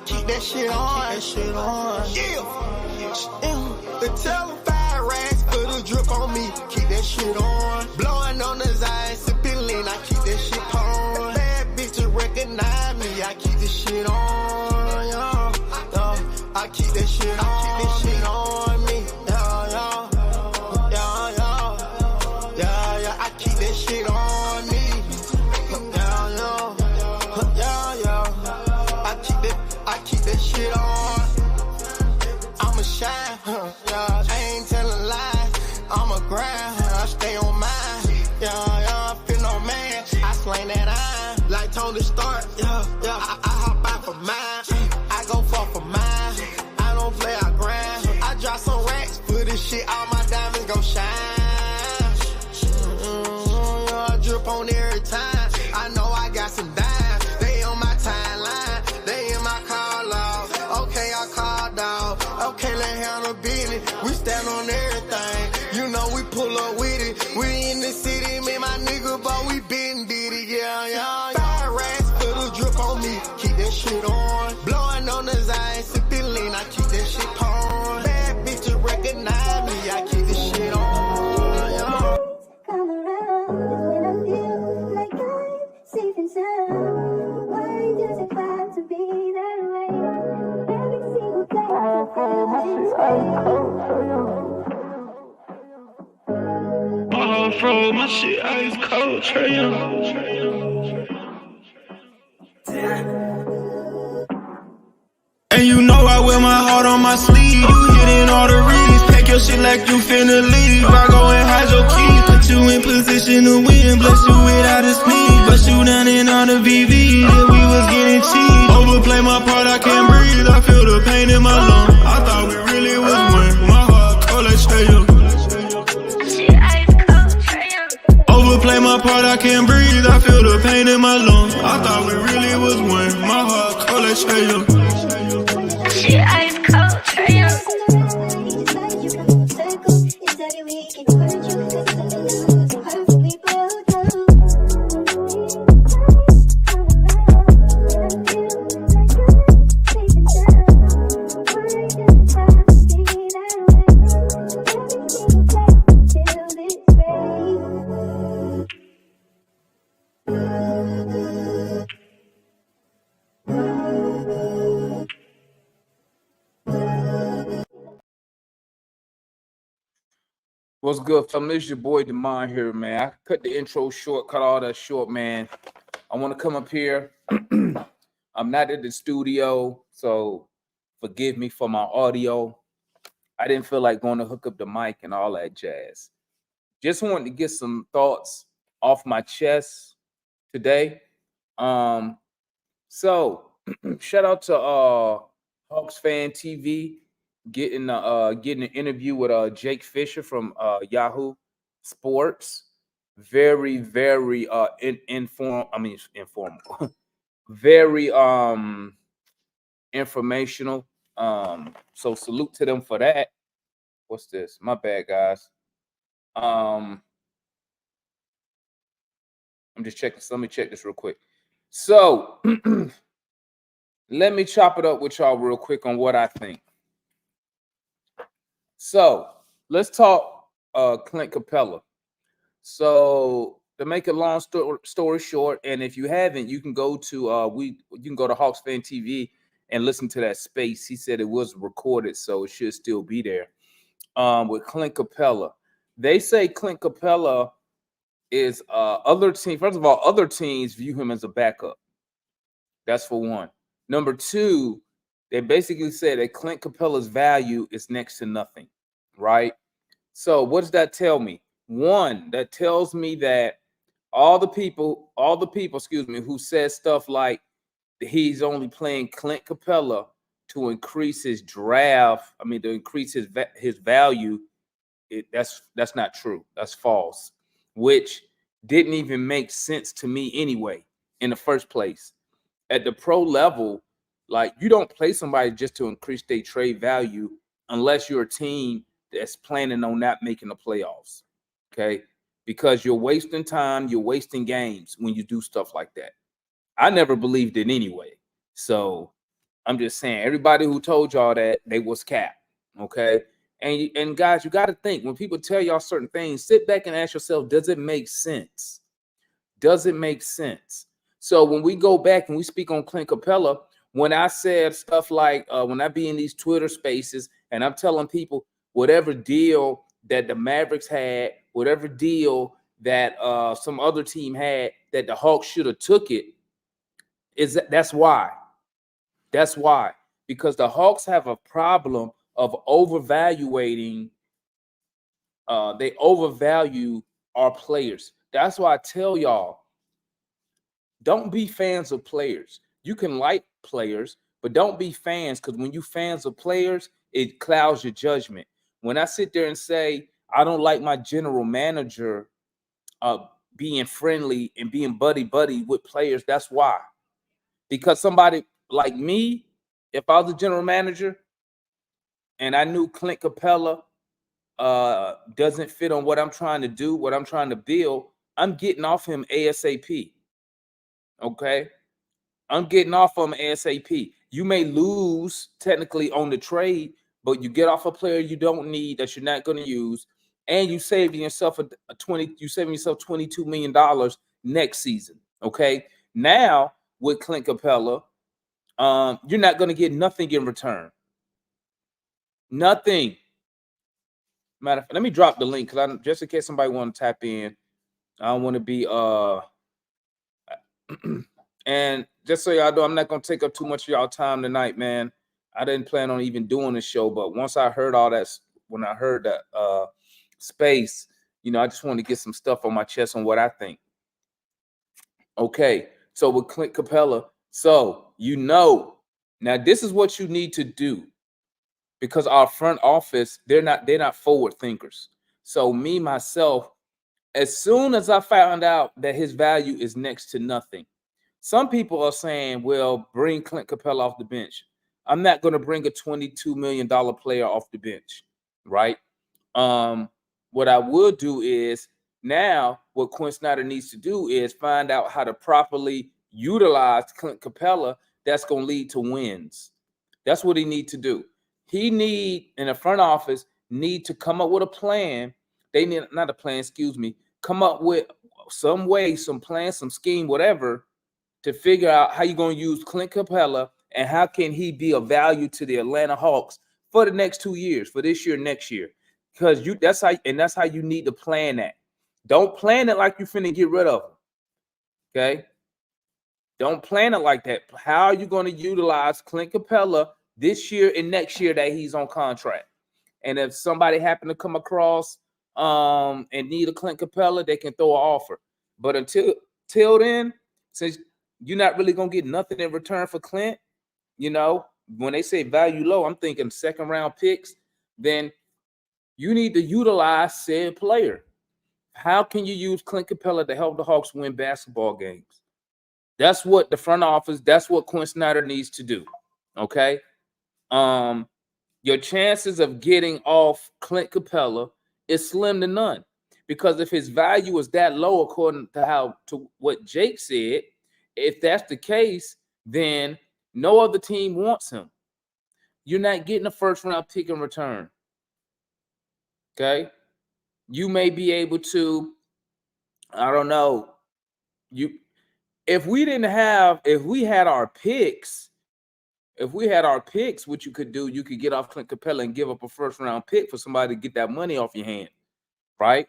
keep that shit on. Yeah. The telephone racks for the drip on me. Keep that shit on. Blowing on the Zion, sipping lean. I keep that shit on. Bad bitches recognize me. I keep this shit on. Yeah. I keep that shit on. Keep this shit on me. Yeah. I keep that shit on me. I keep that shit on. I'ma shine, yeah. I ain't telling lies. I'ma grind, I stay on mine. Yeah, I feel no man. I slang that iron like Tony Stark. Yeah. I hop out for mine. I go fuck for mine. I don't play, I grind. I drop some racks for this shit. All my diamonds gon' shine. I drip on every time. I know I got some dimes. They on my timeline. They in my call log. Okay, I called out. Okay, let's handle business. We stand on everything. You know we pull up with it. We in the city, me, my nigga, but we been did it. Yeah. Fire racks, put a drip on me. Keep that shit on. Blowing on the Zion, sipping lean. I keep that shit on. Bad bitches recognize me. I keep this shit on. Yeah. Come around when I feel like I'm safe and sound. Why does it have to be that way? Every single day I feel this way. From my shit ice cold, Trey Young. And you know I wear my heart on my sleeve. You hitting all the reads. Pack your shit like you finna leave. I go and hide your keys. Put you in position to win. Bless you without a sneeze. Bust you down in all the VV. Yeah, we was getting cheap. Overplay my part, I can't breathe. I feel the pain in my lungs. I thought we really was one. My heart cold like Trey Young. Overplay my part, I can't breathe. I feel the pain in my lungs. I thought we really was one. My heart cold like Trey Young. Shit ice cold, Trey Young. What's good, fam? It's your boy Demond here, man. I cut the intro short, cut all that short, man. I want to come up here. I'm not in the studio, so forgive me for my audio. I didn't feel like going to hook up the mic and all that jazz. Just wanted to get some thoughts off my chest today. So shout out to HAWKS Fan TV. Getting an interview with Jake Fisher from Yahoo Sports. Very informal. Very informational. So salute to them for that. What's this? My bad, guys. I'm just checking. So let me check this real quick. So let me chop it up with y'all real quick on what I think. So let's talk Clint Capella. So to make a long story short, and if you haven't, you can go to HAWKS Fan TV and listen to that space. He said it was recorded, so it should still be there. With Clint Capella, they say Clint Capella is other team. First of all, other teams view him as a backup. That's for one. Number two, they basically said that Clint Capella's value is next to nothing, right? So what does that tell me? One, that tells me that all the people, who said stuff like he's only playing Clint Capella to increase his draft, to increase his value, that's not true. That's false, which didn't even make sense to me anyway in the first place. At the pro level, like, you don't play somebody just to increase their trade value unless you're a team that's planning on not making the playoffs, okay? Because you're wasting time, you're wasting games when you do stuff like that. I never believed it anyway. So I'm just saying, everybody who told y'all that, they was cap. Okay. And guys, you got to think, when people tell y'all certain things, sit back and ask yourself, does it make sense? Does it make sense? So when we go back and we speak on Clint Capella, when I said stuff like, when I be in these Twitter spaces and I'm telling people whatever deal that the Mavericks had, whatever deal that some other team had, that the Hawks should have took it, that's why. That's why. Because the Hawks have a problem of overvaluating. They overvalue our players. That's why I tell y'all, don't be fans of players. You can like players, but don't be fans, because when you fans of players, it clouds your judgment. When I sit there and say, I don't like my general manager being friendly and being buddy-buddy with players, that's why. Because somebody like me, if I was the general manager and I knew Clint Capella doesn't fit on what I'm trying to do, what I'm trying to build, I'm getting off him ASAP. Okay? I'm getting off him ASAP. You may lose technically on the trade, but you get off a player you don't need, that you're not going to use, and you saving yourself $22 million next season. Okay? Now with Clint Capella, you're not going to get nothing in return. Nothing. Matter of fact, let me drop the link, because just in case somebody want to tap in, I don't want to be and just so y'all know, I'm not gonna take up too much of y'all time tonight, man. I didn't plan on even doing the show, but once I heard all that, when I heard that space, I just want to get some stuff on my chest on what I think. Okay, so with Clint Capella, so now this is what you need to do, because our front office, they're not forward thinkers. So me, myself, as soon as I found out that his value is next to nothing, some people are saying, well, bring Clint Capella off the bench. I'm not going to bring a $22 million player off the bench, right? What I will do is, now what Quinn Snyder needs to do is find out how to properly utilize Clint Capella. That's going to lead to wins. That's what he needs to do. He in the front office, need to come up with a plan. They need, not a plan, excuse me, come up with some way, some plan, some scheme, whatever, to figure out how you're going to use Clint Capella and how can he be of value to the Atlanta Hawks for the next 2 years, for this year, next year. Because that's how you need to plan that. Don't plan it like you're finna get rid of him. Okay? Don't plan it like that. How are you going to utilize Clint Capella this year and next year that he's on contract? And if somebody happen to come across and need a Clint Capella, they can throw an offer. But until then, since you're not really gonna get nothing in return for Clint, when they say value low, I'm thinking second round picks, then you need to utilize said player. How can you use Clint Capella to help the Hawks win basketball games? That's what the front office, that's what Quinn Snyder needs to do. Okay. Your chances of getting off Clint Capella is slim to none, because if his value is that low, according to what Jake said, if that's the case, then no other team wants him. You're not getting a first round pick in return. Okay. You may be able to, I don't know. If we had our picks, what you could do, you could get off Clint Capella and give up a first round pick for somebody to get that money off your hand, right?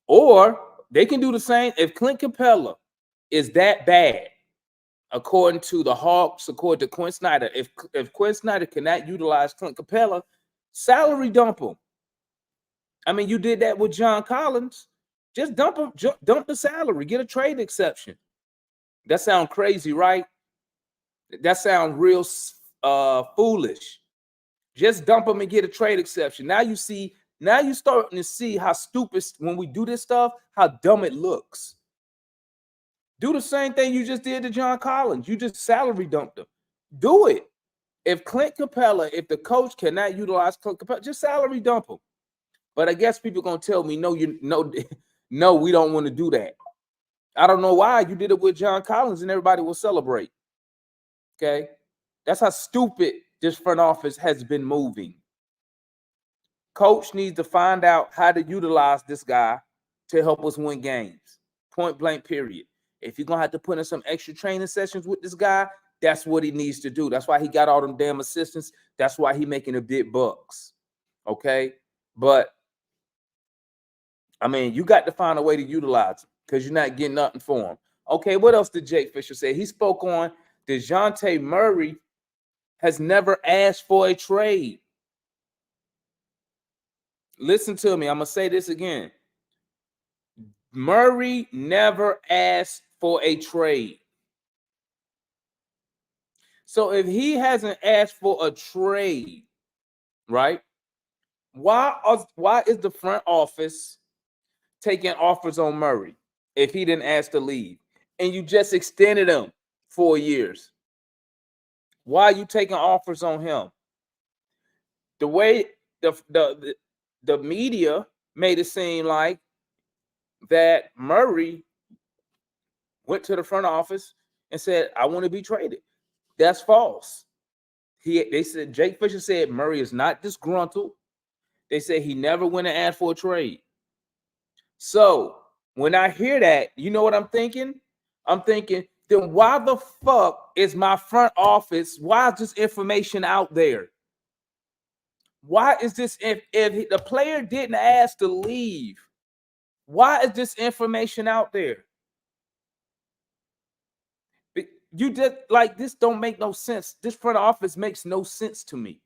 Or they can do the same. If Clint Capella is that bad, according to the Hawks, according to Quinn Snyder, if Quinn Snyder cannot utilize Clint Capella, salary dump him. I mean, you did that with John Collins. Just dump him, dump the salary, get a trade exception. That sounds crazy, right? That sounds real foolish. Just dump them and get a trade exception. Now you're starting to see how stupid, when we do this stuff, how dumb it looks. Do the same thing you just did to John Collins. You just salary dumped him. Do it. If the coach cannot utilize Clint Capella, just salary dump him. But I guess people are gonna tell me, no, we don't want to do that. I don't know why. You did it with John Collins and everybody will celebrate. Okay. That's how stupid this front office has been moving. Coach needs to find out how to utilize this guy to help us win games. Point blank, period. If you're going to have to put in some extra training sessions with this guy, that's what he needs to do. That's why he got all them damn assistants. That's why he making the big bucks. Okay? But, I mean, you got to find a way to utilize him because you're not getting nothing for him. Okay, what else did Jake Fisher say? He spoke on DeJounte Murray has never asked for a trade. Listen to me. I'm going to say this again. Murray never asked for a trade. So if he hasn't asked for a trade, right? Why is the front office taking offers on Murray if he didn't ask to leave? And you just extended him 4 years. Why are you taking offers on him? The way the media made it seem like that Murray went to the front office and said, I want to be traded. That's false. They said Jake Fisher said Murray is not disgruntled. They said he never went and asked for a trade. So when I hear that, you know what I'm thinking? I'm thinking, then why the fuck is my front office? Why is this information out there? Why is this if the player didn't ask to leave? Why is this information out there? You just like this don't make no sense. This front office makes no sense to me.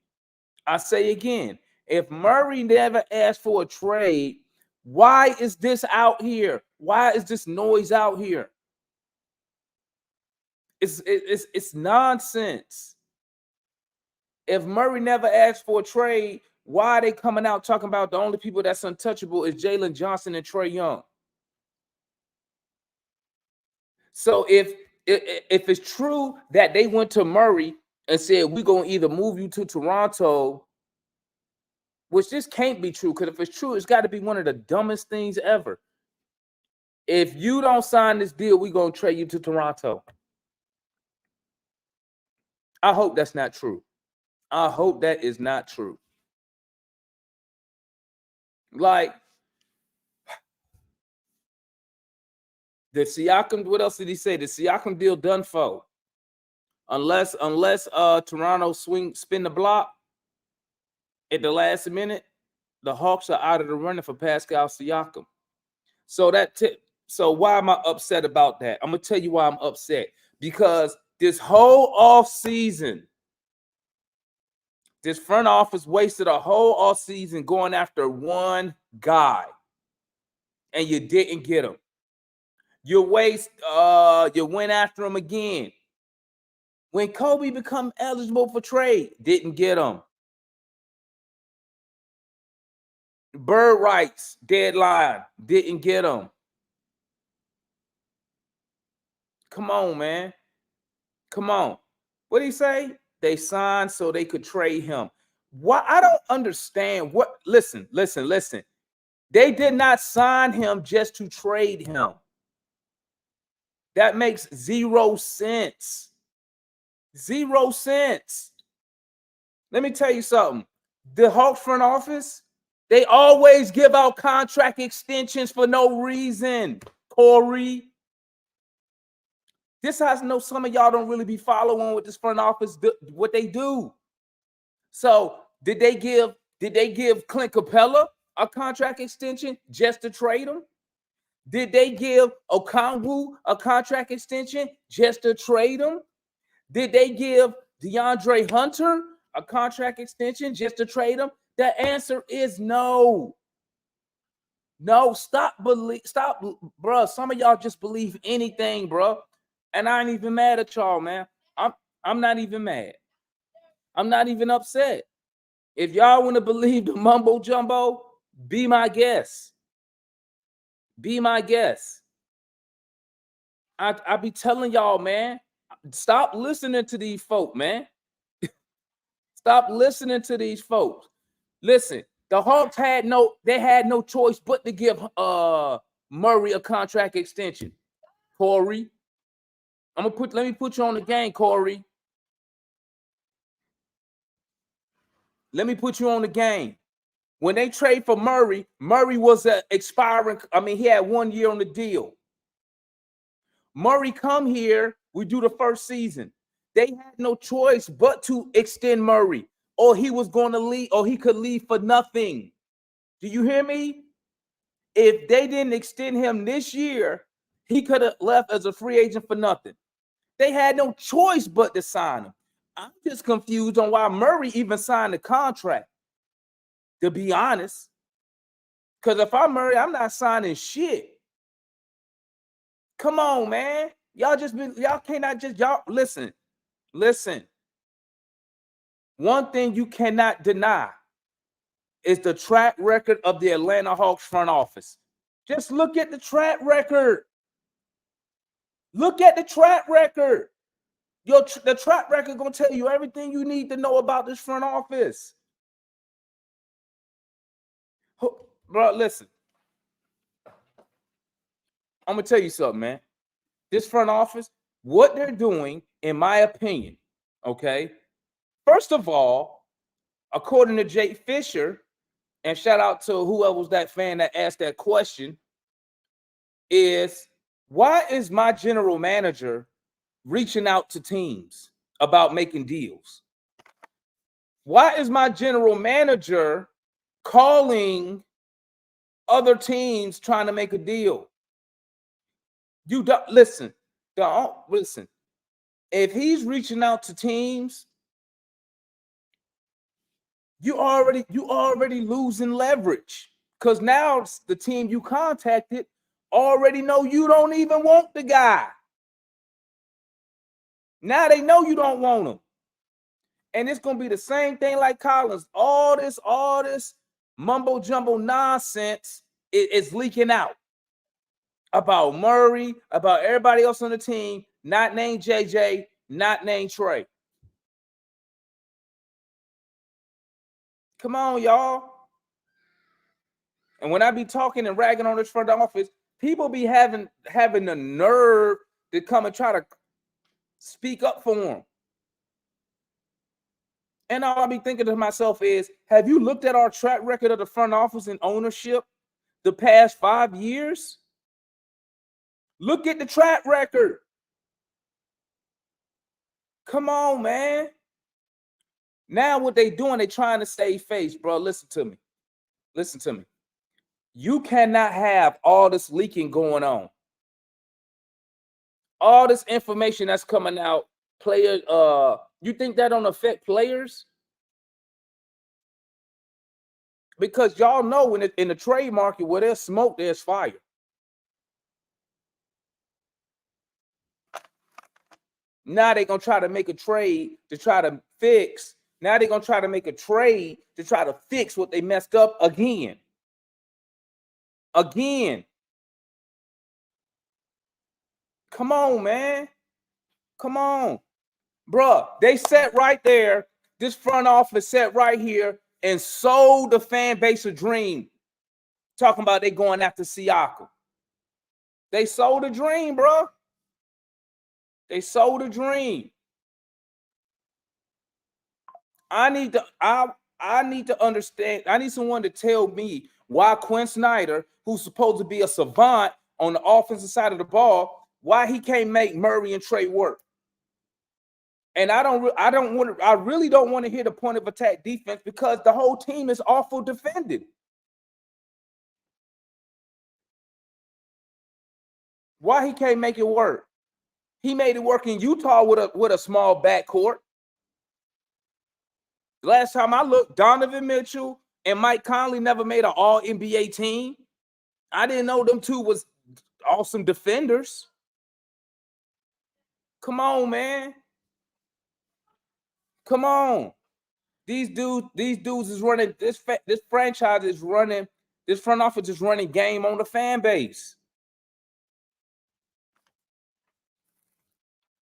I say again, if Murray never asked for a trade, why is this out here? Why is this noise out here? It's nonsense. If Murray never asked for a trade, why are they coming out talking about the only people that's untouchable is Jalen Johnson and Trae Young? So if it's true that they went to Murray and said, we're going to either move you to Toronto, which this can't be true, because if it's true, it's got to be one of the dumbest things ever. If you don't sign this deal, we're going to trade you to Toronto. I hope that's not true. I hope that is not true. Like, the Siakam, what else did he say? The Siakam deal done for. Unless Toronto spin the block at the last minute, the Hawks are out of the running for Pascal Siakam. So why am I upset about that? I'm gonna tell you why I'm upset. Because this whole off season, this front office wasted a whole off season going after one guy, and you didn't get him. You went after him again. When Kobe become eligible for trade, didn't get him. Bird rights deadline, didn't get him. Come on, man. Come on. What did he say? They signed so they could trade him. Why? I don't understand. What? Listen. They did not sign him just to trade him. That makes 0 sense. 0 cents. Let me tell you something. The Hawks front office, they always give out contract extensions for no reason, Corey. This has no, some of y'all don't really be following what this front office what they do. So did they give Clint Capella a contract extension just to trade him? Did they give Okongwu a contract extension just to trade him? Did they give DeAndre Hunter a contract extension just to trade him? The answer is no. No, stop, bro. Some of y'all just believe anything, bro. And I ain't even mad at y'all, man. I'm not even mad. I'm not even upset. If y'all want to believe the mumbo jumbo, be my guest. Be my guest. I be telling y'all, man, stop listening to these folk, man. Stop listening to these folks. Listen, the Hawks had no choice but to give Murray a contract extension. Corey, let me put you on the game, Corey. Let me put you on the game. When they trade for Murray, Murray was expiring. I mean, he had 1 year on the deal. Murray come here, we do the first season. They had no choice but to extend Murray, or he was going to leave, or he could leave for nothing. Do you hear me? If they didn't extend him this year, he could have left as a free agent for nothing. They had no choice but to sign him. I'm just confused on why Murray even signed the contract, to be honest. Because if I'm Murray, I'm not signing shit. Come on, man. Y'all cannot just, listen. One thing you cannot deny is the track record of the Atlanta Hawks front office. Just look at the track record. Look at the track record. The track record gonna tell you everything you need to know about this front office. Bro, listen. I'm gonna tell you something, man. This front office, what they're doing, in my opinion, okay? First of all, according to Jake Fisher, and shout out to whoever was that fan that asked that question, is why is my general manager reaching out to teams about making deals? Why is my general manager calling other teams trying to make a deal? You don't listen. Listen. If he's reaching out to teams, you already losing leverage, because now the team you contacted already know you don't even want the guy. Now they know you don't want him. And it's going to be the same thing like Collins. All this mumbo jumbo nonsense is leaking out about Murray, about everybody else on the team, not named JJ, not named Trey. Come on, y'all. And when I be talking and ragging on this front office, people be having the nerve to come and try to speak up for them. And all I be thinking to myself is, have you looked at our track record of the front office and ownership the past 5 years? Look at the track record. Come on, man. Now what they doing, they trying to save face, bro. Listen to me. Listen to me. You cannot have all this leaking going on. All this information that's coming out, players, you think that don't affect players? Because y'all know when in the trade market, where there's smoke, there's fire. Now they're going to try to make a trade to try to fix. Now they're going to try to make a trade to try to fix what they messed up again. Again. Come on, man. Come on. Bruh, they sat right there. This front office sat right here and sold the fan base a dream. Talking about they going after Siakam. They sold a dream, bruh. They sold a dream. I need to understand. I need someone to tell me why Quinn Snyder, who's supposed to be a savant on the offensive side of the ball, why he can't make Murray and Trey work. And I really don't want to hear the point of attack defense, because the whole team is awful defended. Why he can't make it work? He made it work in Utah with a small backcourt. Last time I looked, Donovan Mitchell and Mike Conley never made an all-NBA team. I didn't know them two was awesome defenders. Come on, man. Come on. These dudes is running, this franchise is running, this front office is running game on the fan base.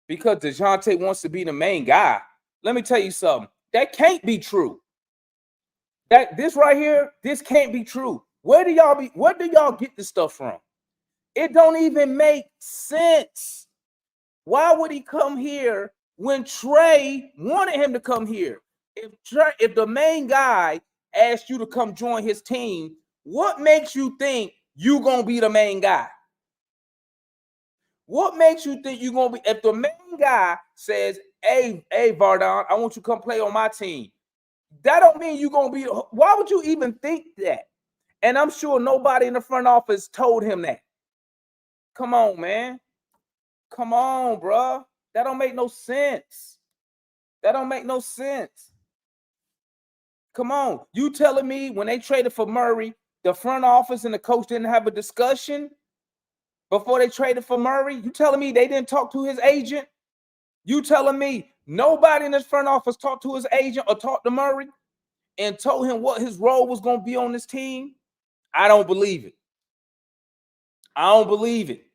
Because DeJounte wants to be the main guy. Let me tell you something. That can't be true. This right here, this can't be true. Where do y'all get this stuff from? It don't even make sense. Why would he come here when Trey wanted him to come here? If the main guy asked you to come join his team, what makes you think you gonna be the main guy? What makes you think you're gonna be? If the main guy says, "Hey, Vardon, I want you to come play on my team," that don't mean you're gonna be. Why would you even think that? And I'm sure nobody in the front office told him that. Come on, man. Come on, bro. That don't make no sense. That don't make no sense. Come on. You telling me when they traded for Murray, the front office and the coach didn't have a discussion before they traded for Murray? You telling me they didn't talk to his agent? You telling me nobody in this front office talked to his agent or talked to Murray and told him what his role was going to be on this team? I don't believe it. I don't believe it.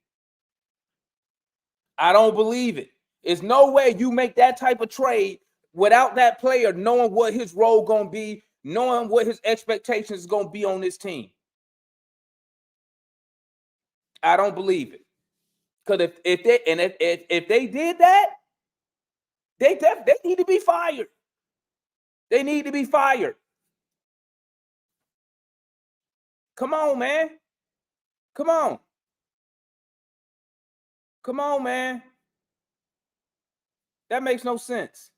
I don't believe it. There's no way you make that type of trade without that player knowing what his role going to be, knowing what his expectations is going to be on this team. I don't believe it. Because if they did that, they need to be fired. They need to be fired. Come on, man. Come on. Come on, man. That makes no sense.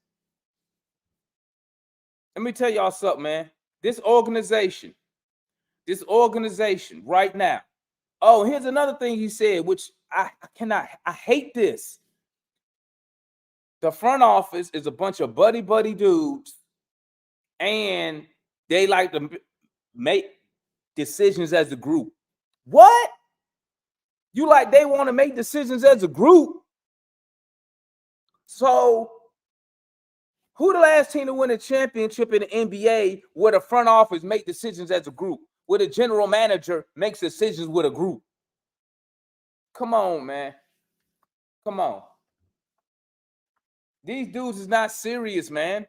Let me tell y'all something, man. This organization right now. Oh, here's another thing he said, which I hate this. The front office is a bunch of buddy dudes, and they like to make decisions as a group. What? You like they want to make decisions as a group? So who the last team to win a championship in the NBA where the front office make decisions as a group, where the general manager makes decisions with a group? Come on, man. Come on. These dudes is not serious, man.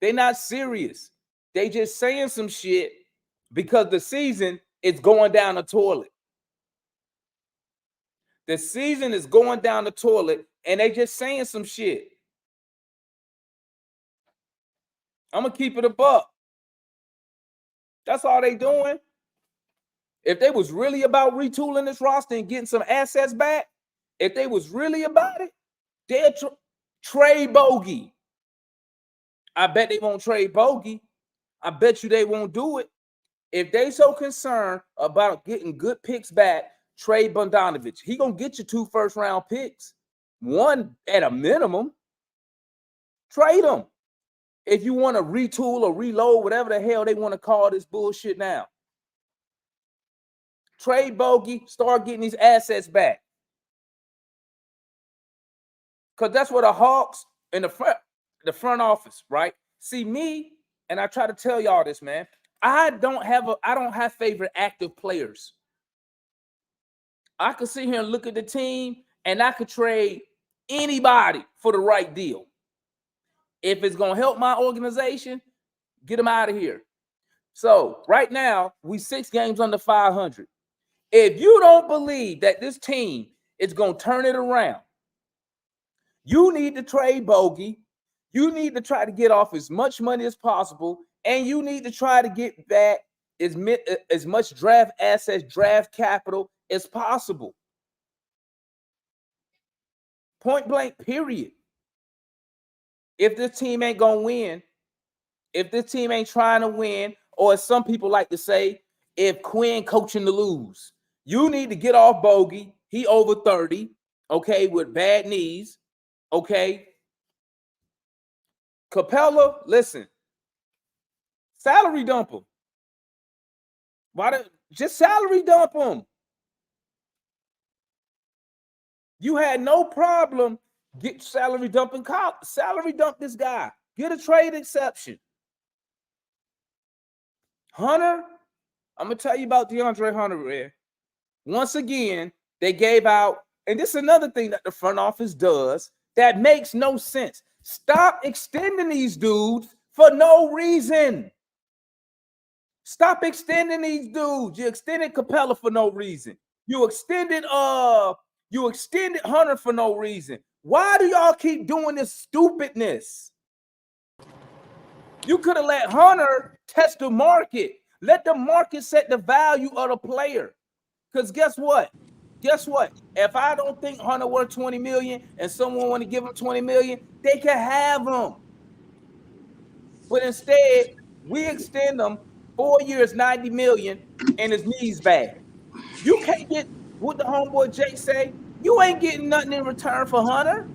They're not serious. They just saying some shit because the season is going down the toilet. The season is going down the toilet, and they just saying some shit. I'm going to keep it a buck. That's all they doing. If they was really about retooling this roster and getting some assets back, if they was really about it, they'd trade Bogey. I bet they won't trade Bogey. I bet you they won't do it. If they so concerned about getting good picks back, trade Bogdanovich. He gonna get you 2 first-round picks, 1 at a minimum. Trade him. If you want to retool or reload, whatever the hell they want to call this bullshit now. Trade Bogey, start getting these assets back. Because that's what the Hawks in the front office, right? See me, and I try to tell y'all this, man. I don't have favorite active players. I could sit here and look at the team, and I could trade anybody for the right deal. If it's going to help my organization, get them out of here. So right now, we 6 games under 500. If you don't believe that this team is going to turn it around, you need to trade Bogey. You need to try to get off as much money as possible, and you need to try to get back as much draft assets, draft capital as possible. Point blank, period. If this team ain't going to win, if this team ain't trying to win, or as some people like to say, if Quinn coaching to lose, you need to get off Bogey. He over 30, okay, with bad knees, okay. Capella, listen, salary dump him. Just salary dump him. You had no problem get salary dumping. Salary dump this guy. Get a trade exception. Hunter, I'm going to tell you about DeAndre Hunter, man. Once again, they gave out, and this is another thing that the front office does that makes no sense. Stop extending these dudes for no reason. Stop extending these dudes. You extended Capella for no reason. You extended Hunter for no reason. Why do y'all keep doing this stupidness? You could have let Hunter test the market. Let the market set the value of the player. Because guess what? Guess what? If I don't think Hunter worth 20 million and someone want to give him 20 million, they can have him. But instead, we extend them 4 years, 90 million, and his knees bad. You can't get what the homeboy Jake say. You ain't getting nothing in return for Hunter.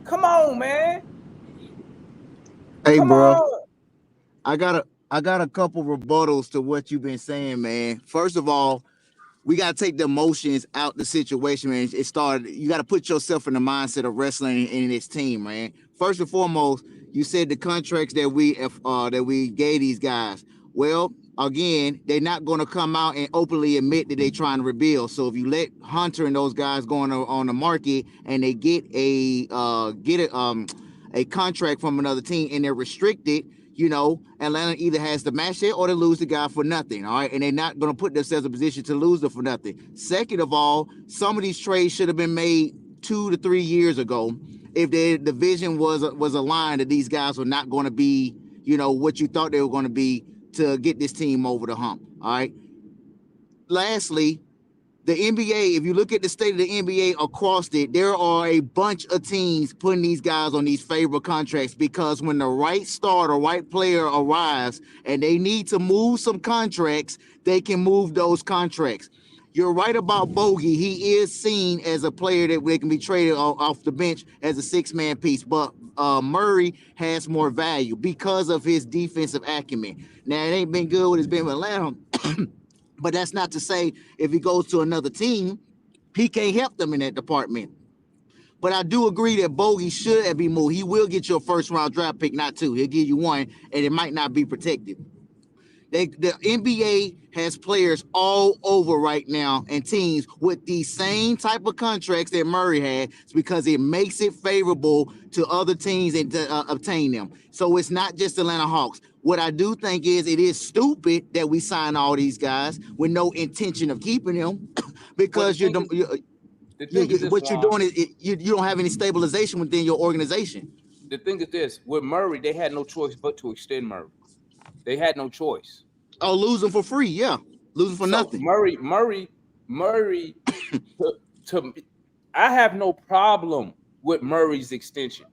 Come on, man. Hey, Come bro, on. I got a couple rebuttals to what you've been saying, man. First of all, we gotta take the emotions out the situation, man. It started. You gotta put yourself in the mindset of wrestling in this team, man. First and foremost, you said the contracts that we gave these guys. Well, again, they're not gonna come out and openly admit that they're trying to rebuild. So if you let Hunter and those guys go on the market and they get a contract from another team and they're restricted, Atlanta either has to match it or they lose the guy for nothing. All right. And they're not going to put themselves in a position to lose them for nothing. Second of all, some of these trades should have been made 2 to 3 years ago if the vision was aligned that these guys were not going to be, what you thought they were going to be to get this team over the hump. All right. Lastly, the NBA, if you look at the state of the NBA across it, there are a bunch of teams putting these guys on these favorable contracts because when the right star or right player arrives and they need to move some contracts, they can move those contracts. You're right about Bogey. He is seen as a player that they can be traded off the bench as a six-man piece, but Murray has more value because of his defensive acumen. Now, it ain't been good with his been with Atlanta. But that's not to say if he goes to another team, he can't help them in that department. But I do agree that Bogey should be moved. He will get your first round draft pick, not two. He'll give you one, and it might not be protected. The NBA has players all over right now and teams with the same type of contracts that Murray had because it makes it favorable to other teams and to obtain them. So it's not just Atlanta Hawks. What I do think is it is stupid that we sign all these guys with no intention of keeping them because what you're doing is you don't have any stabilization within your organization. The thing is this, with Murray, they had no choice but to extend Murray. They had no choice. Oh, losing for free, yeah. Losing for nothing. Murray, I have no problem with Murray's extension.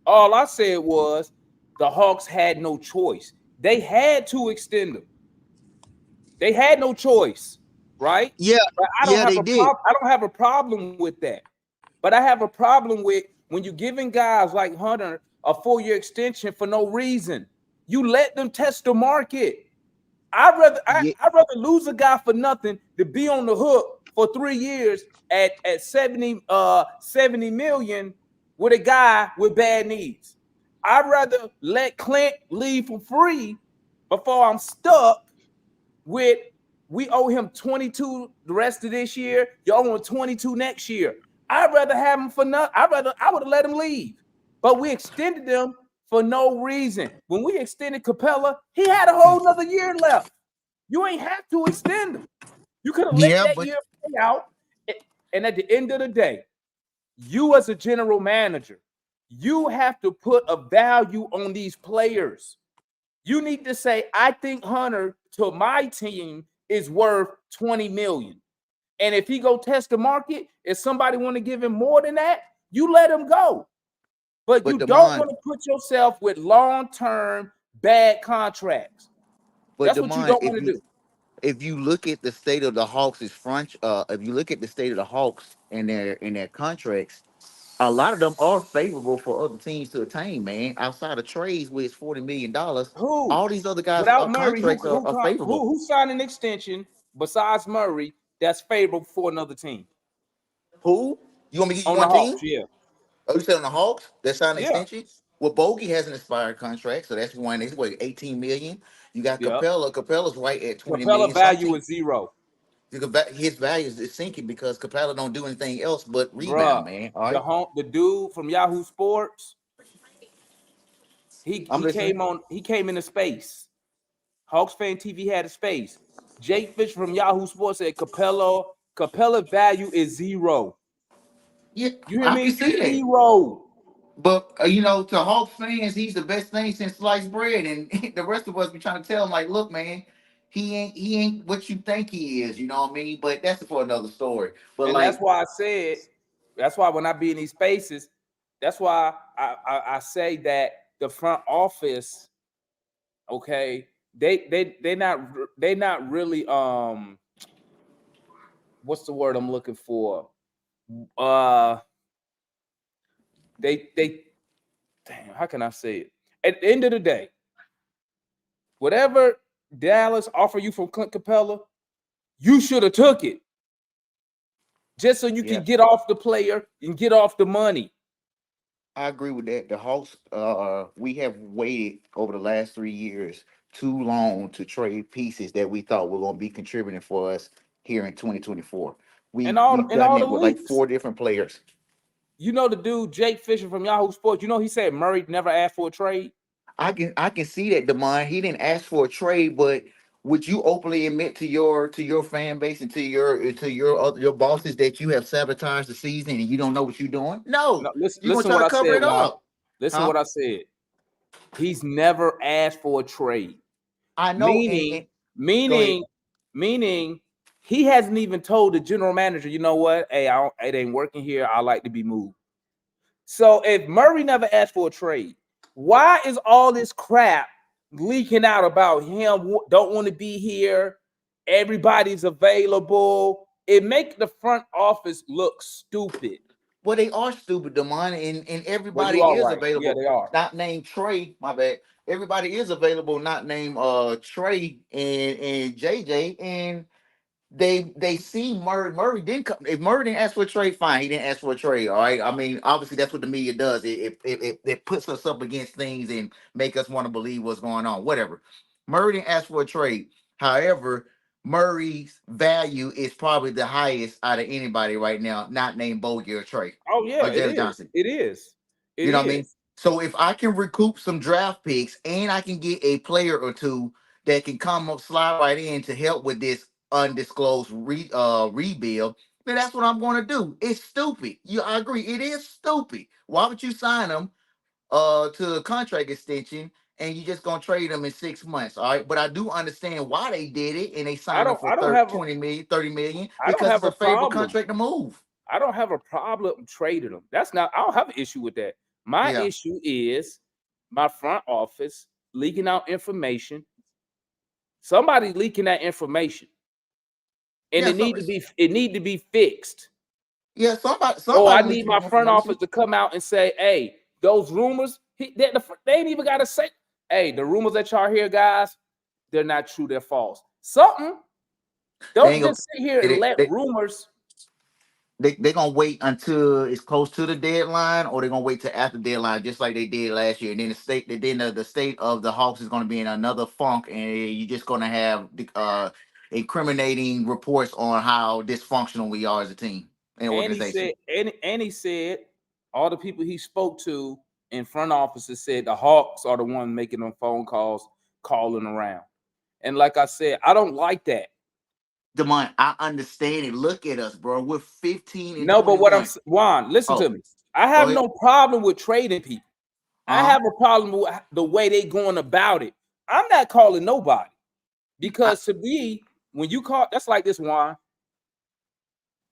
All I said was the Hawks had no choice. They had to extend him. They had no choice, right? Yeah, but I don't have a problem with that. But I have a problem with when you're giving guys like Hunter a 4-year extension for no reason. You let them test the market. I'd rather lose a guy for nothing than be on the hook for 3 years at 70 million with a guy with bad knees. I'd rather let Clint leave for free before I'm stuck with we owe him 22 the rest of this year. You owe him 22 next year. I'd rather have him for nothing. I would have let him leave. But we extended them for no reason. When we extended Capella, he had a whole nother year left. You ain't have to extend him. You could have let that year play out. And at the end of the day, you as a general manager, you have to put a value on these players. You need to say, I think Hunter to my team is worth 20 million. And if he go test the market, if somebody want to give him more than that, you let him go. But you don't want to put yourself with long-term bad contracts. That's what you don't want to do. If you look at the state of the Hawks' if you look at the state of the Hawks and their contracts, a lot of them are favorable for other teams to attain, man. Outside of trades with $40 million, all these other guys' contracts are favorable. Who signed an extension besides Murray that's favorable for another team? Who? You want me to give you on one the Hawks, team? Yeah. Oh, you said on the Hawks that signed an extension? Well, Bogey has an expired contract, so that's one. It's what, 18 million. You got Capella. Capella's right at 20 million. Capella value is zero. His value is sinking because Capella don't do anything else but rebound, man. All right? The dude from Yahoo Sports, he came into space. Hawks Fan TV had a space. Jake Fish from Yahoo Sports said Capella value is zero. Yeah, you hear me? Zero. But you know, to Hawks fans, he's the best thing since sliced bread, and the rest of us be trying to tell him like, look, man, he ain't what you think he is. You know what I mean? But that's for another story. But And that's like, why I said, that's why when I be in these spaces, that's why I say that the front office, okay, they not really what's the word I'm looking for? Uh they damn, how can I say it? At the end of the day, whatever Dallas offer you from Clint Capella, you should have took it. Just so you yeah, can get off the player and get off the money. I agree with that. The Hawks, we have waited over the last 3 years too long to trade pieces that we thought were going to be contributing for us here in 2024. And We've done all the that with like leaks. 4 different players. You know the dude Jake Fisher from Yahoo Sports. You know he said Murray never asked for a trade. I can see that, Demond. He didn't ask for a trade, but would you openly admit to your fan base and to your bosses that you have sabotaged the season and you don't know what you're doing? No, No, listen, you're gonna listen try what to I cover said, it Juan. up, Listen huh? what I said. He's never asked for a trade. I know, Meaning, and go ahead. meaning, meaning he hasn't even told the general manager, you know what? Hey, it ain't working here. I like to be moved. So if Murray never asked for a trade, why is all this crap leaking out about him don't want to be here? Everybody's available. It make the front office look stupid. Well, they are stupid, Demond, and Well, you everybody are is right. Yeah, available. they are. Not named Trey, my bad. Everybody is available, not named Trey and JJ, and they see Murray. Murray didn't come. If Murray didn't ask for a trade, fine. He didn't ask for a trade. All right. I mean, obviously that's what the media does. It puts us up against things and make us want to believe what's going on. Whatever. Murray didn't ask for a trade. However, Murray's value is probably the highest out of anybody right now, not named Bogey or Trey Oh or yeah, it Jalen is. Johnson. It is. It You know what I mean? is. So if I can recoup some draft picks and I can get a player or two that can come up, slide right in to help with this undisclosed rebuild, then that's what I'm going to do. It's stupid. I agree. It is stupid. Why would you sign them to a contract extension and you just gonna trade them in 6 months? All right, but I do understand why they did it and they I signed them don't. for I don't 30, have. 20 million, 30 million I don't because have it's a a favorable problem. contract to move. I don't have a problem trading them. That's not. I don't have an issue with that. My Yeah. issue is my front office leaking out information. Somebody leaking that information, and Yeah, it so need to be. It need to be fixed. yeah, somebody Or I somebody need leaking my the front office information. to come out and say, "Hey, those rumors. They ain't even got to say, hey, the rumors that y'all hear, guys, they're not true. They're false. Something. They Don't ain't gonna just sit here and they, let they, rumors. they gonna wait until it's close to the deadline, or they're gonna wait till after deadline, just like they did last year. And then the state of the Hawks is gonna be in another funk, and you're just gonna have incriminating reports on how dysfunctional we are as a team and And he organization. said, and he said, all the people he spoke to in front offices said the Hawks are the one making them phone calls, calling around. And like I said, I don't like that. Demont, I understand it. Look at us, bro. We're 15 and No, but what 21. Juan, listen to Oh, me. I go have ahead. no problem with trading people. I Uh-huh. have a problem with the way they going about it. I'm not calling nobody I, because to me, when you call, that's like this, Juan.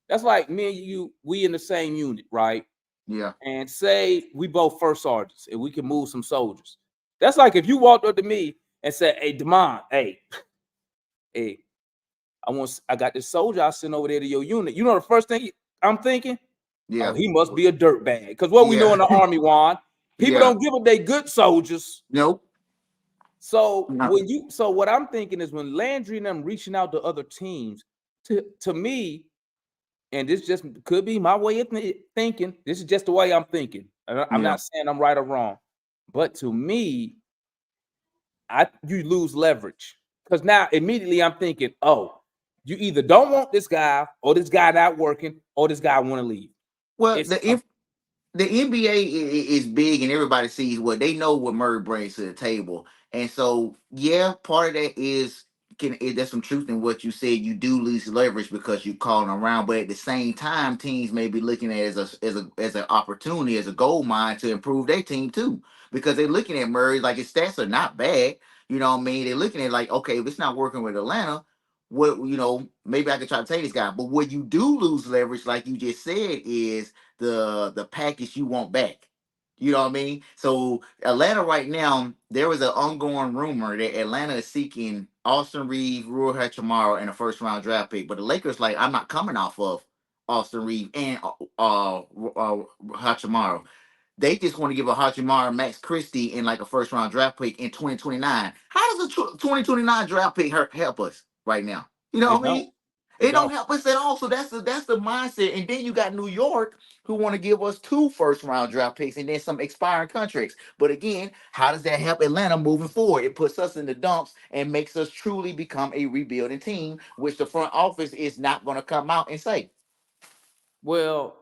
That's like me and you, we in the same unit, right? yeah. And say we both first sergeants and we can move some soldiers. That's like if you walked up to me and said, "Hey, Demond, hey, I got this soldier I sent over there to your unit." You know the first thing I'm thinking? Oh, Yeah. he must be a dirtbag. Because what we know Yeah. in the army, Juan, people Yeah. don't give up they good soldiers. Nope. So No. what I'm thinking is when Landry and them reaching out to other teams, to me, and this just could be my way of thinking. This is just the way I'm thinking. I'm Yeah. not saying I'm right or wrong, but to me, you lose leverage because now immediately I'm thinking, oh, you either don't want this guy, or this guy not working, or this guy want to leave. Well, It's the NBA is big, and everybody sees what they know what Murray brings to the table, and so yeah, part of that is there's some truth in what you said. You do lose leverage because you calling around, but at the same time, teams may be looking at it as an opportunity, as a gold mine to improve their team too, because they're looking at Murray like his stats are not bad. You know what I mean? They're looking at like, okay, if it's not working with Atlanta, what maybe I could try to take this guy. But what you do lose leverage, like you just said, is the package you want back. You know what I mean? So Atlanta right now, there was an ongoing rumor that Atlanta is seeking Austin Reeves, Rui Hachimura, and a first round draft pick. But the Lakers like, I'm not coming off of Austin Reeves and Hachimura. They just want to give a Hachimura Max Christie in like a first round draft pick in 2029. How does a 2029 draft pick help us right now? You know It what I don't. mean? It It don't don't. help us at all. So that's the mindset. And then you got New York who want to give us 2 first round draft picks and then some expiring contracts. But again, how does that help Atlanta moving forward? It puts us in the dumps and makes us truly become a rebuilding team, which the front office is not going to come out and say. Well,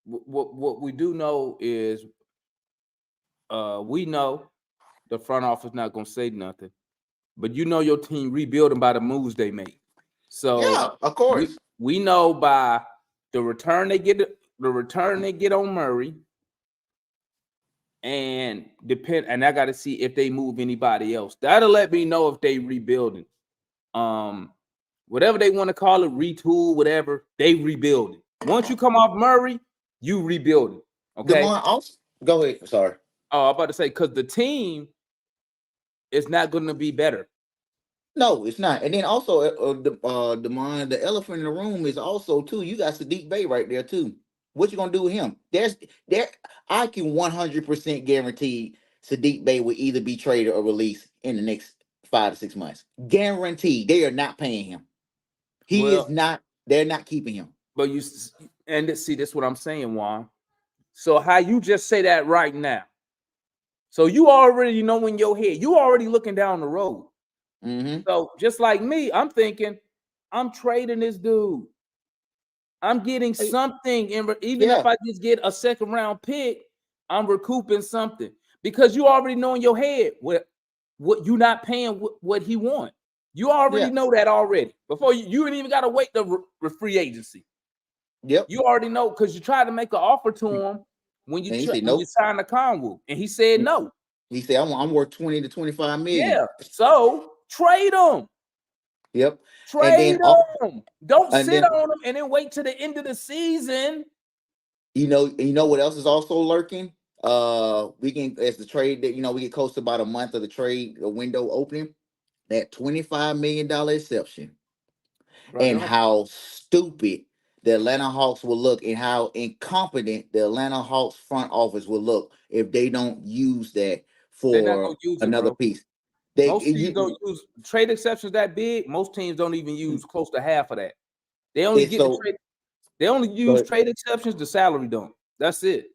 what we do know is we know the front office not gonna say nothing, but you know your team rebuilding by the moves they make. So Yeah, of we course. we know by the return they get on Murray, and I got to see if they move anybody else. That'll let me know if they rebuilding. Whatever they want to call it, retool, whatever, they rebuilding. Once you come off Murray, you rebuilding. Okay. Demar also, go ahead. Sorry. Oh, I'm about to say, because the team is not going to be better. No, it's not. And then also, Demond, the elephant in the room is also too. You got Sadiq Bey right there too. What you gonna do with him? There. I can 100% guarantee Sadiq Bey will either be traded or released in the next 5 to 6 months. Guaranteed. They are not paying him. He is Well, not. They're not keeping him. but see, this is what I'm saying, Juan. So how you just say that right now? So you already know in your head, you already looking down the road. Mm-hmm. So just like me, I'm thinking, I'm trading this dude. I'm getting something, even if Yeah. I just get a second round pick, I'm recouping something because you already know in your head what you not paying what he want. You already Yeah. know that already before you ain't even got to wait the free agency. Yep. You already know because you tried to make an offer to him when And he said when you nope. signed the Conwood, and he said no. He said I'm worth 20 to 25 million. Yeah, so trade him. Yep. And Trade then him. Don't and sit then on him and then wait to the end of the season. you know what else is also lurking? We can, as the trade that we get close to about a month of the trade window opening, that $25 million exception, Bro, and how stupid the Atlanta Hawks will look and how incompetent the Atlanta Hawks front office will look if they don't use that they're not gonna for use it, another bro. piece. They Most teams don't you use trade exceptions that big. Most teams don't even use close to half of that. They only it's get the so trade. They only use but trade exceptions. The salary don't. That's it.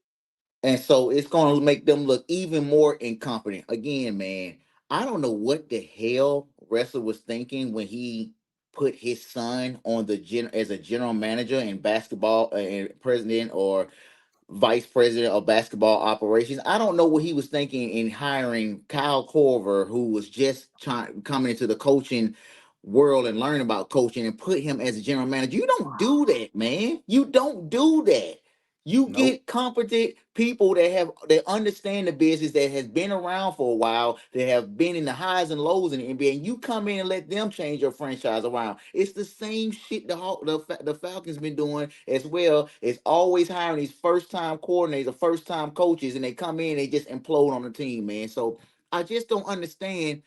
And so it's going to make them look even more incompetent. Again, man, I don't know what the hell Wrestler was thinking when he put his son on as a general manager and basketball and president or vice president of basketball operations. I don't know what he was thinking in hiring Kyle Korver, who was just coming into the coaching world and learn about coaching, and put him as a general manager. You don't do that, man. You don't do that. You Nope. get competent people that understand the business, that has been around for a while, that have been in the highs and lows in the NBA, and you come in and let them change your franchise around. It's the same shit the Falcons been doing as well. It's always hiring these first time coordinators, first time coaches, and they come in and they just implode on the team, man. So I just don't understand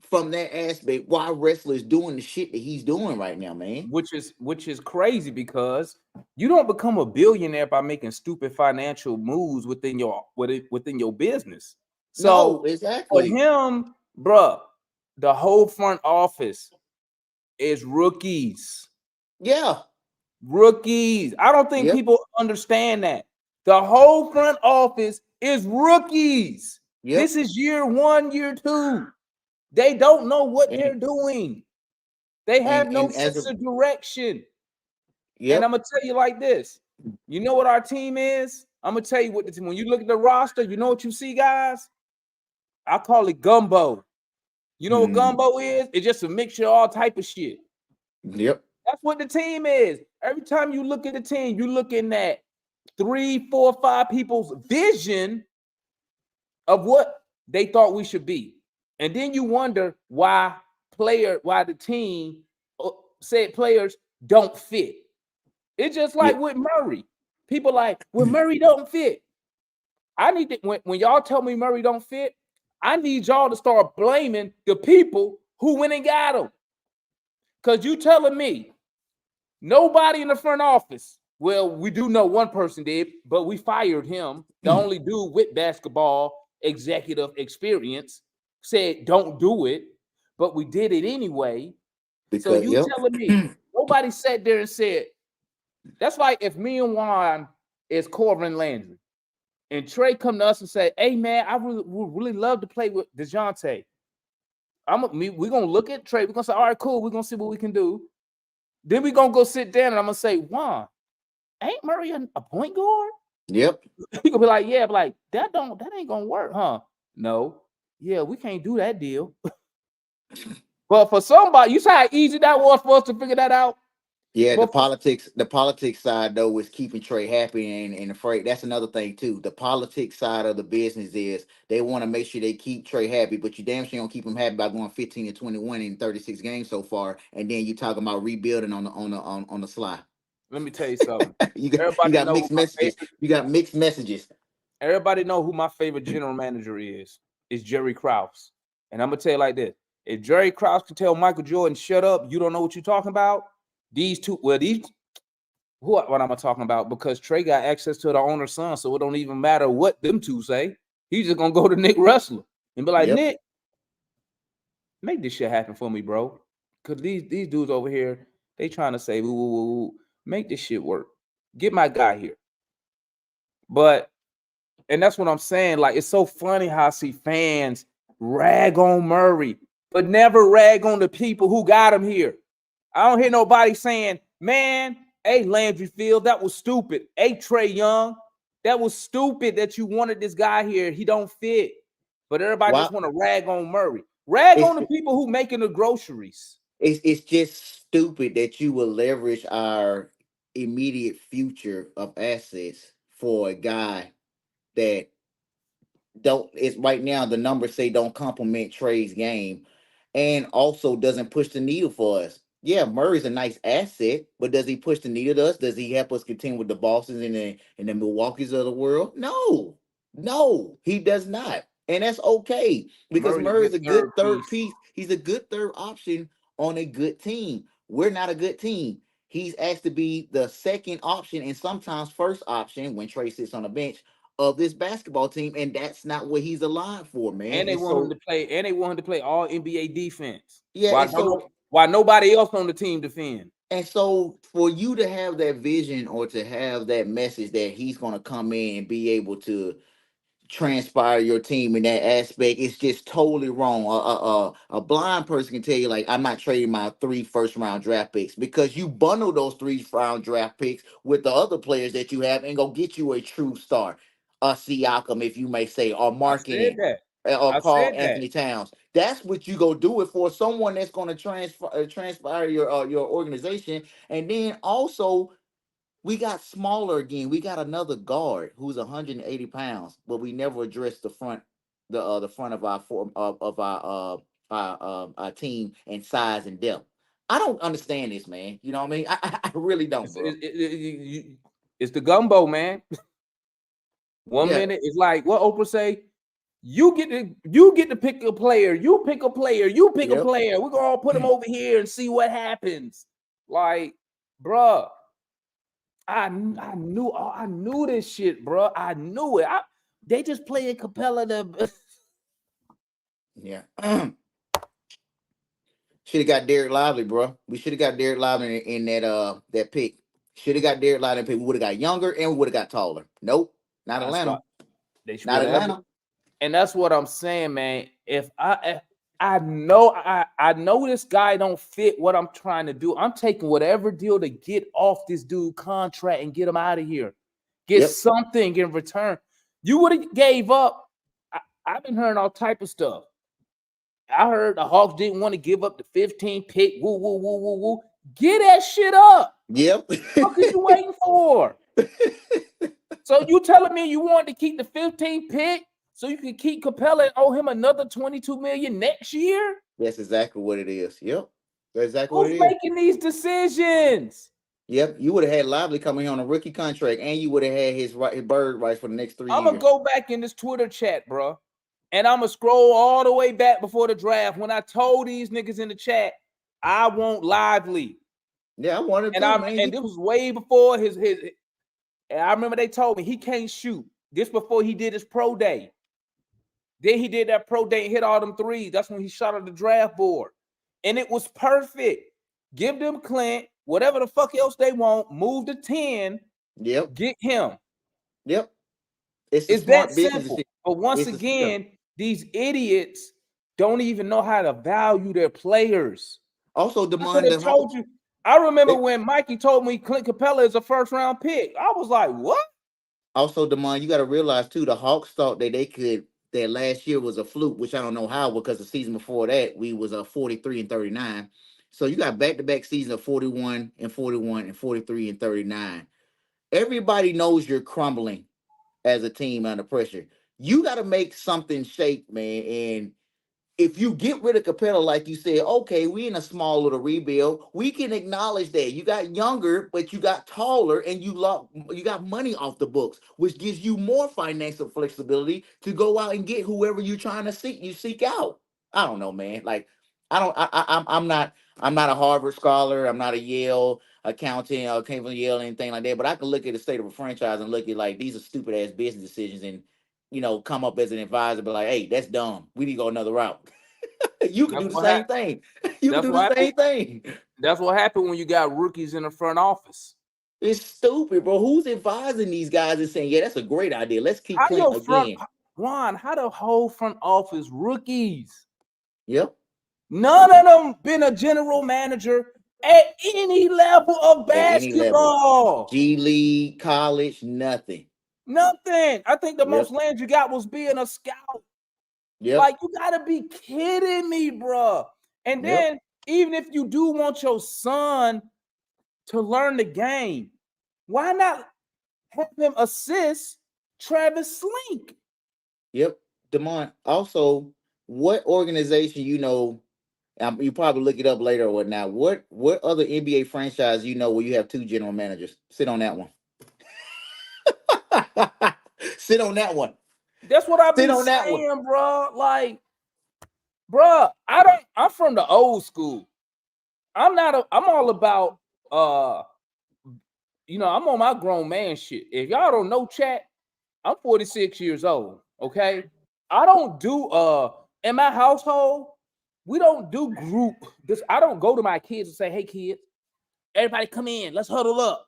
from that aspect why Wrestler is doing the shit that he's doing right now, man. Which is crazy because you don't become a billionaire by making stupid financial moves within your business. No, So for exactly. him, bruh, the whole front office is rookies. Yeah. Rookies. I don't think Yep. people understand that. The whole front office is rookies. Yep. This is year 1, year 2. They don't know what And they're doing. They have no and as a sense of direction. And I'm yep. gonna tell you like this. You know what our team is? I'm gonna tell you what the team. When you look at the roster, you know what you see, guys? I call it gumbo. You know what gumbo is? It's just a mixture of all type of shit. Yep. That's what the team is. Every time you look at the team, you're looking at 3, 4, 5 people's vision of what they thought we should be. And then you wonder why the team said players don't fit. It's just like with Murray. People like, well, Murray don't fit. I need to, when y'all tell me Murray don't fit, I need y'all to start blaming the people who went and got him. Because you telling me nobody in the front office, well, we do know one person did, but we fired him. The only dude with basketball executive experience said don't do it, but we did it anyway. Because, so you telling me nobody sat there and said, that's like if me and Juan is Corbin Landry and Trey come to us and say, hey man, I would really love to play with DeJounte. We're gonna look at Trey, we're gonna say, all right, cool, we're gonna see what we can do. Then we're gonna go sit down and I'm gonna say, Juan, ain't Murray a point guard? Yep. He gonna be like, yeah, but like that ain't gonna work, huh? No, yeah, we can't do that deal. But for somebody, you see how easy that was for us to figure that out. Yeah, the politics side though is keeping Trey happy and afraid. That's another thing too. The politics side of the business is they want to make sure they keep Trey happy, but you damn sure don't keep him happy by going 15-21 in 36 games so far, and then you talking about rebuilding on the sly. Let me tell you something. you got mixed messages. You got mixed messages. Everybody know who my favorite general manager is. It's Jerry Krause, and I'm gonna tell you like this: if Jerry Krause can tell Michael Jordan, "Shut up, you don't know what you're talking about." What I'm talking about, because Trey got access to the owner's son, so it don't even matter what them two say. He's just gonna go to Nick Russell and be like, Nick, make this shit happen for me, bro. Because these dudes over here, they trying to say, make this shit work. Get my guy here. And that's what I'm saying. Like, it's so funny how I see fans rag on Murray, but never rag on the people who got him here. I don't hear nobody saying, man, hey, Landry Field, that was stupid. Hey, Trey Young, that was stupid that you wanted this guy here. He don't fit. But everybody just want to rag on Murray. Rag on the people who making the groceries. It's just stupid that you will leverage our immediate future of assets for a guy that it's right now the numbers say don't complement Trey's game and also doesn't push the needle for us. Yeah, Murray's a nice asset, but does he push the needle to us? Does he help us continue with the Bostons and the Milwaukee's of the world? No, he does not. And that's okay because Murray's a good third piece. He's a good third option on a good team. We're not a good team. He's asked to be the second option and sometimes first option when Trey sits on the bench of this basketball team, and that's not what he's aligned for, man. And they want him to play all NBA defense. Yeah, why nobody else on the team defend? And so for you to have that vision or to have that message that he's going to come in and be able to transpire your team in that aspect, it's just totally wrong. A blind person can tell you, like, I'm not trading my 3 first-round draft picks, because you bundle those 3-round draft picks with the other players that you have and go get you a true star, a Siakam, if you may say, or marketing, or Carl Anthony Towns. That's what you go do it for, someone that's going to transpire your organization. And then also, we got smaller again. We got another guard who's 180 pounds, but we never addressed the front of our team and size and depth. I don't understand this, man. You know what I mean? I really don't, bro. It's the gumbo, man. One minute it's like what Oprah say. You get to pick a player. You pick a player. You pick a player. We're gonna all put him over here and see what happens. Like, bruh, I knew this shit, bro. I knew it. They just playing Capella. Yeah. Should have got Derek Lively, bro. We should have got Derek Lively in that pick. Should have got Derek Lively. We would have got younger and we would have got taller. Nope, not Atlanta. Not Atlanta. And that's what I'm saying, man. If I know this guy don't fit what I'm trying to do, I'm taking whatever deal to get off this dude contract and get him out of here. Get something in return. You would have gave up. I've been hearing all type of stuff. I heard the Hawks didn't want to give up the 15 pick. Woo, woo, woo, woo, woo. Get that shit up. Yep. What are you waiting for? So you telling me you want to keep the 15 pick so you can keep Capella and owe him another 22 million next year? That's exactly what it is. Yep. That's exactly Who's what it is. making these decisions? Yep. You would have had Lively coming here on a rookie contract, and you would have had his bird rights for the next 3 I'm years. gonna go back in this Twitter chat, bro, and I'm gonna scroll all the way back before the draft when I told these niggas in the chat I want Lively. Yeah, I wanted And to, man. and this was way before his. And I remember they told me he can't shoot. This before he did his pro day. Then he did that pro day and hit all them threes. That's when he shot on the draft board. And it was perfect. Give them Clint, whatever the fuck else they want, move to 10. Yep. Get him. Yep. It's that business simple. decision. But once again, these idiots don't even know how to value their players. Also, they told you. I remember when Mikey told me Clint Capella is a first-round pick. I was like, what? Also, Damon, you got to realize too, the Hawks thought that that last year was a fluke, which I don't know how, because the season before that we was 43 and 39. So you got back-to-back seasons of 41 and 41 and 43 and 39. Everybody knows you're crumbling as a team under pressure. You got to make something shake, man. And if you get rid of Capella, like you said, okay, we in a small little rebuild. We can acknowledge that you got younger, but you got taller, and you got money off the books, which gives you more financial flexibility to go out and get whoever you're trying to seek out. I don't know, man. Like, I'm not a Harvard scholar. I'm not a Yale accountant or came from Yale or anything like that. But I can look at the state of a franchise and look at like these are stupid ass business decisions and come up as an advisor, but like, hey, that's dumb. We need to go another route. You can do the same thing. You can do the same thing. That's what happened when you got rookies in the front office. It's stupid, bro. Who's advising these guys and saying, yeah, that's a great idea. Let's keep Clint again. Juan, how the whole front office rookies? Yep. None of them been a general manager at any level of basketball. G League, college, nothing. Nothing. I think the most land you got was being a scout. Yeah. Like, you gotta be kidding me, bro. And then even if you do want your son to learn the game, why not have him assist Travis Slink? Yep. Damon, also, what organization you probably look it up later or whatnot. What other NBA franchise where you have two general managers? Sit on that one. Sit on that one. That's what I've been saying, bro. Like, bro, I'm from the old school. I'm all about I'm on my grown man shit. If y'all don't know, chat, I'm 46 years old. Okay. I don't do in my household, we don't do group. I don't go to my kids and say, hey kids, everybody come in, let's huddle up.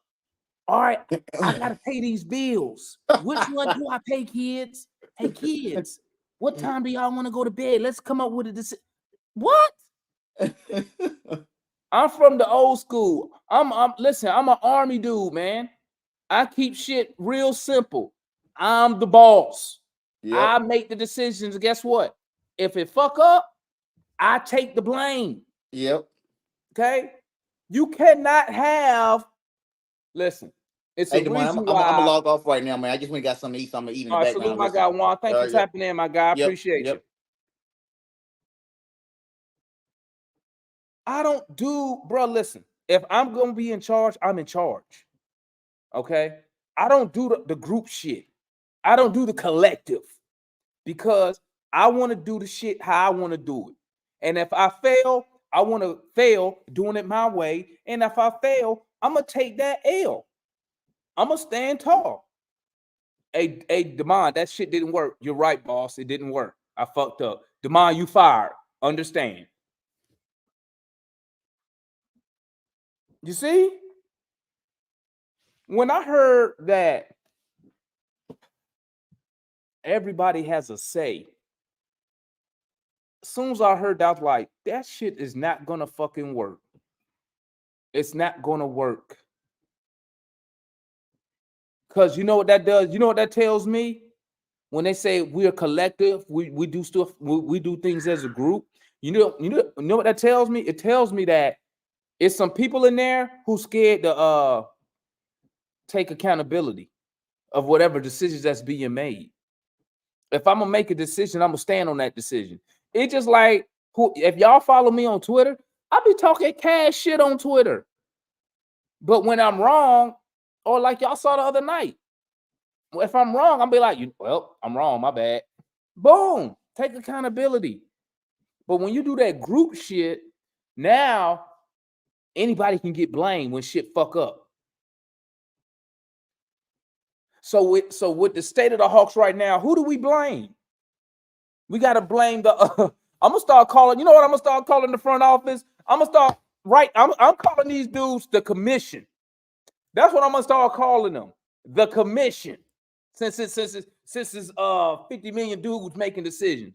All right, I gotta pay these bills. Which one do I pay, kids? Hey kids, what time do y'all want to go to bed? Let's come up with a decision. What? I'm from the old school. Listen, I'm an army dude, man. I keep shit real simple. I'm the boss. Yep. I make the decisions. Guess what? If it fuck up, I take the blame. Yep. Okay. You cannot have. Listen, it's a reason why. I'm gonna log off right now, man. I just went and got something to eat, so I'm gonna eat in the background. Salute my guy Juan. Thanks for tapping in, my guy. I appreciate you. I don't do, bro. Listen, if I'm gonna be in charge, I'm in charge. Okay. I don't do the group shit. I don't do the collective because I want to do the shit how I want to do it. And if I fail, I want to fail doing it my way. And if I fail, I'm gonna take that L. I'm gonna stand tall. Hey, Damon, that shit didn't work. You're right, boss. It didn't work. I fucked up. Damon, you fired. Understand? You see? When I heard that everybody has a say, as soon as I heard that, I was like, that shit is not gonna fucking work. It's not gonna work. Because you know what that does? You know what that tells me? When they say we're collective, we do stuff, we do things as a group. You know what that tells me? It tells me that it's some people in there who scared to take accountability of whatever decisions that's being made. If I'm gonna make a decision, I'm gonna stand on that decision. It's just like if y'all follow me on Twitter, I be talking cash shit on Twitter. But when I'm wrong, or like y'all saw the other night, if I'm wrong, I'll be like, well, I'm wrong, my bad. Boom, take accountability. But when you do that group shit, now anybody can get blamed when shit fuck up. So with the state of the Hawks right now, who do we blame? We got to blame the I'm gonna start calling, you know what I'm gonna start calling the front office? I'm calling these dudes the commission. That's what I'm gonna start calling them. The commission. Since it's 50 million dudes making decisions.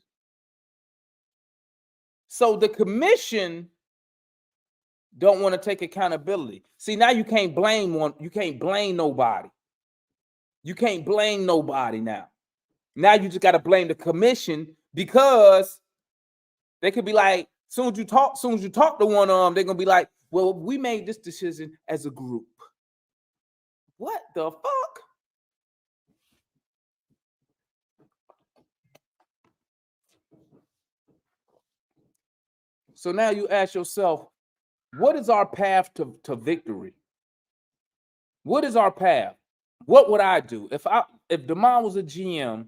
So the commission don't want to take accountability. See, now you can't blame nobody. You can't blame nobody now. Now you just got to blame the commission, because they could be like, soon as you talk to one of them, they're gonna be like, well, we made this decision as a group. What the fuck? So now you ask yourself, what is our path to victory? What is our path? What would I do? If Damon was a GM,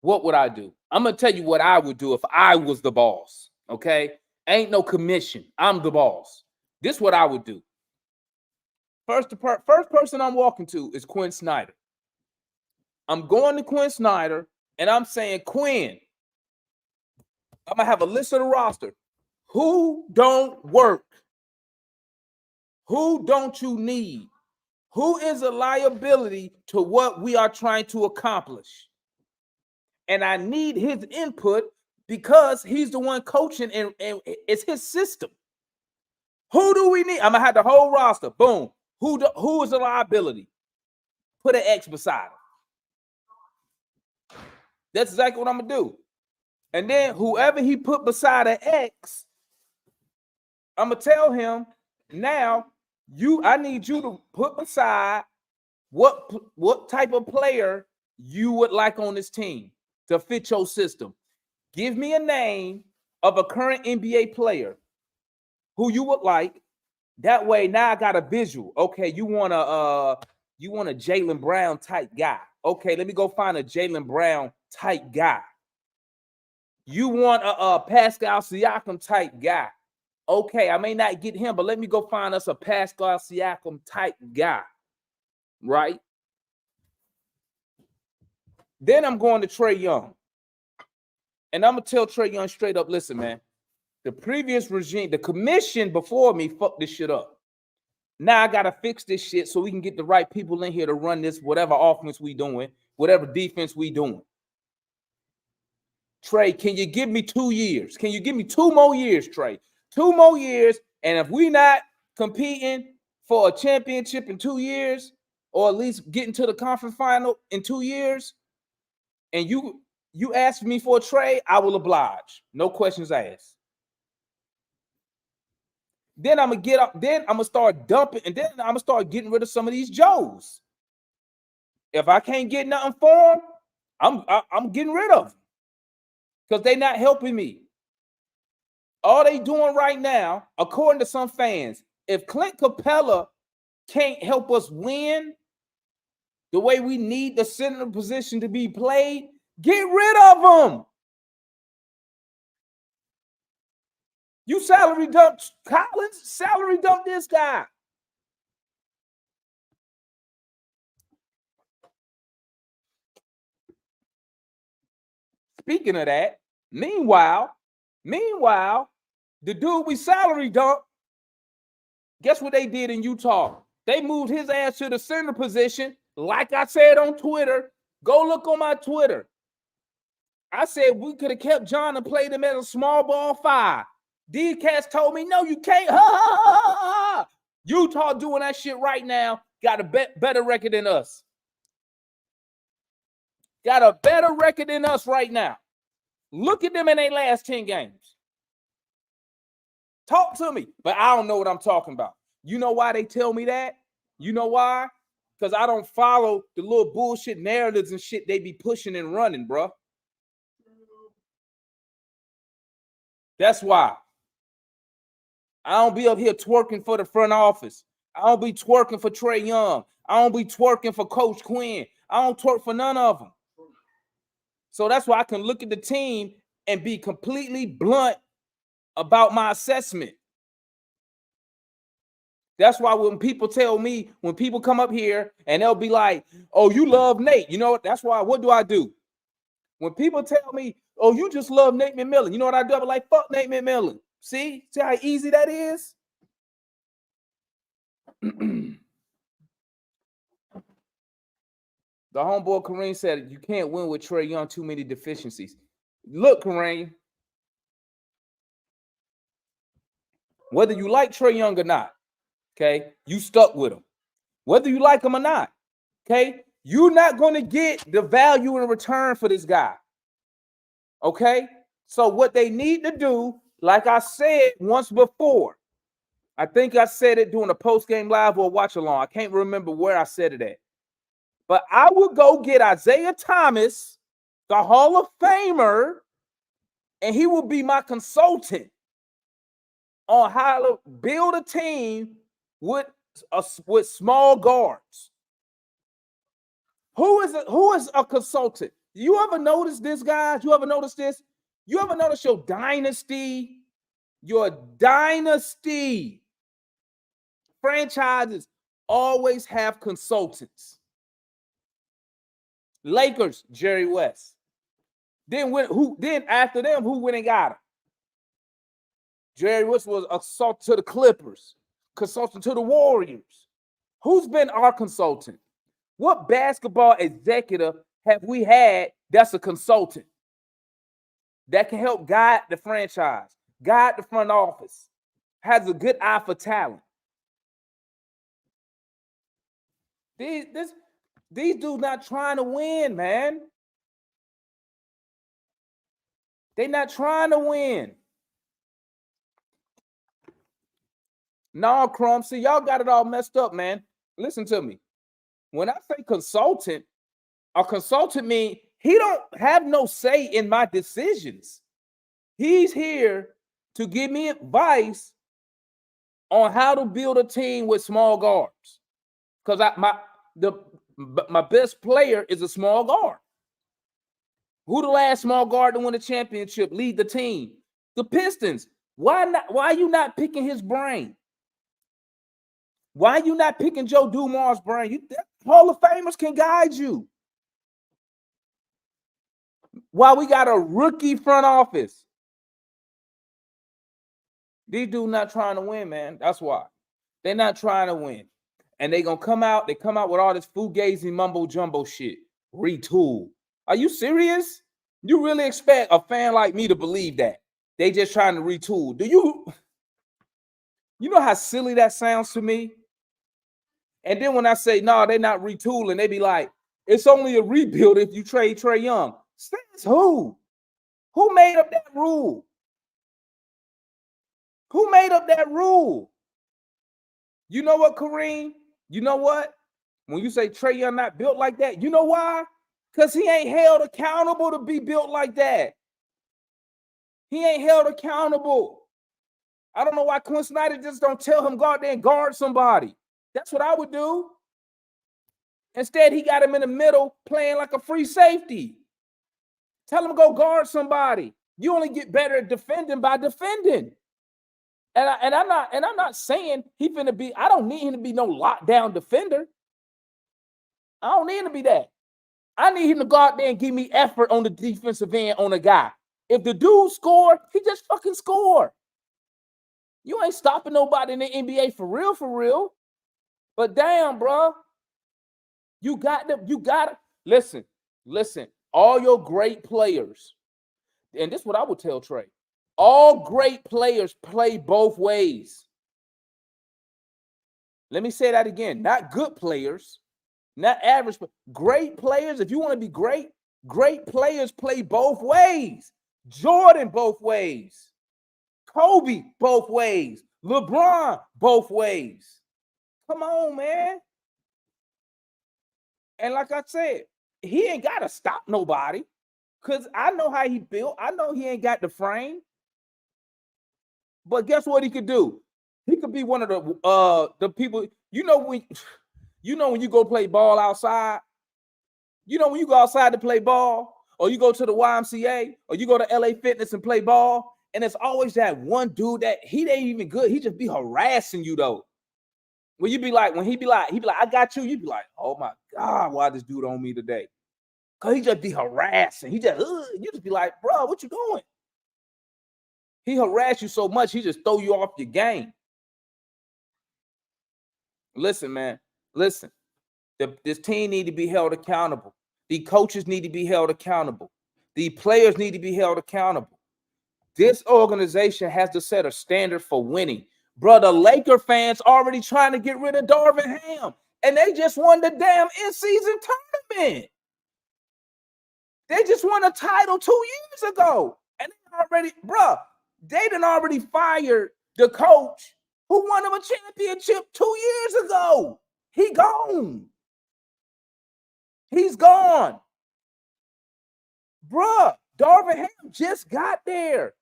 what would I do? I'm gonna tell you what I would do if I was the boss. Okay? Ain't no commission. I'm the boss. This is what I would do. First person I'm walking to is Quinn Snyder. I'm going to Quinn Snyder and I'm saying, Quinn, I'm gonna have a list of the roster. Who don't work? Who don't you need? Who is a liability to what we are trying to accomplish? And I need his input because he's the one coaching and it's his system. Who do we need? I'm gonna have the whole roster. Boom. Who is a liability? Put an X beside him. That's exactly what I'm gonna do. And then whoever he put beside an X, I'm gonna tell him, now I need you to put beside what type of player you would like on this team to fit your system. Give me a name of a current NBA player who you would like. That way, now I got a visual. Okay, you want a Jaylen Brown type guy. Okay, let me go find a Jaylen Brown type guy. You want a Pascal Siakam type guy. Okay, I may not get him, but let me go find us a Pascal Siakam type guy. Right? Then I'm going to Trae Young. And I'm going to tell Trae Young straight up, listen, man, the previous regime, the commission before me fucked this shit up. Now I got to fix this shit so we can get the right people in here to run this, whatever offense we doing, whatever defense we doing. Trae, can you give me 2 years? Can you give me 2 more years, Trae? 2 more years, and if we not competing for a championship in 2 years, or at least getting to the conference final in 2 years, and you ask me for a trade, I will oblige. No questions asked. Then I'm gonna get up. Then I'm gonna start dumping, and then I'm gonna start getting rid of some of these Joes. If I can't get nothing for them, I'm getting rid of them because they're not helping me. All they doing right now, according to some fans, if Clint Capella can't help us win the way we need the center position to be played, get rid of them. You salary dump Collins, salary dump this guy. Speaking of that, meanwhile, the dude we salary dump, guess what they did in Utah? They moved his ass to the center position. Like I said on Twitter, go look on my Twitter. I said we could have kept John and played him as a small ball 5. D-Cats told me, no, you can't. Utah doing that shit right now. Got a better record than us. Got a better record than us right now. Look at them in their last 10 games. Talk to me. But I don't know what I'm talking about. You know why they tell me that? You know why? Because I don't follow the little bullshit narratives and shit they be pushing and running, bro. That's why. I don't be up here twerking for the front office. I don't be twerking for Trae Young. I don't be twerking for Coach Quinn. I don't twerk for none of them. So that's why I can look at the team and be completely blunt about my assessment. That's why when people tell me, when people come up here and they'll be like, oh, you love Nate. You know what? That's why, what do I do? When people tell me, oh, you just love Nate McMillan. You know what I do? I'm like, fuck Nate McMillan. See how easy that is? The homeboy Kareem said, you can't win with Trae Young, too many deficiencies. Look, Kareem, whether you like Trae Young or not, okay, you stuck with him. Whether you like him or not, okay, you're not going to get the value in return for this guy, okay? So what they need to do, like I said once before, I think I said it during a post-game live or watch-along. I can't remember where I said it at. But I would go get Isaiah Thomas, the Hall of Famer, and he will be my consultant on how to build a team with small guards. Who is a consultant? You ever notice this, guys? You ever notice this? You ever notice your dynasty franchises always have consultants? Lakers, Jerry West. Then after them, who went and got him? Jerry West was a consultant to the Clippers, consultant to the Warriors. Who's been our consultant? What basketball executive have we had that's a consultant that can help guide the franchise, guide the front office, has a good eye for talent? These dudes not trying to win, man. They're not trying to win. No, Crumb. See, y'all got it all messed up, man. Listen to me. When I say consultant, a consultant means he don't have no say in my decisions. He's here to give me advice on how to build a team with small guards. Because my best player is a small guard. Who the last small guard to win a championship, lead the team? The Pistons. Why are you not picking his brain? Why are you not picking Joe Dumars' brain? Hall of Famers can guide you. Why we got a rookie front office? These dudes not trying to win, man. That's why. They're not trying to win. And they come out with all this fugazi mumbo jumbo shit. Retool. Are you serious? You really expect a fan like me to believe that? They just trying to retool. You know how silly that sounds to me? And then when I say, no, they're not retooling, they be like, it's only a rebuild if you trade Trae Young. Says who? Who made up that rule? Who made up that rule? You know what, Kareem? You know what? When you say Trae Young not built like that, you know why? Because he ain't held accountable to be built like that. He ain't held accountable. I don't know why Quinn Snyder just don't tell him go out there and guard somebody. That's what I would do. Instead, he got him in the middle playing like a free safety. Tell him to go guard somebody. You only get better at defending by defending. And I'm not saying he finna be, I don't need him to be no lockdown defender. I don't need him to be that. I need him to go out there and give me effort on the defensive end on a guy. If the dude score, he just fucking score. You ain't stopping nobody in the NBA for real. But damn, bro. You got to listen. All your great players, and this is what I would tell Trae. All great players play both ways. Let me say that again. Not good players, not average, but great players. If you want to be great, great players play both ways. Jordan both ways. Kobe both ways. LeBron both ways. Come on, man. And like I said, he ain't got to stop nobody because I know how he built. I know he ain't got the frame. But guess what he could do? He could be one of the people, when you go play ball outside, when you go outside to play ball, or you go to the YMCA, or you go to LA Fitness and play ball, and it's always that one dude that he ain't even good. He just be harassing you though. When you be like, he be like, I got you. You be like, oh my God, why this dude on me today? Cause he just be harassing. He just, you just be like, bro, what you doing? He harass you so much, he just throw you off your game. Listen, man, listen. This team need to be held accountable. The coaches need to be held accountable. The players need to be held accountable. This organization has to set a standard for winning. Bro, the Laker fans already trying to get rid of Darvin Ham, and they just won the damn in-season tournament. They just won a title 2 years ago, and they already, bro, they done already fired the coach who won them a championship 2 years ago. He gone. He's gone. Bruh, Darvin Ham just got there.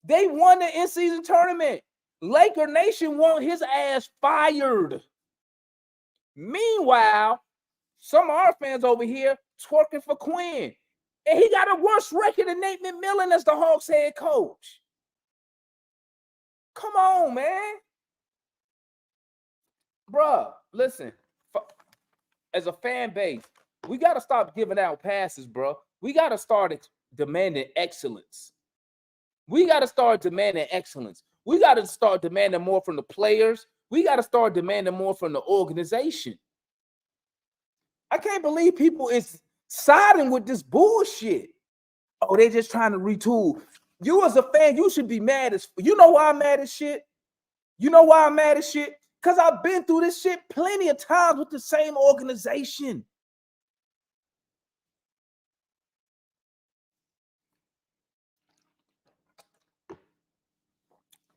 They won the in-season tournament. Laker Nation want his ass fired. Meanwhile, some of our fans over here twerking for Quinn. And he got a worse record than Nate McMillan as the Hawks head coach. Come on, man. Bruh, listen. As a fan base, we got to stop giving out passes, bro. We got to start demanding excellence. We got to start demanding excellence. We got to start demanding more from the players. We got to start demanding more from the organization. I can't believe people is siding with this bullshit. Oh, they just trying to retool. You as a fan, you should be mad as, you know why I'm mad as shit? You know why I'm mad as shit? Because I've been through this shit plenty of times with the same organization.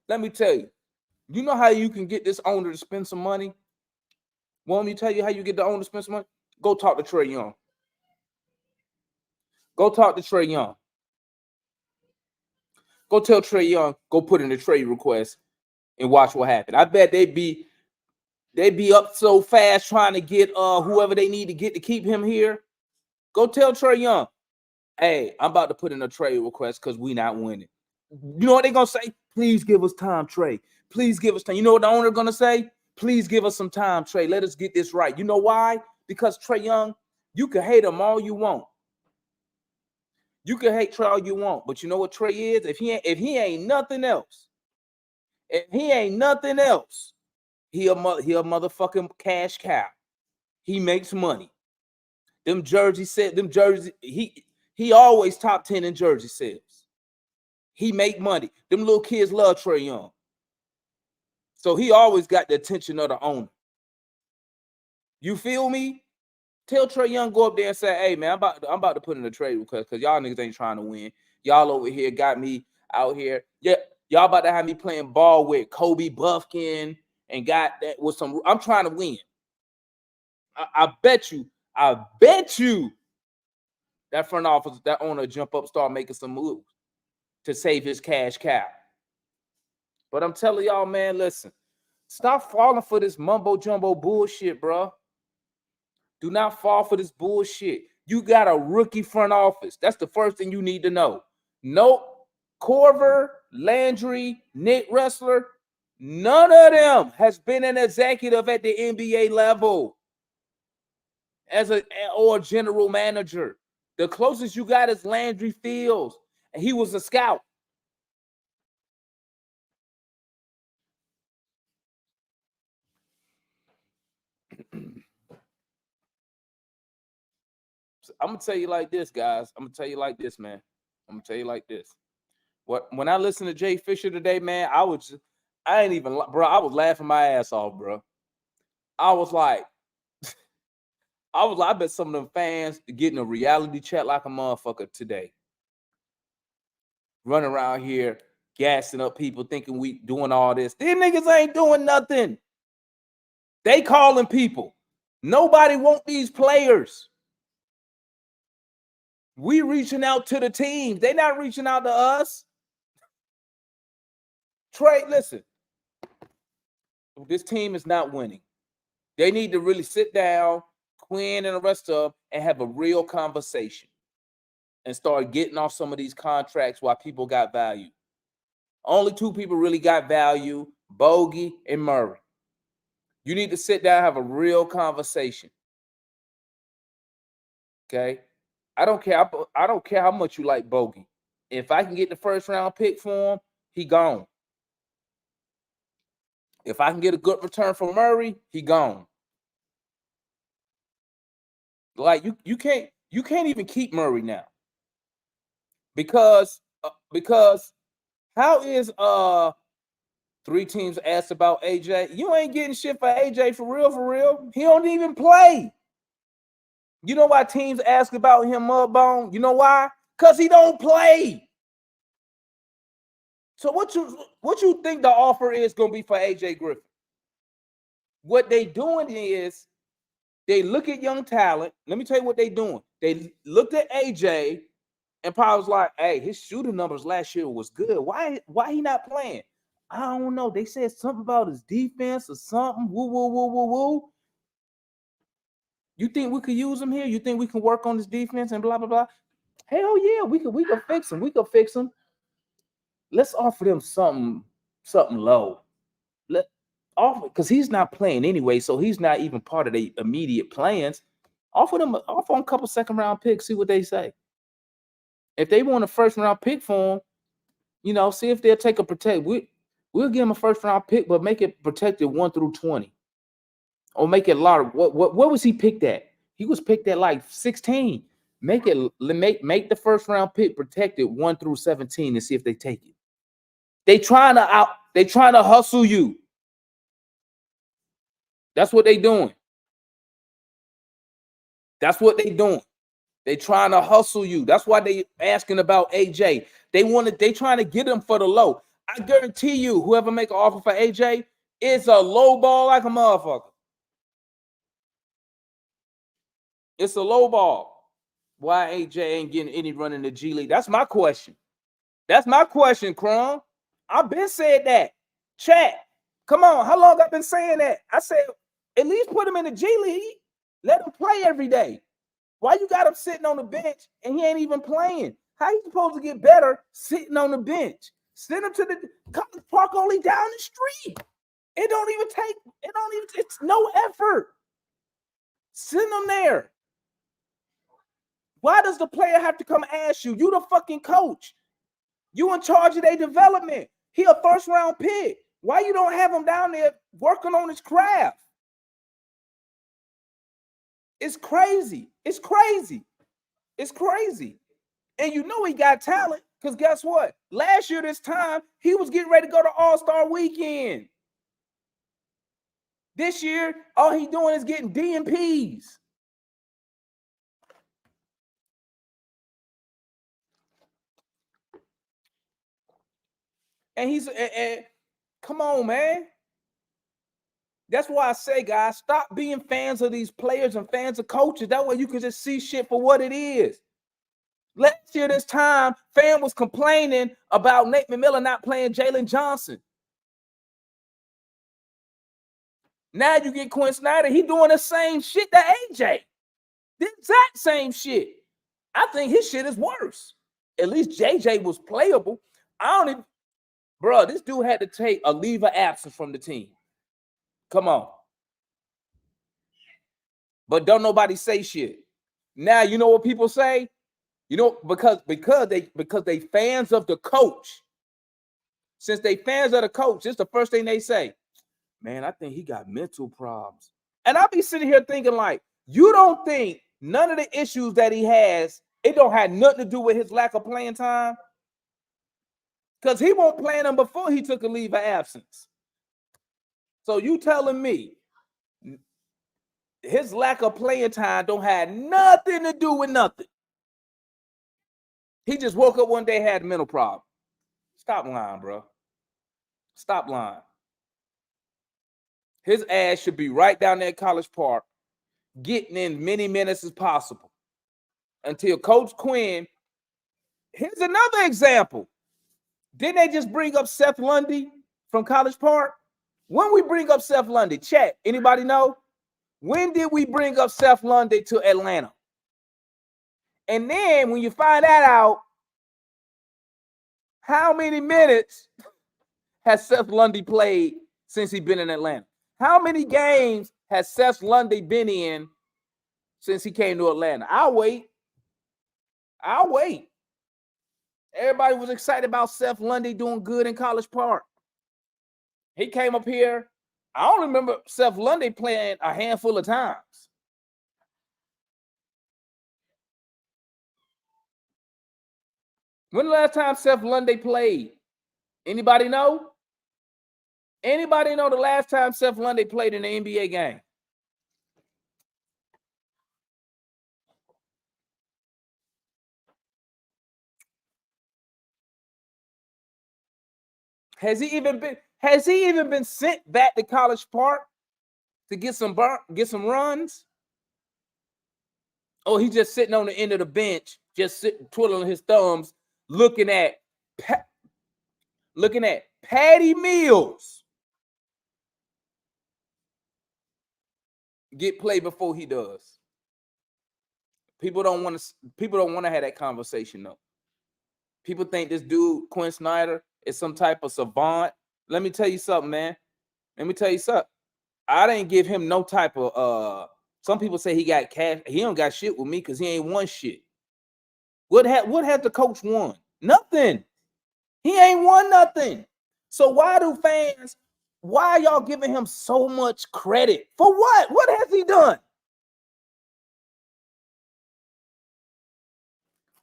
Let me tell you, you know how you can get this owner to spend some money? Want me to tell you how you get the owner to spend some money? Go talk to Trae Young. Go talk to Trae Young. Go tell Trae Young, go put in a trade request and watch what happens. I bet they'd be up so fast trying to get whoever they need to get to keep him here. Go tell Trae Young, hey, I'm about to put in a trade request because we not winning. You know what they're going to say? Please give us time, Trae. Please give us time. You know what the owner going to say? Please give us some time, Trae. Let us get this right. You know why? Because Trae Young, you can hate him all you want. You can hate Trae all you want, but you know what Trae is? If he ain't nothing else, he a motherfucking cash cow. He makes money. Them jerseys, he always top 10 in jersey sales. He make money. Them little kids love Trae Young. So he always got the attention of the owner. You feel me? Tell Trae Young, go up there and say, hey, man, I'm about to put in a trade request because y'all niggas ain't trying to win. Y'all over here got me out here. Yeah, y'all about to have me playing ball with Kobe Buffkin and got that with some. I'm trying to win. I bet you that front office, that owner jump up, start making some moves to save his cash cow. But I'm telling y'all, man, listen, stop falling for this mumbo jumbo bullshit, bro. Do not fall for this bullshit. You got a rookie front office. That's the first thing you need to know. Nope. Corver, Landry, Nick Wrestler, none of them has been an executive at the NBA level or a general manager. The closest you got is Landry Fields, and he was a scout. I'm gonna tell you like this, guys. I'm gonna tell you like this, man. I'm gonna tell you like this. When I listened to Jay Fisher today, man, I was laughing my ass off, bro. I bet some of them fans getting a reality check like a motherfucker today. running around here gassing up people, thinking we doing all this. These niggas ain't doing nothing. They calling people. Nobody want these players. We reaching out to the teams. They not reaching out to us. Trey, listen. This team is not winning. They need to really sit down, Quinn and the rest of them, and have a real conversation and start getting off some of these contracts while people got value. Only two people really got value, Bogey and Murray. You need to sit down and have a real conversation. Okay? I don't care how much you like Bogey. If I can get the first round pick for him, he gone. If I can get a good return from Murray, he gone. Like you can't even keep Murray now. Because how is three teams asked about AJ? You ain't getting shit for AJ for real. He don't even play. You know why teams ask about him, Mudbone? You know why? Because he don't play. So what you think the offer is going to be for AJ Griffin? What they doing is they look at young talent. Let me tell you what they doing. They looked at AJ and probably was like, hey, his shooting numbers last year was good. Why he not playing? I don't know. They said something about his defense or something. Woo. You think we could use him here? You think we can work on his defense and blah, blah, blah? Hell yeah, we could fix him. We could fix him. Let's offer them something low. Let offer, because he's not playing anyway, so he's not even part of the immediate plans. Offer him a couple second round picks, see what they say. If they want a first round pick for him, see if they'll take a protect. We'll give him a first round pick, but make it protected 1 through 20. Or make it a lot of what was he picked at? He was picked at like 16. Make the first round pick protected 1 through 17 and see if they take it. They trying to hustle you. That's what they doing. They trying to hustle you. That's why they asking about AJ. They trying to get him for the low. I guarantee you, whoever make an offer for AJ, it's a low ball like a motherfucker. It's a low ball. Why AJ ain't getting any run in the G League? That's my question. Crum. I've been said that. Chat. Come on. How long I've been saying that? I said, at least put him in the G League. Let him play every day. Why you got him sitting on the bench and he ain't even playing? How you supposed to get better sitting on the bench? Send him to the College Park only down the street. It's no effort. Send them there. Why does the player have to come ask you? You the fucking coach. You in charge of their development. He a first round pick. Why you don't have him down there working on his craft? It's crazy. And you know he got talent, because guess what? Last year this time, he was getting ready to go to All-Star Weekend. This year, all he doing is getting DMPs. And come on, man. That's why I say, guys, stop being fans of these players and fans of coaches. That way you can just see shit for what it is. Last year this time, fan was complaining about Nate McMillan not playing Jalen Johnson. Now you get Quinn Snyder. He doing the same shit that AJ. The exact same shit. I think his shit is worse. At least JJ was playable. Bro, this dude had to take a leave of absence from the team. Come on. But don't nobody say shit. Now you know what people say? Because they fans of the coach. Since they fans of the coach, it's the first thing they say. Man, I think he got mental problems. And I'll be sitting here thinking, like, you don't think none of the issues that he has, it don't have nothing to do with his lack of playing time? Because he won't play them before he took a leave of absence. So you telling me his lack of playing time don't have nothing to do with nothing? He just woke up one day, had a mental problem. Stop lying, bro. Stop lying. His ass should be right down there at College Park, getting in many minutes as possible until Coach Quinn. Here's another example. Didn't they just bring up Seth Lundy from College Park? When we bring up Seth Lundy, chat, anybody know? When did we bring up Seth Lundy to Atlanta? And then when you find that out, how many minutes has Seth Lundy played since he's been in Atlanta? How many games has Seth Lundy been in since he came to Atlanta? I'll wait. Everybody was excited about Seth Lundy doing good in College Park. He came up here. I don't remember Seth Lundy playing a handful of times. When the last time Seth Lundy played? Anybody know? Anybody know the last time Seth Lundy played in an NBA game? Has he even been sent back to College Park to get some runs? Or he's just sitting on the end of the bench, just sitting, twiddling his thumbs, looking at Patty Mills get play before he does. People don't want to have that conversation though. People think this dude Quinn Snyder is some type of savant. Let me tell you something, man. I didn't give him no type of some people say he got cash. He don't got shit with me because he ain't won shit. What has the coach won? Nothing. He ain't won nothing. So why are y'all giving him so much credit? For what? What has he done?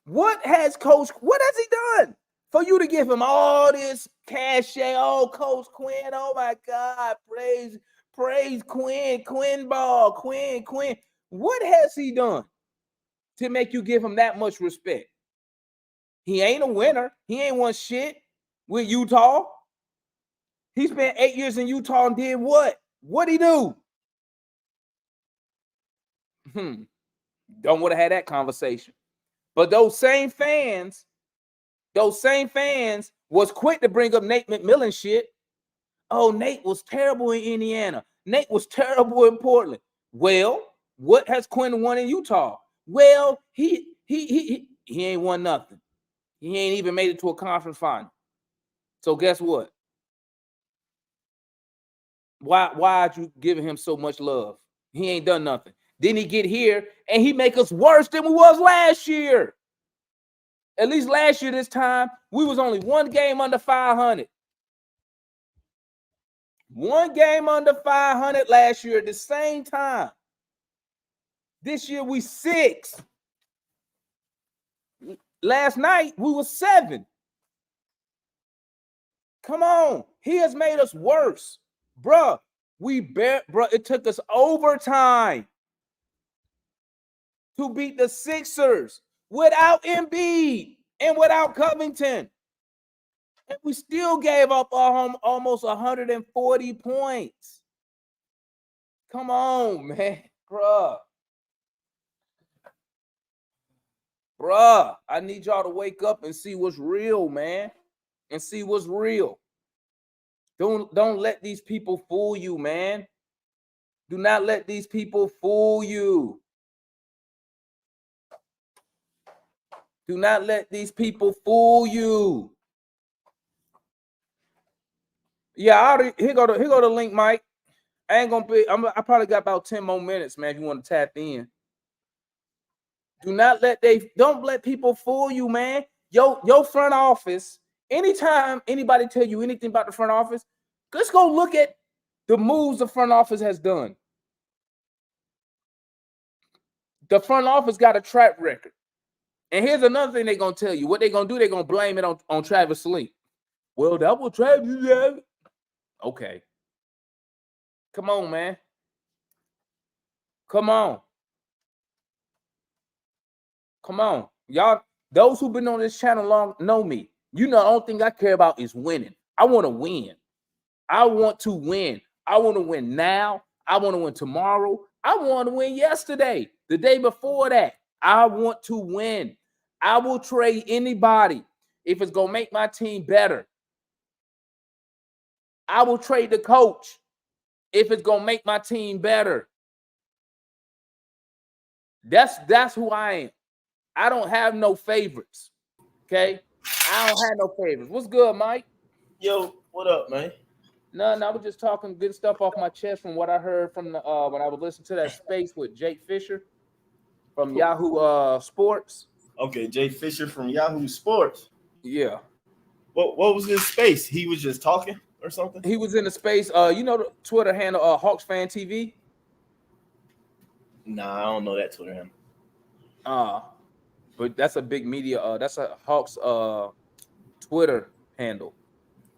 What has he done for you to give him all this cachet? Oh, Coach Quinn, oh my God, praise Quinn ball, Quinn. What has he done to make you give him that much respect? He ain't a winner. He ain't won shit with Utah. He spent 8 years in Utah and did what? What'd he do? Don't want to have that conversation. But those same fans was quick to bring up Nate McMillan shit. Oh, Nate was terrible in Indiana. Nate was terrible in Portland. Well, what has Quinn won in Utah? Well, he ain't won nothing. He ain't even made it to a conference final. So guess what? Why are you giving him so much love? He ain't done nothing. Then he get here and he make us worse than we was last year. At least last year, this time, we was only one game under 500. One game under 500 last year at the same time. This year, we 6. Last night, we were 7. Come on. He has made us worse. Bruh, it took us overtime to beat the Sixers without Embiid and without Covington. And we still gave up almost 140 points. Come on, man. Bruh, I need y'all to wake up and see what's real, man. And see what's real. Don't let these people fool you, man. Do not let these people fool you. Do not let these people fool you. Yeah, here go the link, Mike. I probably got about 10 more minutes, man, if you want to tap in. Don't let people fool you, man. Your front office, anytime anybody tell you anything about the front office, let's go look at the moves the front office has done. The front office got a track record. And here's another thing they're going to tell you. What they're going to do, they're going to blame it on Travis Slee. Well, that was Travis. Okay. Come on, man. Come on. Y'all, those who've been on this channel long know me. You know, the only thing I care about is winning. I want to win. I want to win. I want to win now. I want to win tomorrow. I want to win yesterday, the day before that. I want to win. I will trade anybody if it's going to make my team better. I will trade the coach if it's going to make my team better. That's who I am. I don't have no favorites. Okay? I don't have no favorites. What's good, Mike? Yo, what up, man? None. I was just talking good stuff off my chest from what I heard from the when I was listening to that space with Jake Fisher from Yahoo Sports. Okay, Jay Fisher from Yahoo Sports. Yeah. What was his space? He was just talking or something? He was in the space. You know the Twitter handle HAWKS Fan TV? Nah, I don't know that Twitter handle. But that's a big media. That's a HAWKS Twitter handle.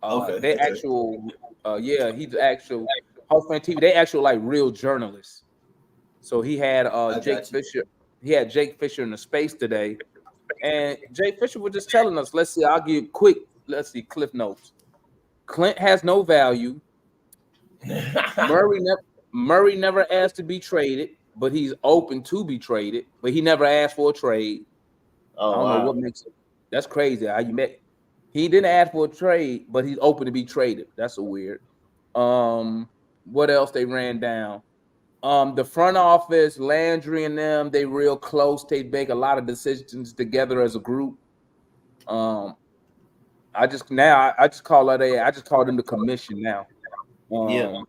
Okay. They actual. He's the actual HAWKS Fan TV. They actual like real journalists. So he had Jake Fisher. He had Jake Fisher in the space today, and Jake Fisher was just telling us. Let's see. I'll give quick. Let's see. Cliff notes. Clint has no value. Murray never asked to be traded, but he's open to be traded. But he never asked for a trade. Oh, I don't know what makes it. That's crazy. How you met? He didn't ask for a trade, but he's open to be traded. That's a weird. What else they ran down? The front office, Landry and them, they real close. They make a lot of decisions together as a group. I just call them the commission now. Yeah.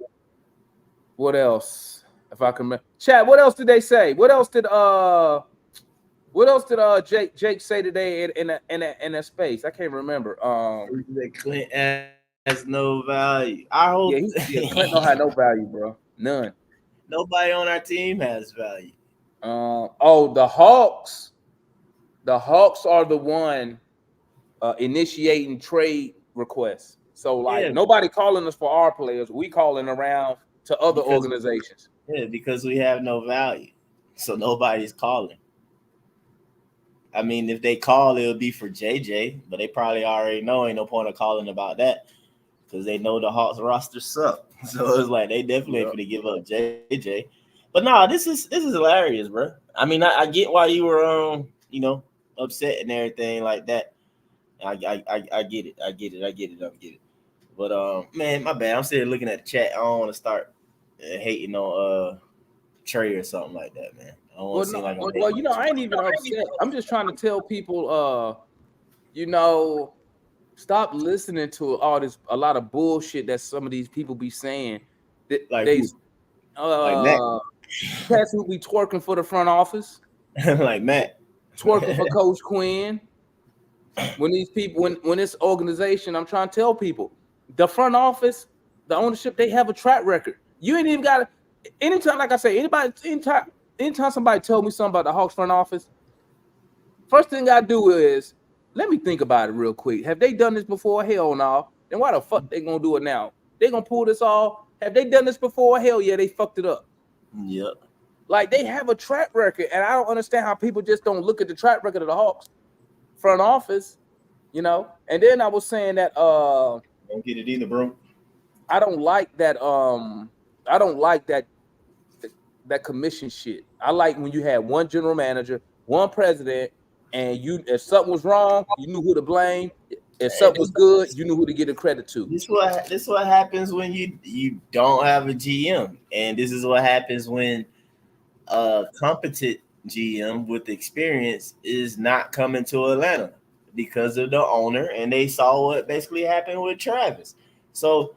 What else? If I can remember. Chad, what else did they say? What else did Jake say today in that space? I can't remember. That Clint has no value. I hope Clint don't have no value, bro. None. Nobody on our team has value. The Hawks. The Hawks are the one initiating trade requests. So nobody calling us for our players. We calling around to other organizations. Yeah, because we have no value. So nobody's calling. I mean, if they call, it'll be for JJ, but they probably already know ain't no point of calling about that because they know the Hawks roster suck. So it's like they definitely ain't gonna give up JJ. But no, this is hilarious, bro. I mean, I get why you were upset and everything like that. I get it. But man, my bad. I'm sitting looking at the chat. I don't want to start hating on Trey or something like that, man. I don't want to seem like I'm hating. I ain't even upset. I'm just trying to tell people, stop listening to a lot of bullshit that some of these people be saying. Cats who be twerking for the front office, like Matt twerking for Coach Quinn. When these people, when this organization, I'm trying to tell people, the front office, the ownership, they have a track record. You ain't even got to. Anytime, like I say, anytime somebody told me something about the Hawks front office, first thing I do is let me think about it real quick. Have they done this before? Hell no. Then why the fuck they gonna do it now? They gonna pull this off? Have they done this before? Hell yeah, they fucked it up. Yep. Like they have a track record, and I don't understand how people just don't look at the track record of the Hawks front office, And then I was saying that don't get it either, bro. I don't like that. I don't like that commission shit. I like when you had one general manager, one president, and if something was wrong, you knew who to blame. If something was good, you knew who to give the credit to. This is what happens when you don't have a GM, and this is what happens when a competent GM with experience is not coming to Atlanta because of the owner, and they saw what basically happened with Travis. So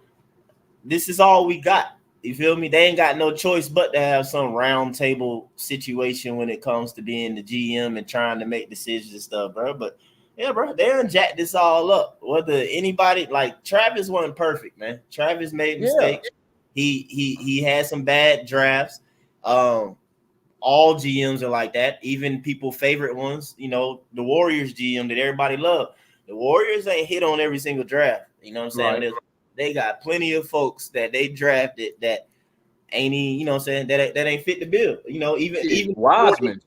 this is all we got. You feel me? They ain't got no choice but to have some round table situation when it comes to being the GM and trying to make decisions and stuff, bro. But yeah, bro, they done jacked this all up. Whether anybody like Travis wasn't perfect, man. Travis made mistakes. He had some bad drafts. All GMs are like that. Even people favorite ones, the Warriors GM that everybody loved. The Warriors ain't hit on every single draft. You know what I'm saying? Right. They got plenty of folks that they drafted that ain't he, you know what I'm saying, that ain't fit the bill. You know, even Wiseman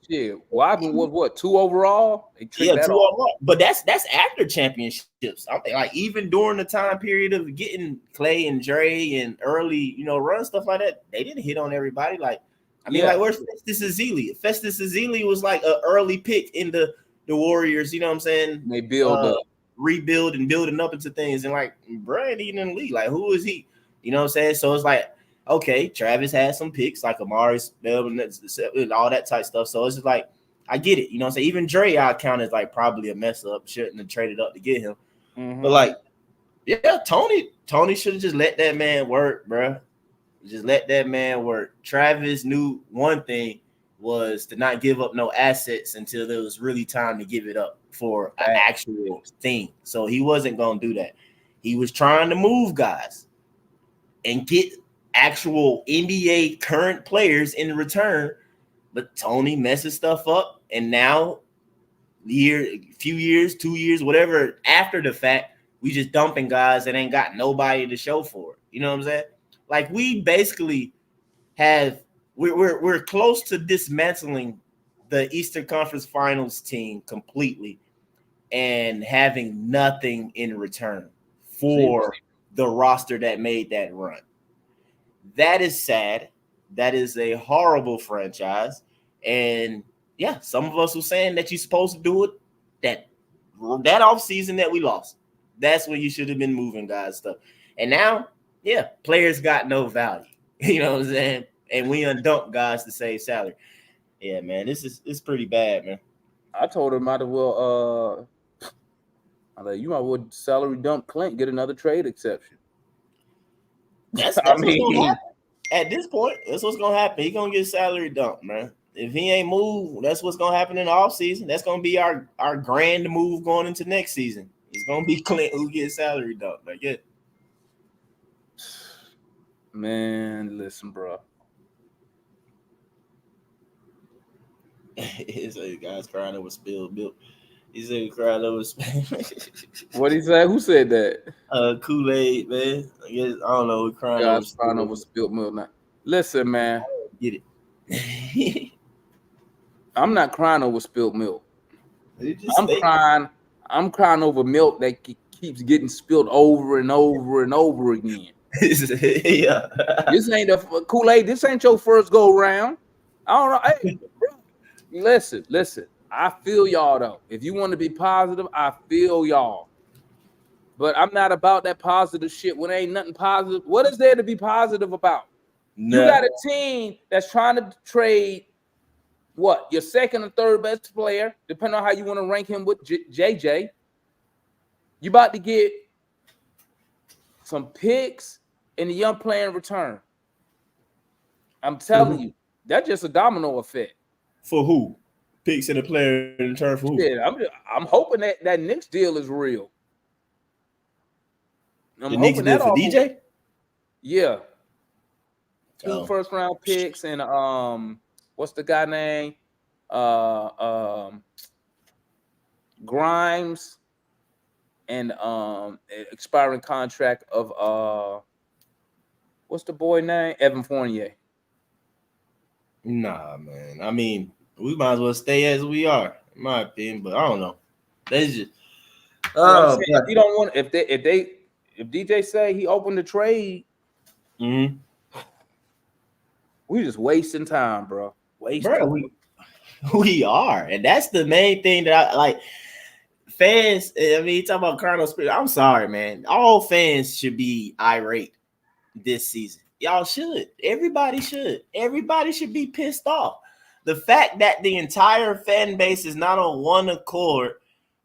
was what, 2 overall? They tricked that 2 off. overall. But that's after championships. I'm thinking, like, even during the time period of getting Clay and Dre and early, you know, run stuff like that, they didn't hit on everybody. Like, I mean, like, where's Festus Ezeli? Festus Ezeli was like an early pick in the Warriors, you know what I'm saying? They build up. Rebuild and building up into things, and like, bro ain't even in the league. Like, who is he? You know what I'm saying? So it's like, okay, Travis had some picks like Amari and all that type stuff. So it's just like, I get it. You know what I'm saying? Even Dre, I count as like probably a mess up. Shouldn't have traded up to get him. But like, yeah, Tony should have just let that man work, bro. Just let that man work. Travis knew one thing was to not give up no assets until there was really time to give it up for an actual thing. So he wasn't going to do that. He was trying to move guys and get actual NBA current players in return. But Tony messes stuff up. And now, few years, 2 years, whatever, after the fact, we just dumping guys that ain't got nobody to show for it. You know what I'm saying? Like, we basically we're close to dismantling the Eastern Conference Finals team completely and having nothing in return for the roster that made that run. That is sad. That is a horrible franchise. And yeah, some of us were saying that you're supposed to do it that offseason that we lost. That's when you should have been moving guys stuff. And now, yeah, players got no value. You know what I'm saying? And we undump guys to save salary. Yeah, man, it's pretty bad, man. I told him might as well you might well salary dump Clint, get another trade exception. That's what's gonna happen. At this point, that's what's gonna happen. He's gonna get salary dumped, man. If he ain't moved, that's what's gonna happen in the offseason. That's gonna be our grand move going into next season. It's gonna be Clint who gets salary dumped. Like, yeah. Man, listen, bro. He said guys crying over spilled milk. He said crying over What he say? Who said that? Kool-Aid, man. I guess I don't know. Crying over spilled milk. Now, listen, man. Get it. I'm not crying over spilled milk. I'm crying over milk that keeps getting spilled over and over and over again. Yeah. This ain't a Kool-Aid. This ain't your first go round. I don't know. Hey, listen. I feel y'all though. If you want to be positive, I feel y'all. But I'm not about that positive shit when ain't nothing positive. What is there to be positive about? No. You got a team that's trying to trade what? Your second or third best player, depending on how you want to rank him with JJ. You about to get some picks and a young player in return. I'm telling you, that's just a domino effect. For who? Picks and a player in return for who? Yeah, I'm hoping that Knicks deal is real. The Knicks deal for DJ? Yeah. 2 first-round picks and what's the guy name? Grimes and expiring contract of what's the boy name? Evan Fournier. Nah, man. I mean, we might as well stay as we are, in my opinion. But I don't know. That's just. If you don't want, if DJ say he opened the trade, we just wasting time, bro. We are, and that's the main thing that I like. Fans, I mean, you talk about Cardinal spirit. I'm sorry, man. All fans should be irate this season. Y'all should. Everybody should. Everybody should be pissed off. The fact that the entire fan base is not on one accord,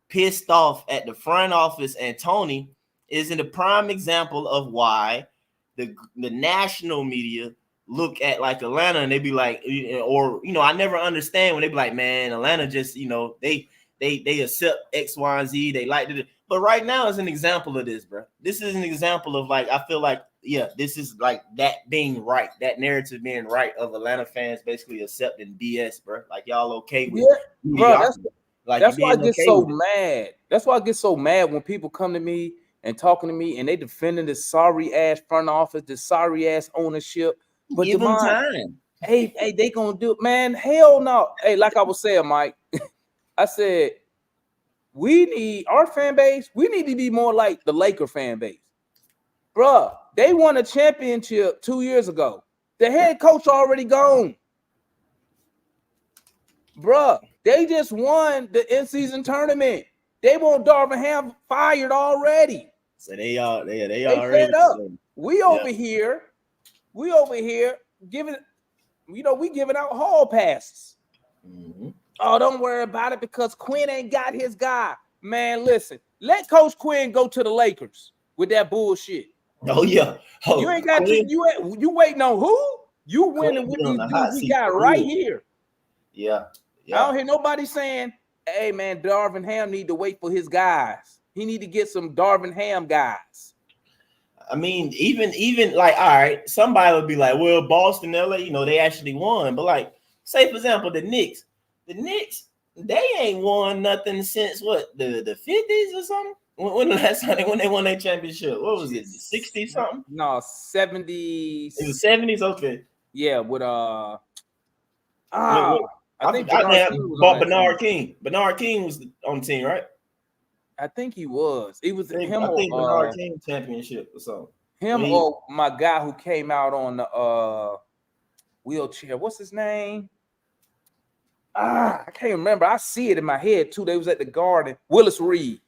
pissed off at the front office and Tony, isn't a prime example of why the national media look at like Atlanta and they be like, or I never understand when they be like, man, Atlanta just they accept X, Y, and Z. They like it. But right now is an example of this, bro. This is an example of like, I feel like, yeah, this is like that being right, that narrative being right of Atlanta fans basically accepting BS, bro. Like y'all okay with bro, that's why I get so mad. That's why I get so mad when people come to me and talking to me and they defending this sorry ass front office, this sorry ass ownership. But Give them Demond, time. hey, they gonna do it, man. Hell no. Hey, like I was saying, Mike, I said we need our fan base. We need to be more like the Laker fan base, bruh. They won a championship 2 years ago. The head coach already gone, bruh. They just won the in-season tournament. They want Darvin Ham fired already. So they They already. fed up. We over here giving, we giving out hall passes. Mhm. Oh, don't worry about it because Quinn ain't got his guy. Man, listen, let Coach Quinn go to the Lakers with that bullshit. Oh yeah. Oh, You ain't got Quinn, you waiting on who? You winning Quinn with been on these the dudes hot we seat got for right real. here. Yeah. I Yeah. don't hear nobody saying, hey man, Darvin Ham need to wait for his guys. He need to get some Darvin Ham guys. I mean, even like, all right, somebody would be like, well, Boston, LA, they actually won. But like, say for example, the Knicks, they ain't won nothing since what, the 50s or something? When the last time when they won their championship? What was it? 60 something? No, 70s. It was 70s. Okay. Yeah, with When- I think I Bernard King was on bought that Bernard team. King. Bernard King was on the team, right? I think he was. It was I think him Bernard King championship or something. or my guy who came out on the wheelchair. What's his name? I can't remember. I see it in my head too. They was at the Garden. Willis Reed.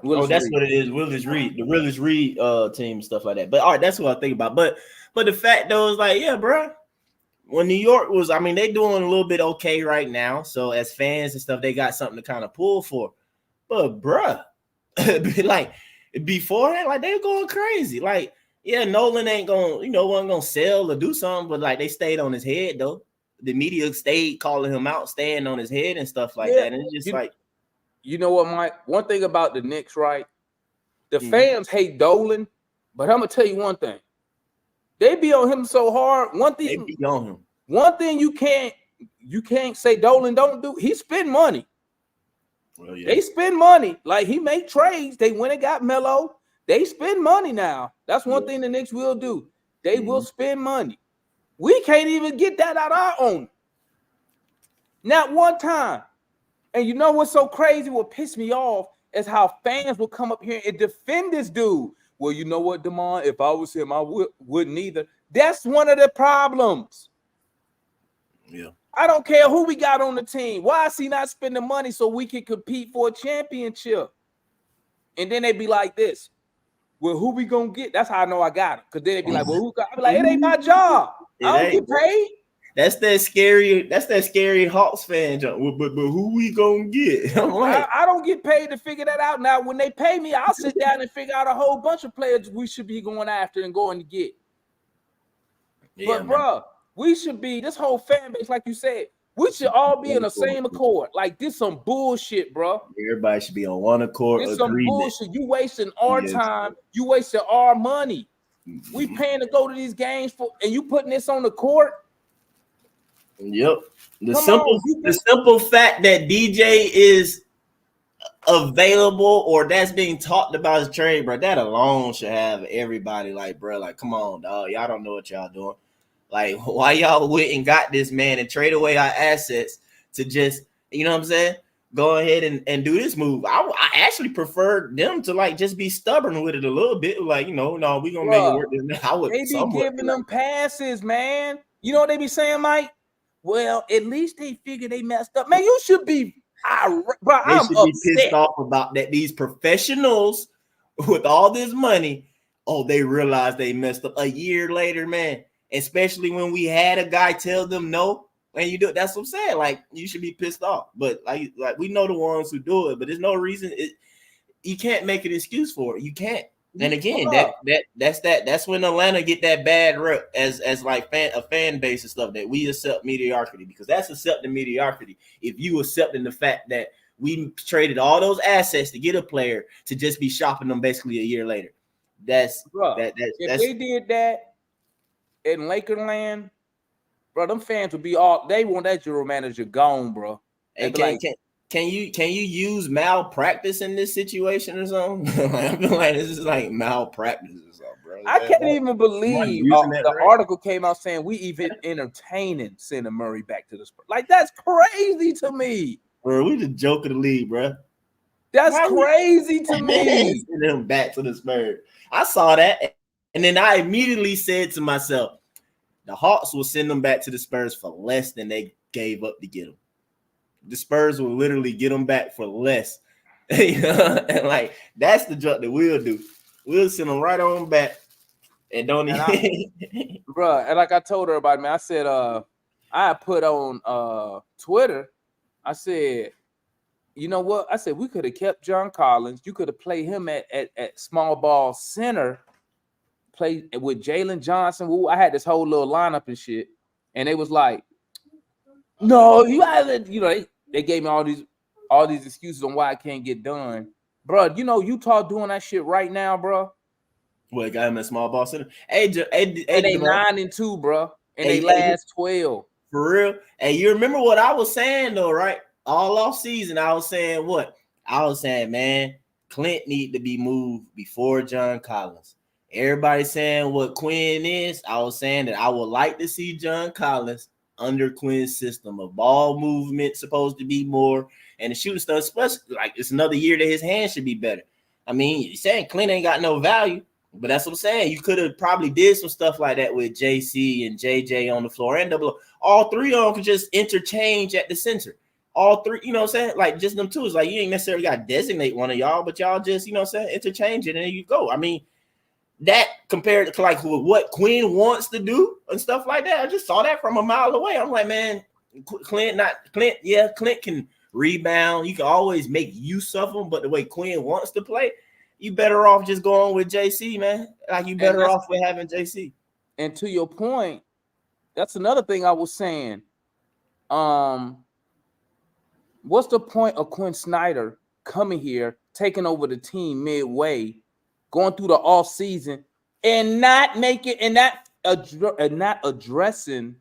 That's what it is. Willis Reed, the Willis Reed team, stuff like that. But all right, that's what I think about. But the fact though is like, yeah, bro. When New York was, I mean, they doing a little bit okay right now. So as fans and stuff, they got something to kind of pull for. But bruh, like before that, like they were going crazy. Like, yeah, Nolan ain't wasn't gonna sell or do something, but like they stayed on his head though. The media stayed calling him out, staying on his head and stuff like that. And it's just like, you know what, Mike? One thing about the Knicks, right? The fans hate Dolan, but I'm gonna tell you one thing. They be on him so hard. they be on him. One thing you can't say Dolan don't do. He spend money. Well, yeah. They spend money. Like he make trades. They went and got Melo. They spend money now. That's one thing the Knicks will do. They will spend money. We can't even get that out our own. Not one time. And you know what's so crazy? What pissed me off is how fans will come up here and defend this dude. Well, you know what, Demond? If I was him, I wouldn't either. That's one of the problems. Yeah. I don't care who we got on the team. Why is he not spending money so we can compete for a championship? And then they be like this. Well, who we gonna get? That's how I know I got him. Because then they be like, well, who got? I be like, it ain't my job. I don't get paid. That's that scary Hawks fan jump. But who we gonna get? I'm like, I don't get paid to figure that out. Now, when they pay me, I'll sit down and figure out a whole bunch of players we should be going after and going to get. yeah, But, bro, we should be, this whole fan base, like you said, we should all be in the same accord. Like, this some bullshit, bro. Everybody should be on one accord. It's some bullshit. You wasting our time. You wasting our money. We paying to go to these games and you putting this on the court. Yep. The simple fact that DJ is available or that's being talked about as trade, bro, that alone should have everybody like, bro, like, come on, dog. Y'all don't know what y'all doing. Like, why y'all went and got this man and trade away our assets to just, you know what I'm saying? Go ahead and do this move. I actually prefer them to like just be stubborn with it a little bit. Like, no, we gonna make it work. I would they be giving them passes, man. You know what they be saying, Mike? Well, at least they figure they messed up. Man, you should be, bro, I'm upset. Be pissed off about that. These professionals with all this money, they realize they messed up a year later, man. Especially when we had a guy tell them no, and you do it. That's what I'm saying. Like, you should be pissed off. But like we know the ones who do it, but there's no reason you can't make an excuse for it. You can't. And again, that's when Atlanta get that bad rep as like a fan base and stuff, that we accept mediocrity, because that's accepting mediocrity. If you accepting the fact that we traded all those assets to get a player to just be shopping them basically a year later, if they did that in Lakerland, bro, them fans would be they want that general manager gone, bro. And can you use malpractice in this situation or something? I feel like this is like malpractice or something, bro. I can't even believe the article came out saying we even entertaining sending Murray back to the Spurs. Like, that's crazy to me. Bro, we the joke of the league, bro. That's crazy to me. Send him back to the Spurs. I saw that, and then I immediately said to myself, the Hawks will send them back to the Spurs for less than they gave up to get them. The Spurs will literally get them back for less. You know? And like, that's the joke that we'll do. We'll send them right on back and don't even. Bro, and like I told everybody, man, I said, I put on Twitter, I said, you know what? I said, we could have kept John Collins. You could have played him at small ball center, played with Jalen Johnson. Ooh, I had this whole little lineup and shit. And they was like, no, you haven't, you know, they gave me all these excuses on why I can't get done. Bro, you know, Utah doing that shit right now, bro. Well, got him at small ball center. Hey, and they 9-2, bro. And they last 12. For real. Hey, you remember what I was saying though, right? All off season, I was saying what? I was saying, man, Clint need to be moved before John Collins. Everybody saying what Quinn is. I was saying that I would like to see John Collins under Quinn's system of ball movement, supposed to be more, and the shooting stuff, especially like it's another year that his hands should be better. I mean, you're saying Clint ain't got no value, but that's what I'm saying. You could have probably did some stuff like that with JC and JJ on the floor, and all three of them could just interchange at the center. All three, you know what I'm saying? Like just them two. It's like you ain't necessarily got to designate one of y'all, but y'all just, you know what I'm saying, interchange it and there you go. I mean, that compared to like what Quinn wants to do and stuff like that, I just saw that from a mile away. I'm like, man, Clint, yeah, Clint can rebound. You can always make use of him, but the way Quinn wants to play, you better off just going with JC, man. Like you better off with having JC. And to your point, that's another thing I was saying. What's the point of Quinn Snyder coming here, taking over the team midway, going through the off season, and not making and not addressing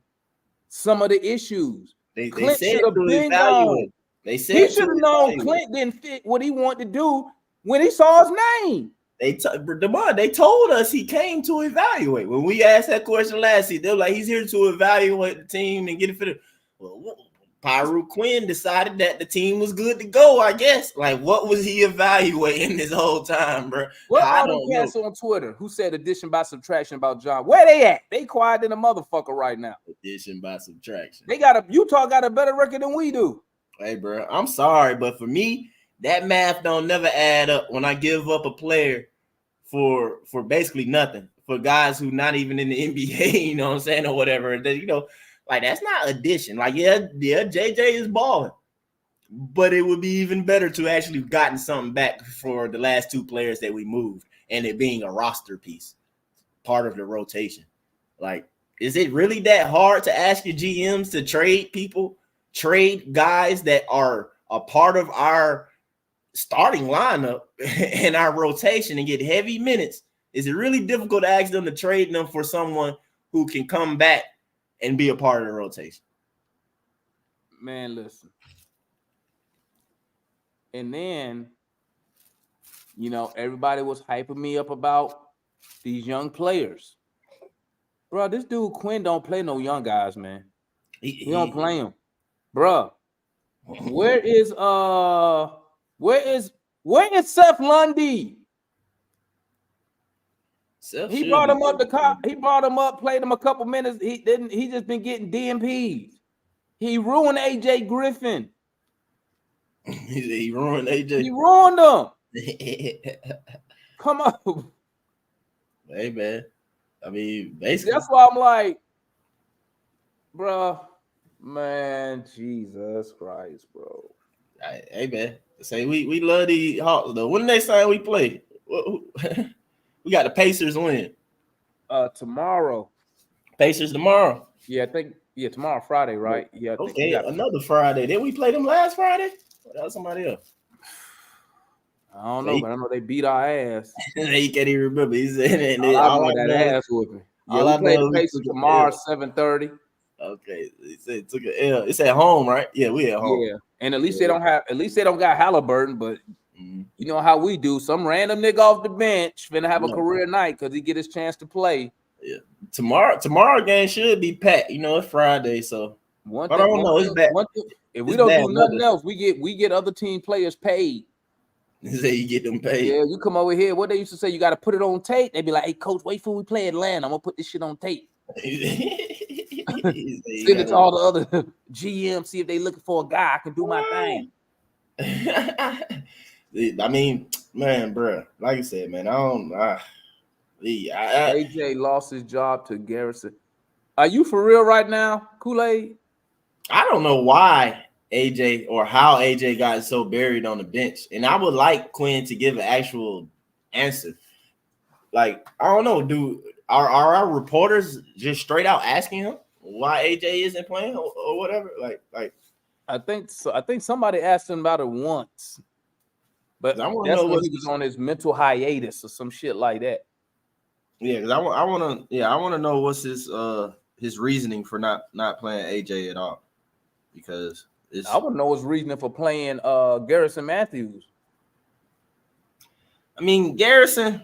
some of the issues? Clint should have been gone. They said he should have known Clint didn't fit what he wanted to do when he saw his name. They told us he came to evaluate. When we asked that question last season, they were like, he's here to evaluate the team and get it fitted. Well, Pyru Quinn decided that the team was good to go, I guess. Like, what was he evaluating this whole time, bro? What about them cats on Twitter who said addition by subtraction about John? Where they at? They quiet than a motherfucker right now. Addition by subtraction. Utah got a better record than we do. Hey, bro, I'm sorry, but for me, that math don't never add up when I give up a player for basically nothing. For guys who not even in the NBA, you know what I'm saying, or whatever. You know, like that's not addition. Like, yeah, JJ is balling. But it would be even better to actually gotten something back for the last two players that we moved, and it being a roster piece, part of the rotation. Like, is it really that hard to ask your GMs to trade people, trade guys that are a part of our starting lineup and our rotation and get heavy minutes? Is it really difficult to ask them to trade them for someone who can come back and be a part of the rotation? Man, listen. And then, you know, everybody was hyping me up about these young players. Bro, this dude Quinn don't play no young guys, man. He don't play them. Bro, where is Seth Lundy? He brought him up, played him a couple minutes. He just been getting DMPs. He ruined AJ Griffin. He ruined AJ. He ruined him. Come on. Hey, man. I mean, basically. That's why I'm like, bro, man, Jesus Christ, bro. Hey, man. Say we love the Hawks, though. When the next time we play? We got the Pacers win. Tomorrow. Pacers tomorrow. Yeah, I think tomorrow Friday, right? Yeah. Okay, another Friday. Didn't we play them last Friday? Or that was somebody else? I don't know, but I know they beat our ass. He can't even remember. He said all that ass whooping. Yeah, we play the Pacers tomorrow, 7:30. Okay, it said took an L. It's at home, right? Yeah, we at home. Yeah, and at least they don't got Halliburton, but Mhm. you know how we do. Some random nigga off the bench finna have a Yeah. career night because he get his chance to play. Yeah. Tomorrow game should be packed. You know, it's Friday, so One but thing, I don't know. It's bad. if we It's don't bad do nothing weather. else, we get other team players paid. Say you get them paid. Yeah, you come over here. What they used to say, you got to put it on tape. They be like, "Hey, coach, wait till we play Atlanta. I'm gonna put this shit on tape. Send it to all the other GMs. See if they looking for a guy. I can do my thing." I mean, man, bro. Like I said, man, AJ lost his job to Garrison. Are you for real right now, Kool-Aid? I don't know why AJ or how AJ got so buried on the bench, and I would like Quinn to give an actual answer. Like, I don't know, dude. Are our reporters just straight out asking him why AJ isn't playing or whatever? Like I think so. I think somebody asked him about it once, but I want to that's know when what's he was on his mental hiatus or some shit like that. yeah, because I want to know what's his reasoning for not playing AJ at all, because it's I want to know his reasoning for playing Garrison Matthews. I mean Garrison,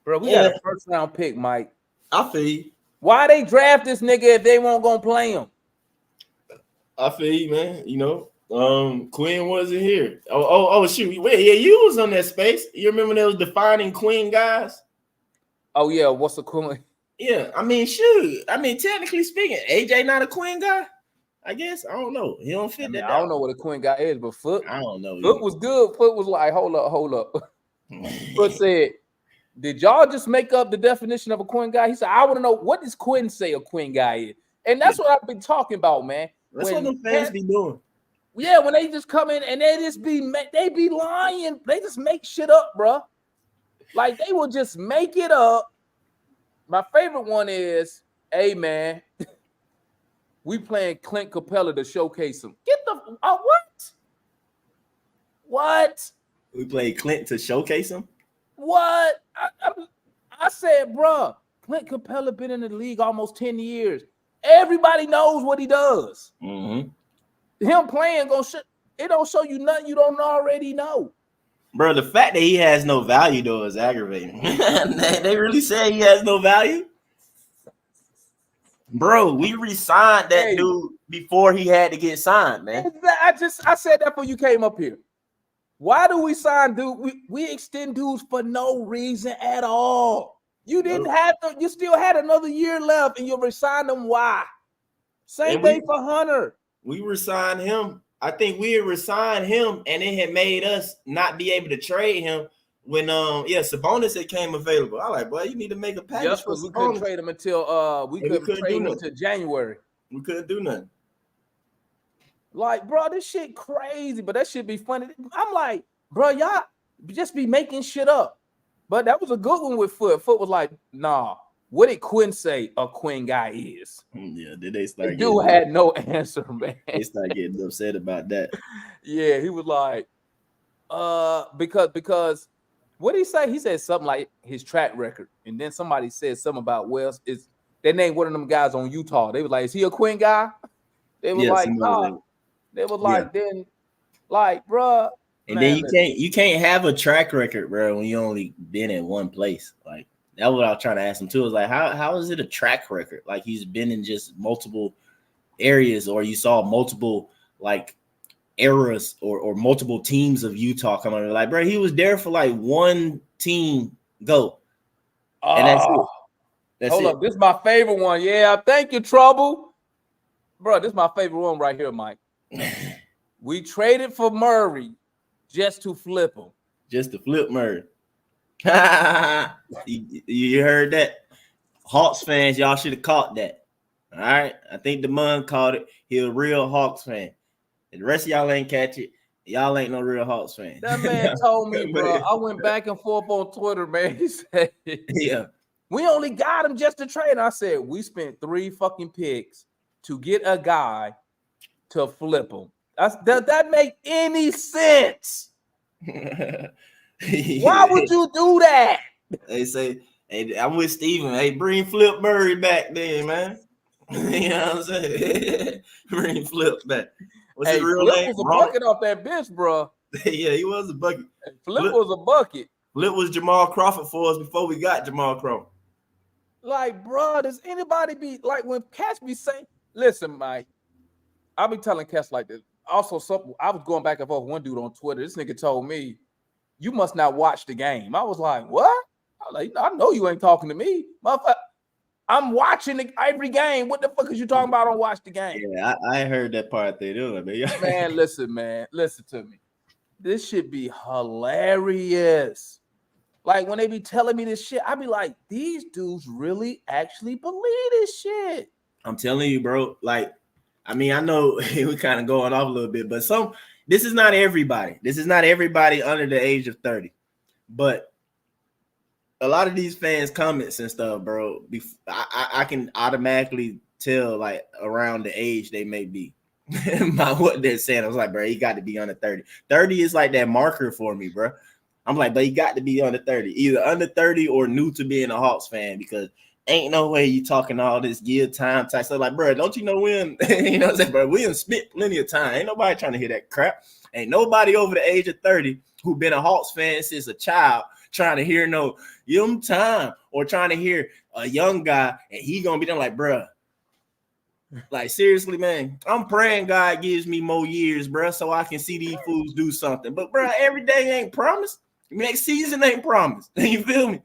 Bro, we got a first round pick, Mike. I feel you. Why they draft this nigga if they won't gonna play him? I feel you, man. You know, Quinn wasn't here. Oh, shoot. Wait, yeah, you was on that space. You remember those defining Quinn guys? Oh yeah, what's the Quinn? Yeah, I mean, shoot. I mean, technically speaking, AJ not a Quinn guy. I guess I don't know. He don't fit that. I don't know what a Quinn guy is, but Foot. I don't know. Foot was good. Foot was like, hold up. Foot said, "Did y'all just make up the definition of a Quinn guy?" He said, "I want to know what does Quinn say a Quinn guy is," and that's what I've been talking about, man. That's what the fans be doing. Yeah, when they just come in and they be lying. They just make shit up, bro. Like they will just make it up. My favorite one is, "Hey man, we playing Clint Capella to showcase him." Get the what? What? We played Clint to showcase him. What? I said, bro, Clint Capella been in the league almost 10 years. Everybody knows what he does. Mm-hmm. Him playing it don't show you nothing you don't already know. Bro, the fact that he has no value though is aggravating. They really say he has no value. Bro, we re-signed that dude before he had to get signed, man. I said that before you came up here. Why do we sign dude? We extend dudes for no reason at all. You didn't have to. You still had another year left, and you resigned them. Why? Same thing for Hunter. We resigned him. I think we had resigned him, and it had made us not be able to trade him when Sabonis had came available. I like, boy, you need to make a package. Yes, because we couldn't trade him until we couldn't trade him until January. We couldn't do nothing. Like, bro, this shit crazy, but that shit be funny. I'm like, bro, y'all just be making shit up. But that was a good one with Foot. Foot was like, nah, what did Quinn say a Quinn guy is? Yeah, did they start? The dude had no answer, man. They started getting upset about that. Yeah, he was like, because what did he say? He said something like his track record. And then somebody said something about Wells. They named one of them guys on Utah. They was like, is he a Quinn guy? They were like, nah. They were like, then, like, bro. And man, then you can't have a track record, bro, when you only been in one place. Like that's what I was trying to ask him too. Is like, how is it a track record? Like he's been in just multiple areas, or you saw multiple like eras or multiple teams of Utah come on. Like, bro, he was there for like one team go, and that's it. Hold up, this is my favorite one. Yeah, thank you, Trouble, bro. This is my favorite one right here, Mike. We traded for Murray just to flip him. Just to flip Murray. You heard that? Hawks fans, y'all should have caught that. All right. I think DeMond caught it. He a real Hawks fan. And the rest of y'all ain't catch it. Y'all ain't no real Hawks fan. That man told me, bro. I went back and forth on Twitter, man. He said, yeah, we only got him just to trade. I said, we spent 3 fucking picks to get a guy to flip him. Does that make any sense? Why would you do that? They say, hey, I'm with Steven. Hey, bring Flip Murray back then, man. You know what I'm saying? Bring Flip back. What's Hey, his real Flip name? was a Ronald? bucket off that bench, bro. Yeah, he was a bucket. Flip was a bucket. Flip was Jamal Crawford for us before we got Jamal Crawford. Like, bro, does anybody be like when cats be saying, listen, Mike, I be telling cats like this. Also, something I was going back and forth with one dude on Twitter. This nigga told me, you must not watch the game. I was like, what? I was like, I know you ain't talking to me. Motherfucker, I'm watching every game. What the fuck is you talking about? I don't watch the game. Yeah, I heard that part there. Man, listen to me. This should be hilarious. Like when they be telling me this shit, I be like, these dudes really actually believe this shit. I'm telling you, bro. Like, I mean, I know we kind of going off a little bit, but this is not everybody. This is not everybody under the age of 30. But a lot of these fans' comments and stuff, bro, I can automatically tell like around the age they may be by what they're saying. I was like, bro, he got to be under 30. 30 is like that marker for me, bro. I'm like, but he got to be under 30, either under 30 or new to being a Hawks fan, because ain't no way you talking all this year time type stuff. Like, bro, don't you know when? You know what I'm saying, bro? We done spent plenty of time. Ain't nobody trying to hear that crap. Ain't nobody over the age of 30 who been a Hawks fan since a child trying to hear no young time or trying to hear a young guy and he gonna be done like, bro. Like, seriously, man, I'm praying God gives me more years, bro, so I can see these fools do something. But, bro, every day ain't promised. Next season ain't promised. You feel me?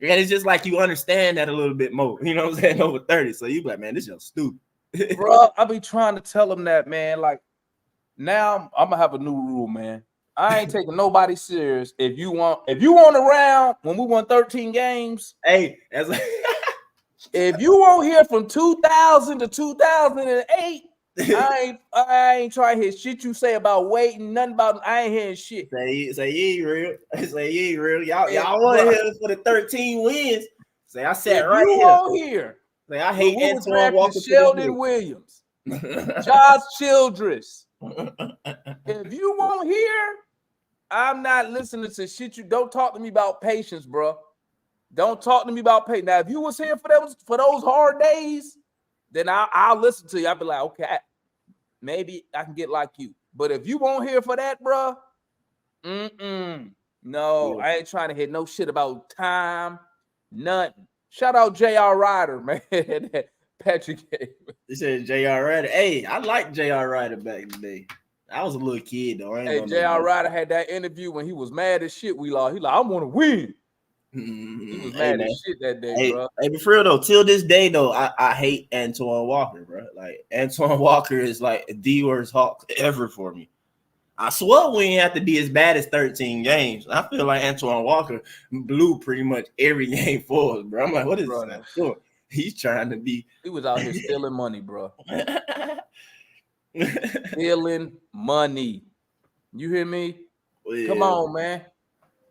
And it's just like you understand that a little bit more. You know what I'm saying? Over 30. So you be like, man, this is stupid. Bro, I be trying to tell them that, man. Like, now I'm gonna have a new rule, man. I ain't taking nobody serious. If you want around when we won 13 games, hey, that's like if you won't hear from 2000 to 2008, I ain't trying to hear shit you say about waiting, nothing about I ain't hearing shit. Say you ain't real. Say you ain't real. Y'all want to hear for the 13 wins. Say I sat right here. Won't hear. Say I hate Antoine Walker, Sheldon Williams, Josh Childress. If you won't hear, I'm not listening to shit. You don't talk to me about patience, bro. Don't talk to me about patience. Now, if you was here for those hard days, then I'll listen to you. I'll be like, okay, maybe I can get like you. But if you won't hear for that, bro, no, I ain't trying to hear no shit about time, nothing. Shout out J.R. Ryder, man. Patrick gave. He said J.R. Ryder. Hey, I liked J.R. Ryder back in the day. I was a little kid though. Hey, J.R. Ryder had that interview when he was mad as shit. We lost. He like, I want to win. He was mad as shit that day, bro. Hey, but for real though, till this day though, I hate Antoine Walker, bro. Like Antoine Walker is like the worst Hawk ever for me. I swear we ain't have to be as bad as 13 games. I feel like Antoine Walker blew pretty much every game for us, bro. I'm like, what is that doing? He's trying to be. He was out here stealing money, bro. Stealing money. You hear me? Well, yeah. Come on, man.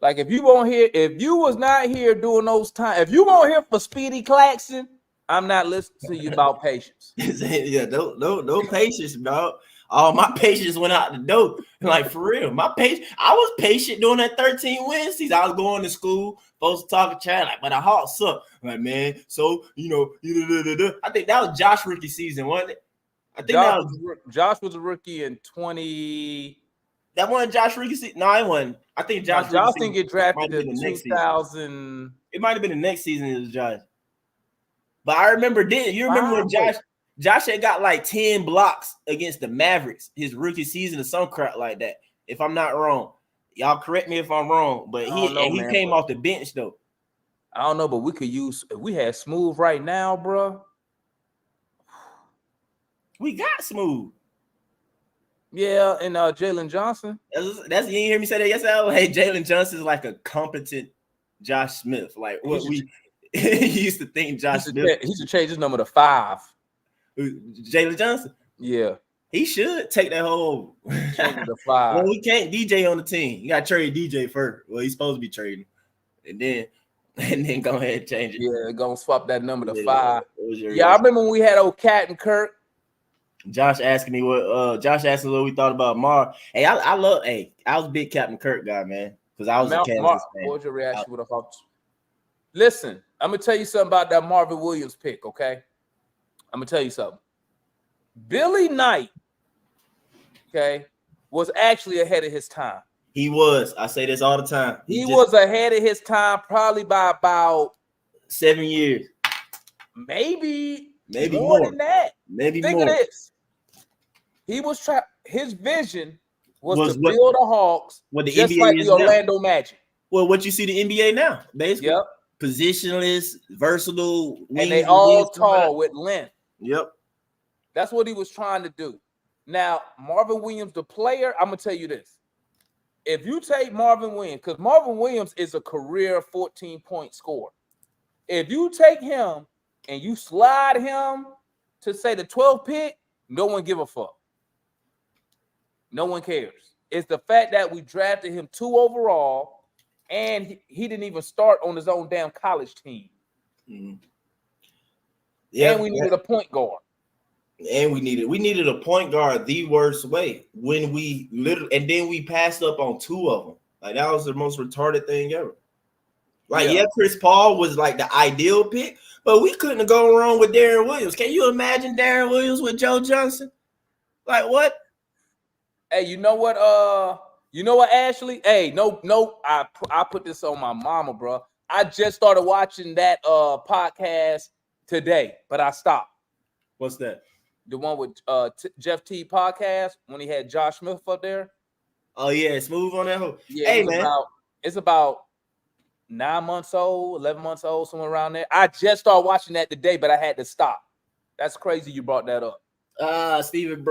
Like if you was not here during those times, if you weren't here for Speedy Claxton, I'm not listening to you about patience. Yeah, no patience, dog. All my patience went out the door. Like for real, my patience. I was patient during that 13 win season. I was going to school, supposed to talk to Chad, like, but the Hawks suck. Like, man, so I think that was Josh rookie season, wasn't it? I think Josh was a rookie in 20. That wasn't Josh rookie season. No, it wasn't. I think Josh didn't get drafted in 2000. It might have been the next season it was Josh. But I remember when Josh had got like 10 blocks against the Mavericks his rookie season or some crap like that. If I'm not wrong. Y'all correct me if I'm wrong. But he came off the bench though. I don't know, but if we had Smooth right now, bro. We got Smooth. Yeah, and Jalen Johnson. That's you didn't hear me say that yesterday. Hey, Jalen Johnson is like a competent Josh Smith. Like what we used to think Josh Smith. He should change his number to 5. Jalen Johnson. Yeah, he should take that whole to 5. Well, we can't DJ on the team. You got to trade DJ first. Well, he's supposed to be trading, and then go ahead and change it. Yeah, gonna swap that number to 5. Yeah, I remember when we had old Cat and Kirk. Josh asking me what we thought about Mar. Hey, I was a big Captain Kirk guy, man, because I was a Kansas fan. What was your reaction with the Hawks? Listen, I'm gonna tell you something about that Marvin Williams pick, okay? I'm gonna tell you something. Billy Knight, okay, was actually ahead of his time. He was. I say this all the time. He was ahead of his time, probably by about 7 years. Maybe more than that. Maybe Think more. of this. He was trying. His vision was Was to what- build a Hawks what the just NBA like is the Orlando Magic. Well, what you see the NBA now, basically. Yep. Positionless, versatile, And they all tall with length. Yep. That's what he was trying to do. Now, Marvin Williams, the player, I'm gonna tell you this. If you take Marvin Williams, because Marvin Williams is a career 14-point scorer. If you take him and you slide him to say the 12th pick, no one give a fuck. No one cares. It's the fact that we drafted him 2 overall, and he didn't even start on his own damn college team. Mm-hmm. Yeah, and we needed a point guard. And we needed a point guard the worst way when we literally, and then we passed up on 2 of them. Like that was the most retarded thing ever. Like, yeah, Chris Paul was like the ideal pick, but we couldn't go wrong with Darren Williams. Can you imagine Darren Williams with Joe Johnson? Like what? Hey, you know what, Ashley? Hey, no, I put this on my mama, bro. I just started watching that podcast today, but I stopped. What's that? The one with Jeff T podcast when he had Josh Smith up there. Oh yeah, Smooth on that whole. Yeah, hey man, it's about 9 months old, 11 months old, somewhere around there. I just started watching that today, but I had to stop. That's crazy you brought that up. Steven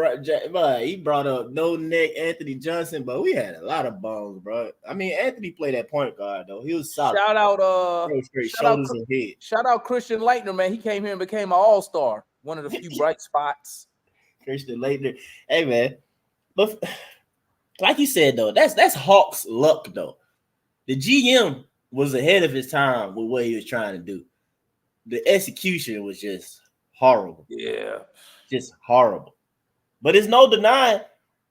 he brought up no neck Anthony Johnson, but we had a lot of bones, bro. I mean, Anthony played that point guard though. He was solid. Shout out Christian Laettner, man. He came here and became an all-star. One of the few bright spots. Christian Laettner. Hey man, but like you said though, that's Hawks luck though. The GM was ahead of his time with what he was trying to do. The execution was just horrible. Yeah. Just horrible. But it's no denying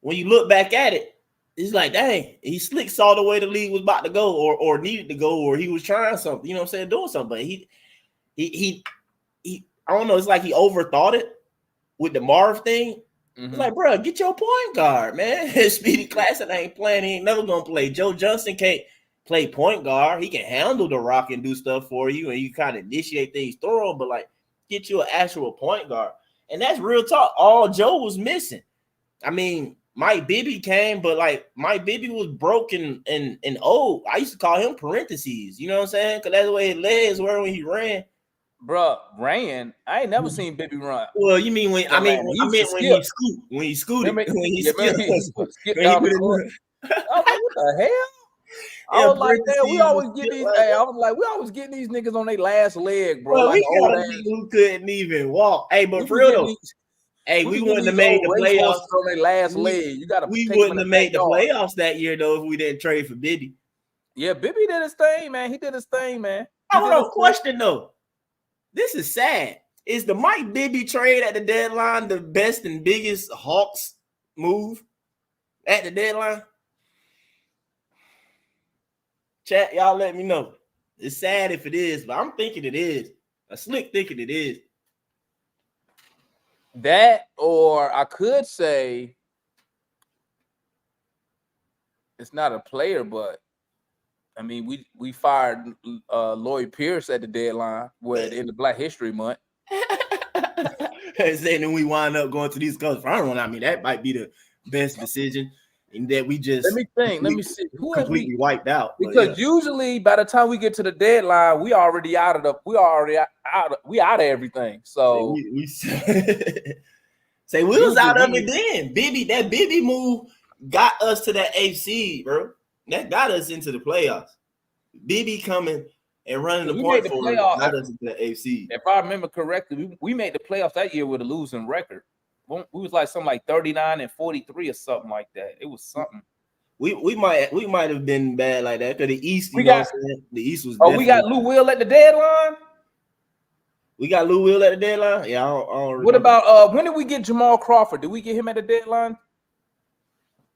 when you look back at it, it's like, dang, he slick saw the way the league was about to go or needed to go, or he was trying something, you know what I'm saying, doing something. But he I don't know, it's like he overthought it with the Marv thing. Mm-hmm. It's like, bro, get your point guard, man. Speedy Classen ain't playing, he ain't never gonna play. Joe Johnson can't play point guard. He can handle the rock and do stuff for you, and you kind of initiate things through him, but like get you an actual point guard. And that's real talk. All Joe was missing. I mean, Mike Bibby came, but like Mike Bibby was broken and old. I used to call him parentheses. You know what I'm saying? Because that's the way his legs were when he ran. Bruh, ran? I ain't never seen Bibby run. Well, you mean when he scooted. When he skipped down the court. I was like, what the hell? I was like, man, we always get these. Hey, I was like, we always getting these niggas on their last leg, bro. Well, like we got a nigga who couldn't even walk. Hey, but for real though, we wouldn't have made the playoffs on their last leg. You gotta. We wouldn't have made the playoffs that year though if we didn't trade for Bibby. Yeah, Bibby did his thing, man. He did his thing, man. I don't know. Question though, this is sad. Is the Mike Bibby trade at the deadline the best and biggest Hawks move at the deadline? Chat, y'all let me know. It's sad if it is, but I'm thinking it is. A slick thinking it is. That, or I could say it's not a player, but I mean, we fired Lloyd Pierce at the deadline in the Black History Month. And then we wind up going to these coaches. I mean, that might be the best decision. And that we just let me see who completely wiped out. Because usually by the time we get to the deadline, we out of everything. So we was out of it then. That Bibby move got us to that AFC, bro. That got us into the playoffs. Bibby coming and running the point for us got us into the AFC. If I remember correctly, we made the playoffs that year with a losing record. We was like something like 39-43 or something like that. It was something. We might have been bad like that because the East. The East was. Oh, we got Lou Will at the deadline. We got Lou Will at the deadline. Yeah, I don't remember. What about when did we get Jamal Crawford? Did we get him at the deadline?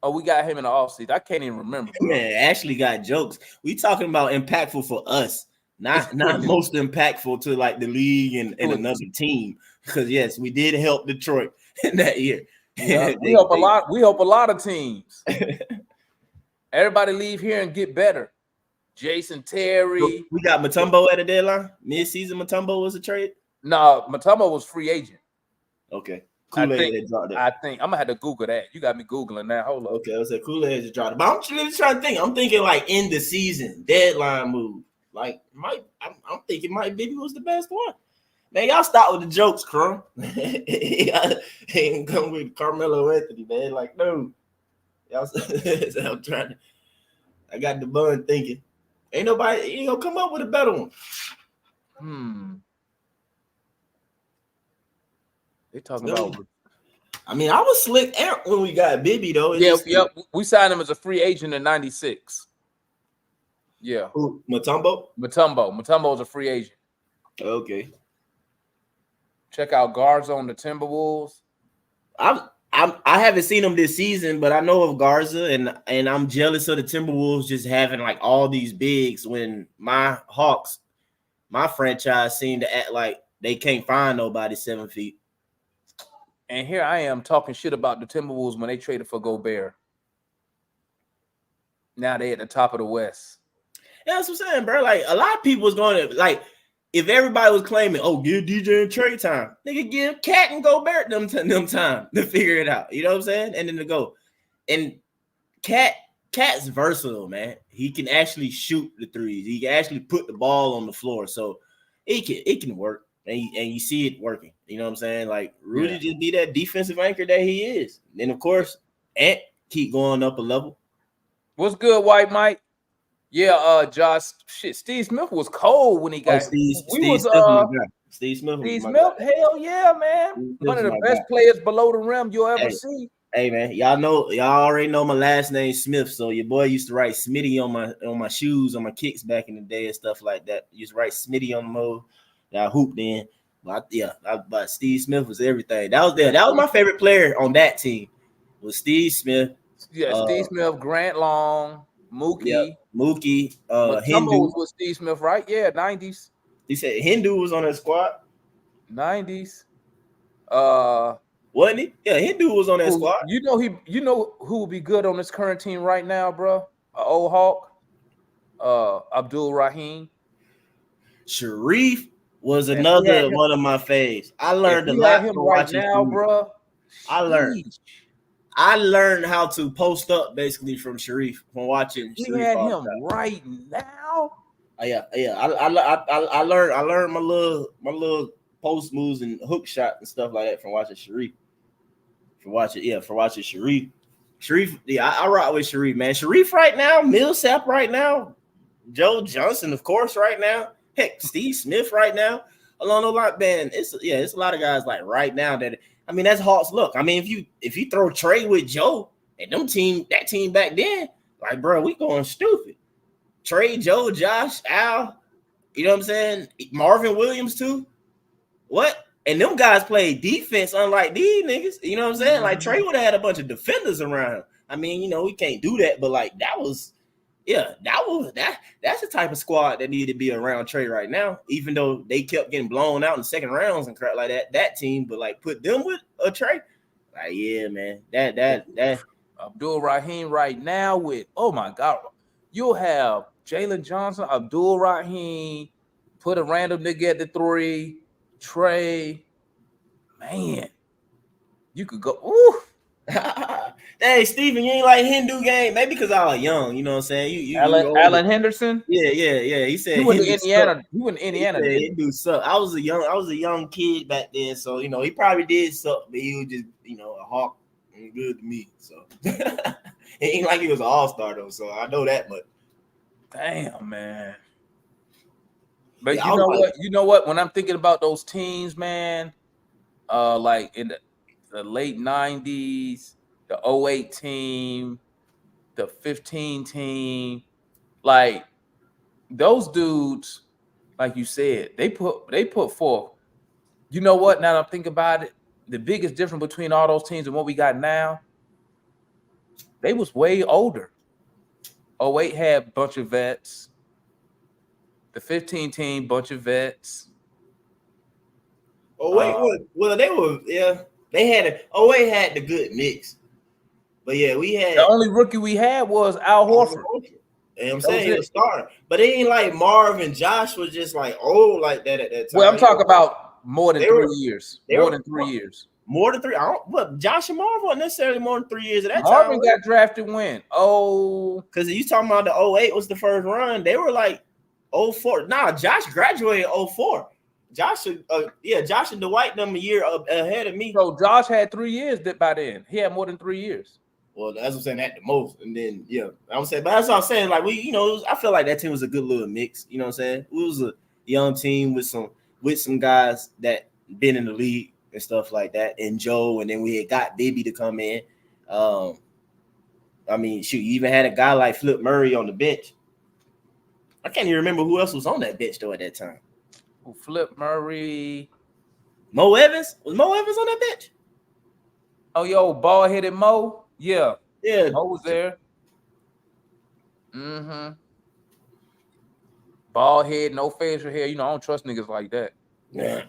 Oh, we got him in the offseason. I can't even remember. Bro. Man, Ashley got jokes. We talking about impactful for us, not most impactful to like the league and another team. because yes, we did help Detroit that year. Yeah, we help a lot. We help a lot of teams. Everybody leave here and get better. Jason Terry. We got Mutombo at the deadline. Mid-season Mutombo was a trade. No, Mutombo was free agent. Okay. Kool-Aid that dropped that. I think I'm gonna have to Google that. You got me Googling that. Hold on. Okay, I said Kool-Aid just dropped it. But I'm just trying to think. I'm thinking like in the season deadline move. Like I'm thinking Mike Bibby was the best one. Man, y'all stop with the jokes, Crumb. Ain't come with Carmelo Anthony, man. Like, no. Y'all I'm trying to. I got the bun thinking. Ain't nobody gonna come up with a better one. They talking about. I mean, I was slick out when we got Bibby though. Yep. We signed him as a free agent in '96. Yeah. Who, Mutombo? Mutombo is a free agent. Okay. Check out Garza on the Timberwolves. I haven't seen him this season, but I know of Garza, and I'm jealous of the Timberwolves just having like all these bigs when my Hawks, my franchise, seem to act like they can't find nobody 7 feet. And here I am talking shit about the Timberwolves when they traded for Gobert. Now they at the top of the West. Yeah, that's what I'm saying, bro. Like a lot of people was going to like. If everybody was claiming, oh, give DJ and Trey time, nigga, give Cat and Gobert them time to figure it out. You know what I'm saying? And then to go. And Cat's versatile, man. He can actually shoot the threes. He can actually put the ball on the floor. So it can work. And you see it working. You know what I'm saying? Like Rudy just be that defensive anchor that he is. And then, of course, Ant keep going up a level. What's good, White Mike? Yeah, Josh. Shit, Steve Smith was cold when he got. Steve Smith. Hell yeah, man. One of the best players below the rim you'll ever see. Hey man, y'all already know my last name Smith. So your boy used to write Smitty on my shoes, on my kicks back in the day and stuff like that. Used to write Smitty on the mode. I hooped in. But Steve Smith was everything. That was my favorite player on that team. Was Steve Smith. Yeah, Steve Smith, Grant Long. Mookie. Yep. Mookie. Hindu was with Steve Smith, right? Yeah, 90s. He said Hindu was on that squad. 90s. Wasn't he? Yeah, Hindu was on that squad. You know who would be good on this current team right now, bro? Old Hawk. Abdul Rahim. Sharif was another one of my faves. I learned a lot from watching now, bro. I learned how to post up basically from Sharif from watching. You had him right now. I learned my little post moves and hook shot and stuff like that from watching Sharif. For watching Sharif. Sharif, I rock with Sharif, man. Sharif right now, Millsap right now, Joe Johnson, of course, right now. Heck, Steve Smith right now. Along the line, man, it's a lot of guys like right now that. I mean, that's Hawks look. I mean, if you throw Trey with Joe and that team back then, like, bro, we going stupid. Trey, Joe, Josh, Al, you know what I'm saying? Marvin Williams too. What? And them guys play defense unlike these niggas. You know what I'm saying? Like Trey would have had a bunch of defenders around him. I mean, we can't do that, but like that's the type of squad that needed to be around Trey right now, even though they kept getting blown out in the second rounds and crap like that team, but like put them with a Trey. Like, yeah, man. That Abdul Rahim right now with, oh my God, you'll have Jalen Johnson, Abdul Rahim, put a random nigga at the 3, Trey. Man, you could go, ooh. Hey, Steven, you ain't like Hindu game? Maybe because I was young, you know what I'm saying? Alan Henderson? Yeah. He said he went to Indiana. He went to Indiana. Hindu suck. I was a young kid back then, so he probably did suck, but he was just a Hawk and good to me. So it ain't like he was an all-star though, so I know that much. Damn, man. But you know what? When I'm thinking about those teams, man, like in the late 90s, the 08 team, the 15 team, like those dudes, like you said, they put forth. You know what? Now that I'm thinking about it, the biggest difference between all those teams and what we got now, they was way older. 08 had a bunch of vets. The 15 team, bunch of vets. Oh wait, well they were they had had the good mix, but yeah we had The only rookie we had was Al Horford. You know what I'm saying? He was starting. But it ain't like Marv and Josh was just like old like that at that time. Well, I'm talking about more than 3 years. More than 3 years. More than 3. I don't, but Josh and Marv wasn't necessarily more than 3 years at that time. Marvin got drafted when? Oh, because you talking about the 08 was the first run. They were like 04. Nah, Josh graduated 04. Josh and Dwight them a year ahead of me. So Josh had 3 years by then. He had more than 3 years. Well, that's what I'm saying at the most. And then I'm saying, but that's what I'm saying. Like I feel like that team was a good little mix. You know what I'm saying? It was a young team with some guys that been in the league and stuff like that. And Joe, and then we had got Bibby to come in. I mean, shoot, you even had a guy like Flip Murray on the bench. I can't even remember who else was on that bench though at that time. Flip Murray. Mo Evans? Was Mo Evans on that bench? Oh, yo, bald-headed Mo? Yeah. Yeah. Mo was there. Mm-hmm. Bald head, no facial hair. I don't trust niggas like that. Yeah.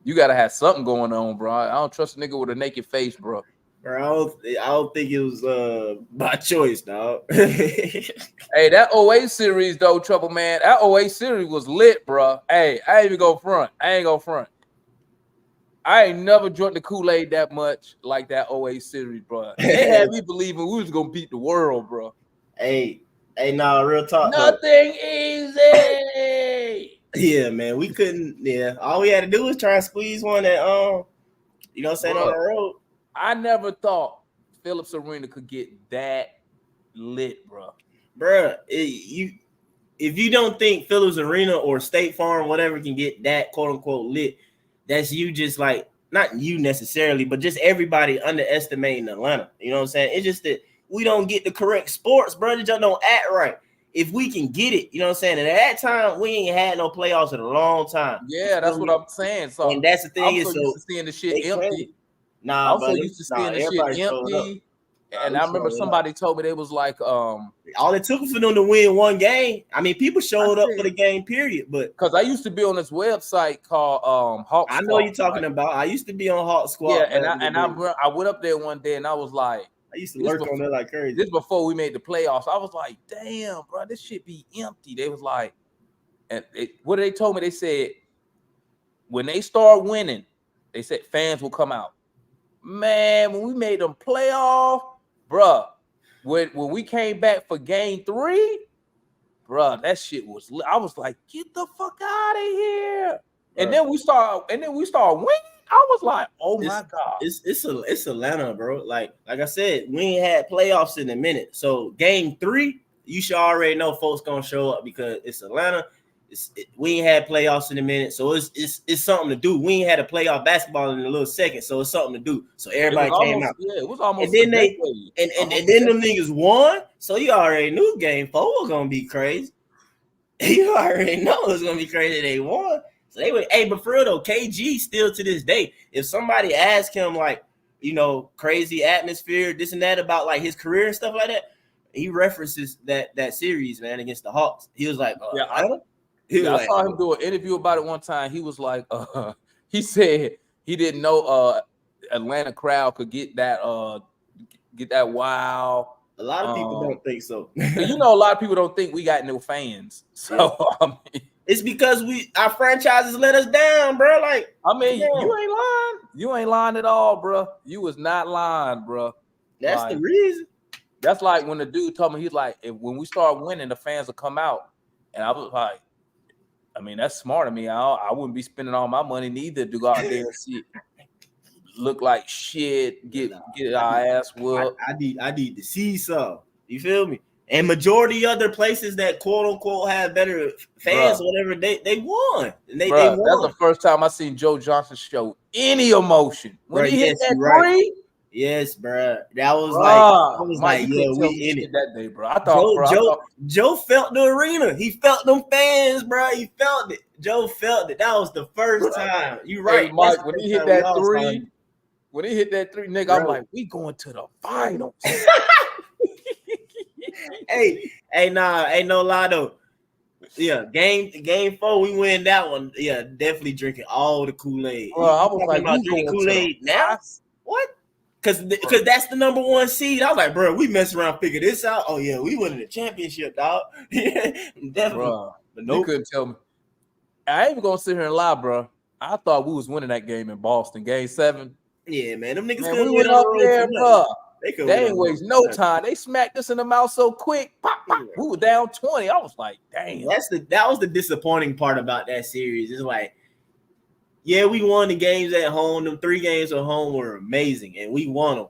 You gotta have something going on, bro. I don't trust a nigga with a naked face, bro. Bro, I don't think it was by choice, dog. Hey, that 08 series though, Trouble Man. That 08 series was lit, bro. Hey, I ain't even go front. I ain't never drunk the Kool-Aid that much like that 08 series, bro. They had me believing we was gonna beat the world, bro. Hey, nah, real talk. Nothing easy. Yeah, man, we couldn't. Yeah, all we had to do was try and squeeze one at you know what I'm saying, on the road. I never thought Phillips Arena could get that lit, bro. Bruh, if you don't think Phillips Arena or State Farm, whatever, can get that quote unquote lit, that's you just like, not you necessarily, but just everybody underestimating Atlanta. You know what I'm saying? It's just that we don't get the correct sports, bro. They just don't act right. If we can get it, you know what I'm saying? And at that time, we ain't had no playoffs in a long time. Yeah, that's what I'm saying. So, and that's the thing, I'm so used to seeing the shit empty. Nah, I'm so used to seeing the shit empty. And I remember somebody told me they was like, all it took for them to win one game. I mean, people showed up for the game, period. But because I used to be on this website called HAWKS. I know you're talking about. I used to be on HAWKS Squad. Yeah, I went up there one day and I was like, I used to lurk on there like crazy. This before we made the playoffs. I was like, damn, bro, this shit be empty. They was like, and what they told me, they said when they start winning, they said fans will come out. Man, when we made them playoff, bruh, when we came back for game 3, bruh, that shit was lit. I was like, get the fuck out of here. Bruh. And then we start winning. I was like, oh my God. It's Atlanta, bro. Like I said, we ain't had playoffs in a minute. So game 3, you should already know folks gonna show up because it's Atlanta. We ain't had playoffs in a minute, so it's something to do. We ain't had a playoff basketball in a little second, so it's something to do. So everybody came out. Yeah, it was almost. And then and then them niggas won. So you already knew game 4 was gonna be crazy. You already know it was gonna be crazy. They won. So they were. Hey, but for real though, KG still to this day, if somebody asked him like, crazy atmosphere, this and that about like his career and stuff like that, he references that series, man, against the Hawks. He was like, I saw him do an interview about it one time. He was like, he said he didn't know Atlanta crowd could get that wow. A lot of people don't think so. A lot of people don't think we got no fans. So I mean, it's because our franchises let us down, bro. Like, I mean, you ain't lying. You ain't lying at all, bro. You was not lying, bro. That's the reason. That's like when the dude told me, he's like, when we start winning, the fans will come out. And I was like, I mean, that's smart of me. I wouldn't be spending all my money neither to go out there and see look like shit, get our ass whooped. I need to see some. You feel me? And majority other places that quote unquote have better fans or whatever, they won. And they won. That's the first time I seen Joe Johnson show any emotion. When he hit that 3. Yes, bro. That was like, yeah, we in it that day, bro. I thought Joe felt the arena. He felt them fans, bro. He felt it. Joe felt it. That was the first time. You right, hey, Mike. When he hit that 3, nigga, bro. I'm like, we going to the finals. hey, nah, ain't no lie though. Yeah, game 4, we win that one. Yeah, definitely drinking all the Kool-Aid. Bro, I was talking like, about we drinking going to the Kool-Aid now? finals? What? Because that's the number 1 seed. I was like, bro, we mess around, figure this out. Oh yeah, we winning the championship, dog. Definitely. Bro, But you nope. couldn't tell me. I ain't even gonna sit here and lie, bro. I thought we was winning that game in Boston, game 7. Yeah, man, them niggas Man, couldn't we win went on the up road there, for nothing. bro. They They ain't waste no time. They smacked us in the mouth so quick. Pop, pop. Yeah. We were down 20. I was like, damn. That was the disappointing part about that series. It's like, yeah, we won the games at home. Them 3 games at home were amazing, and we won them.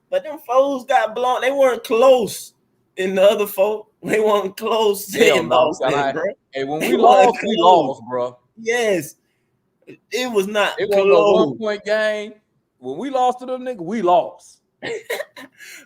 But them foes got blown. They weren't close. In the other 4, they weren't close in Boston, bro. Hey, when we lost, we lost, bro. Yes, it was not. It wasn't a 1-point game. When we lost to them niggas, we lost.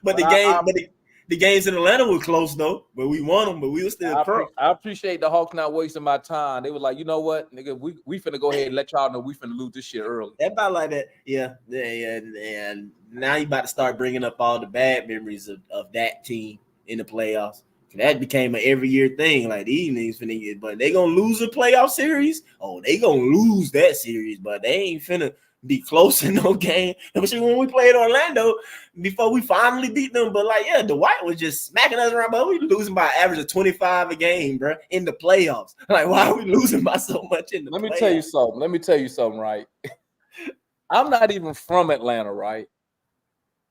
But the games in Atlanta were close though. But we won them. But we were still pro. I appreciate the Hawks not wasting my time. They were like, you know what, nigga, we finna go ahead and let y'all know we finna lose this shit early. That about like that, yeah. And now you about to start bringing up all the bad memories of that team in the playoffs. That became an every year thing. Like these niggas finna get, but they gonna lose a playoff series. Oh, they gonna lose that series, but they ain't finna be close in no game. Especially when we played Orlando before we finally beat them. But like, yeah, Dwight was just smacking us around, but we losing by an average of 25 a game, bro, in the playoffs. Like, why are we losing by so much in the playoffs? Let me tell you something, right? I'm not even from Atlanta, right?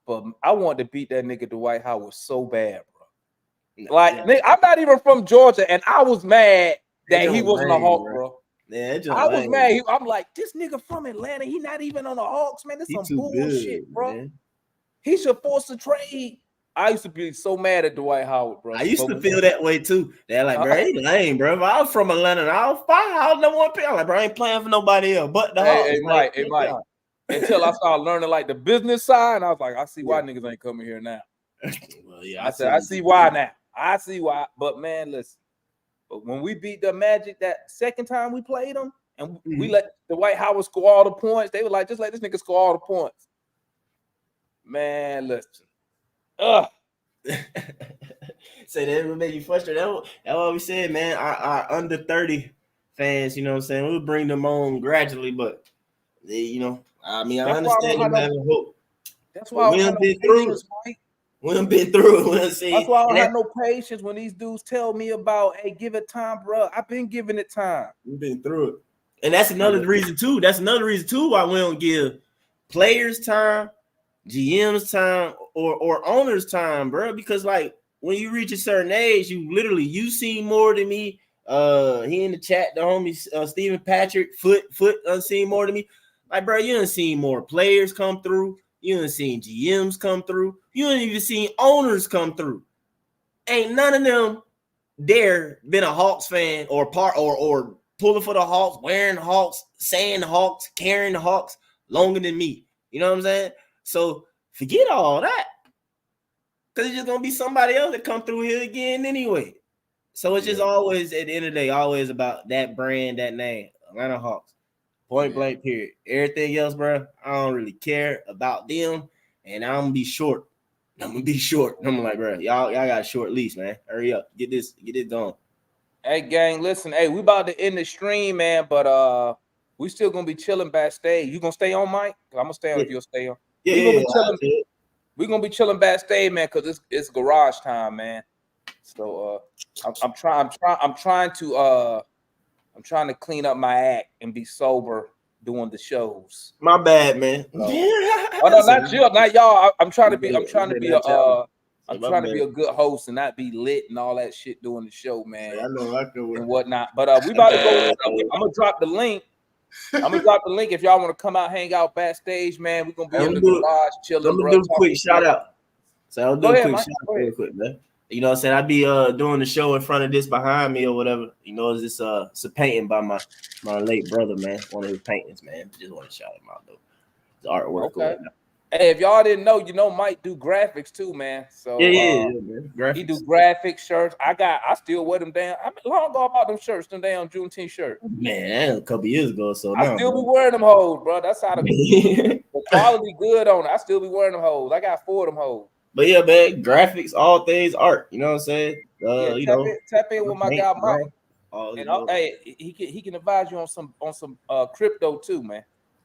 But I wanted to beat that nigga Dwight Howard so bad, bro. Like, nigga, I'm not even from Georgia, and I was mad that he wasn't a Hawk, bro. Yeah, I was mad. I'm like, this nigga from Atlanta, he not even on the Hawks, man. This some bullshit, good, bro. Man. He should force a trade. I used to be so mad at Dwight Howard, bro. I used to feel that way too. They're like, bro, he lame, bro. If I was from Atlanta, I'll fight. I'll number 1 pick. I'm like, bro, I ain't playing for nobody else but the Hawks. Hey, Mike. Until I started learning like the business side, and I was like, I see why niggas ain't coming here now. Well, yeah, I see why now. I see why. But man, listen. But when we beat the Magic that second time we played them, and we let Dwight Howard score all the points, they were like, just let this nigga score all the points. Man, listen. Say that would make you frustrated. That's what we said, man. Our under 30 fans, you know what I'm saying? We'll bring them on gradually, but they, you know, I mean, I understand them having hope. That's why we haven't been through it. We done been through it. That's why I don't have no patience when these dudes tell me about, hey, give it time, bro. I've been giving it time. We've been through it. And that's another reason too. That's another reason too why we don't give players time, GMs time, or owners time, bro. Because like when you reach a certain age, you seen more than me. He in the chat, the homie Stephen Patrick, foot unseen more than me. Like, bro, you done seen more players come through. You done seen GMs come through. You ain't even seen owners come through. Ain't none of them there been a Hawks fan or pulling for the Hawks, wearing the Hawks, saying the Hawks, carrying the Hawks longer than me. You know what I'm saying? So forget all that. Because it's just going to be somebody else that come through here again anyway. So it's just always, at the end of the day, always about that brand, that name, Atlanta Hawks. Point blank, period. Everything else, bro, I don't really care about them. And I'm going to be short. I'm like, bro, y'all got a short leash, man. Hurry up. Get this going. Hey, gang, listen. Hey, we about to end the stream, man, but we still going to be chilling backstage. You going to stay on, Mike? I'm going to stay on if you'll stay on. Yeah, We're going to be chilling backstage, man, because it's garage time, man. So I'm trying to clean up my act and be sober doing the shows. My bad, man. Oh no, not y'all. I'm trying to be a good host and not be lit and all that shit doing the show, man. I know I could and whatnot. But we about to go. I'm gonna drop the link. If y'all want to come out, hang out backstage, man. We're gonna be in the garage chilling. I'm gonna do a quick shout out. So I'll do a quick shout out real quick, man. You know what I'm saying? I'd be doing the show in front of this behind me or whatever. You know, it's a painting by my late brother, man. One of his paintings, man. Just want to shout him out though. The artwork. Okay. Hey, if y'all didn't know, Mike do graphics too, man. So man. He do graphic shirts. I still wear them down. I mean, long ago about them shirts, them damn Juneteenth shirts. Man, a couple years ago. So I still be wearing them hoes, bro. That's how the quality good on it. I still be wearing them hoes. I got 4 of them hoes. But yeah, man, graphics, all things art. You know what I'm saying? Tap in with my guy Mike. And hey, he can advise you on some crypto too, man.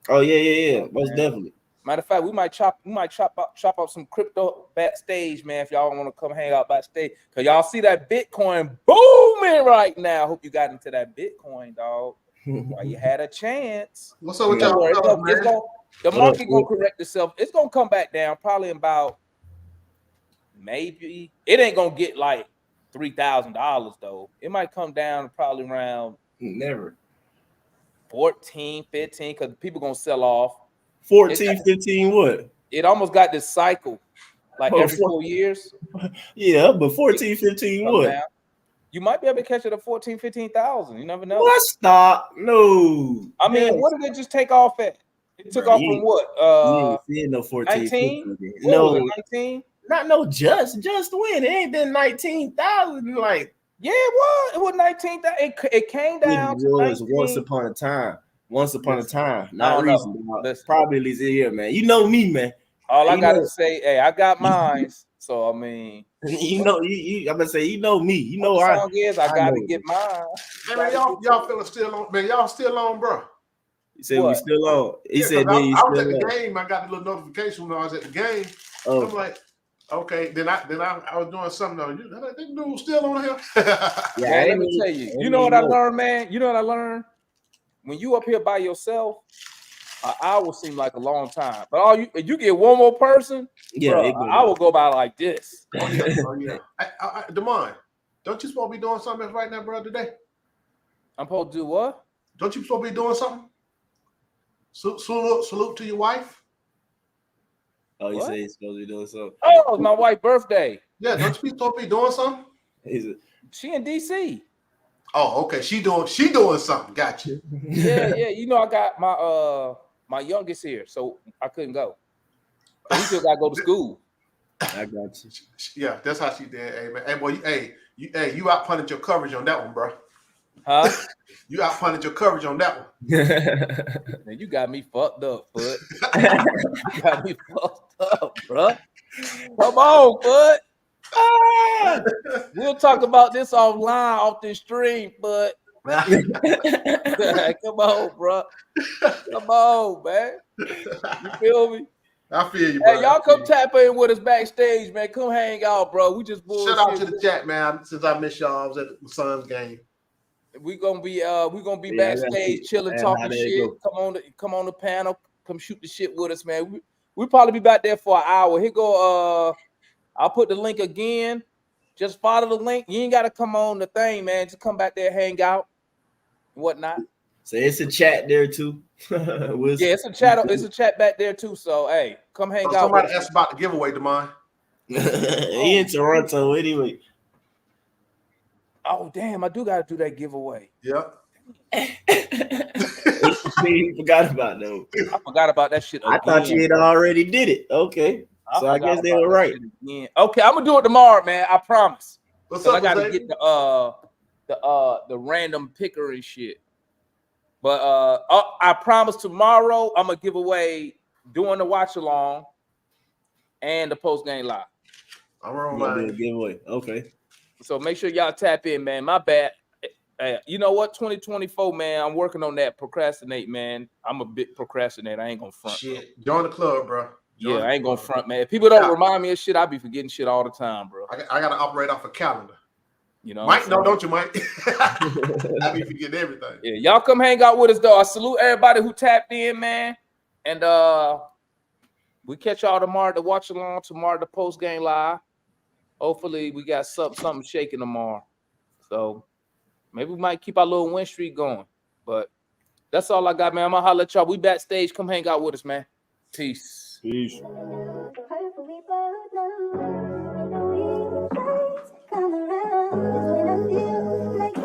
Oh yeah, most definitely. Matter of fact, we might chop up some crypto backstage, man. If y'all want to come hang out backstage, cause y'all see that Bitcoin booming right now. Hope you got into that Bitcoin, dog. While you had a chance. What's up with y'all? The market gonna correct itself. It's gonna come back down probably in about maybe it ain't gonna get like $3,000 though. It might come down probably around never 14, 15, because people gonna sell off. 14, 15 what? It almost got this cycle like every 4 years. Yeah, but 14, 15 what? Down. You might be able to catch it at 14, 15,000. You never know. What? Stop. No. I mean, what did it just take off at? It took off from what? You ain't no 14, 19? 15. No, 19? Not no just when. It ain't been 19,000. Like, yeah, it was. It was 19,000. It came down. It was 19. Once upon a time. Not recently. Probably at least a year, man. You know me, man. All I gotta say, hey, I got mine. So I mean, I'm gonna say, you know me. You know the song is I gotta get mine. Hey man, y'all feeling still on? Man, y'all still on, bro? He said we still on. He said I was at the game. I got a little notification when I was at the game. Oh. I'm like, okay. Then I was doing something on you. That dude still on here. Yeah, let me tell you. You know what I learned, man? You know what I learned? When you up here by yourself, an hour seems like a long time. But if you get one more person, I will go by like this. Oh yeah. Damon, don't you supposed to be doing something right now, bro? Today, I'm supposed to do what? Don't you supposed to be doing something? Salute to your wife. Oh, you say he's supposed to be doing something? Oh, it's my wife's birthday. Yeah, don't you supposed to be doing something? She in DC. Oh, okay. She doing something. Gotcha. Yeah. You know, I got my youngest here, so I couldn't go. He still got to go to school. I got you. Yeah, that's how she did. Hey man, hey boy, you out punted your coverage on that one, bro. Huh? You out punted your coverage on that one. Man, you got me fucked up, bud. You got me fucked up, bro. Come on, bud. We'll talk about this offline off this stream, but come on, bro. Come on, man. You feel me? I feel you, bro. Hey, y'all come tap in with us backstage, man. Come hang out, bro. We just bullshit. Shout out to the chat, man. Since I missed y'all, I was at the Suns game. We're gonna be backstage chilling, talking shit. Come on the panel, come shoot the shit with us, man. We probably be back there for an hour. Here go I'll put the link again. Just follow the link. You ain't gotta come on the thing, man. Just come back there, hang out, and whatnot. So it's a chat there too. Yeah, it's a chat. It's a chat back there too. So hey, come hang out. Somebody asked about the giveaway, Damon. He in Toronto anyway. Oh damn! I do gotta do that giveaway. Yep. He forgot about that. I forgot about that shit. I thought you had already did it. Okay, so I guess they were right. Okay, I'm gonna do it tomorrow, man. I promise. What's up? I gotta get the random picker and shit. But I promise tomorrow I'm gonna give away doing the watch along and the post game live. I'm wrong. Giveaway. Okay. So make sure y'all tap in, man. My bad. You know what? 2024, man. I'm working on that. Procrastinate, man. I'm a bit procrastinator. I ain't gonna front. Shit. Join the club, bro. I ain't gonna front, man. If people don't remind me of shit, I be forgetting shit all the time, bro. I gotta operate off a calendar. You know, Mike, no, don't you, Mike? I be forgetting everything. Yeah, y'all come hang out with us, though. I salute everybody who tapped in, man. And we catch y'all tomorrow to watch along tomorrow, the post game live. Hopefully, we got something shaking tomorrow. So maybe we might keep our little win streak going. But that's all I got, man. I'm gonna holler at y'all. We backstage. Come hang out with us, man. Peace. Peace.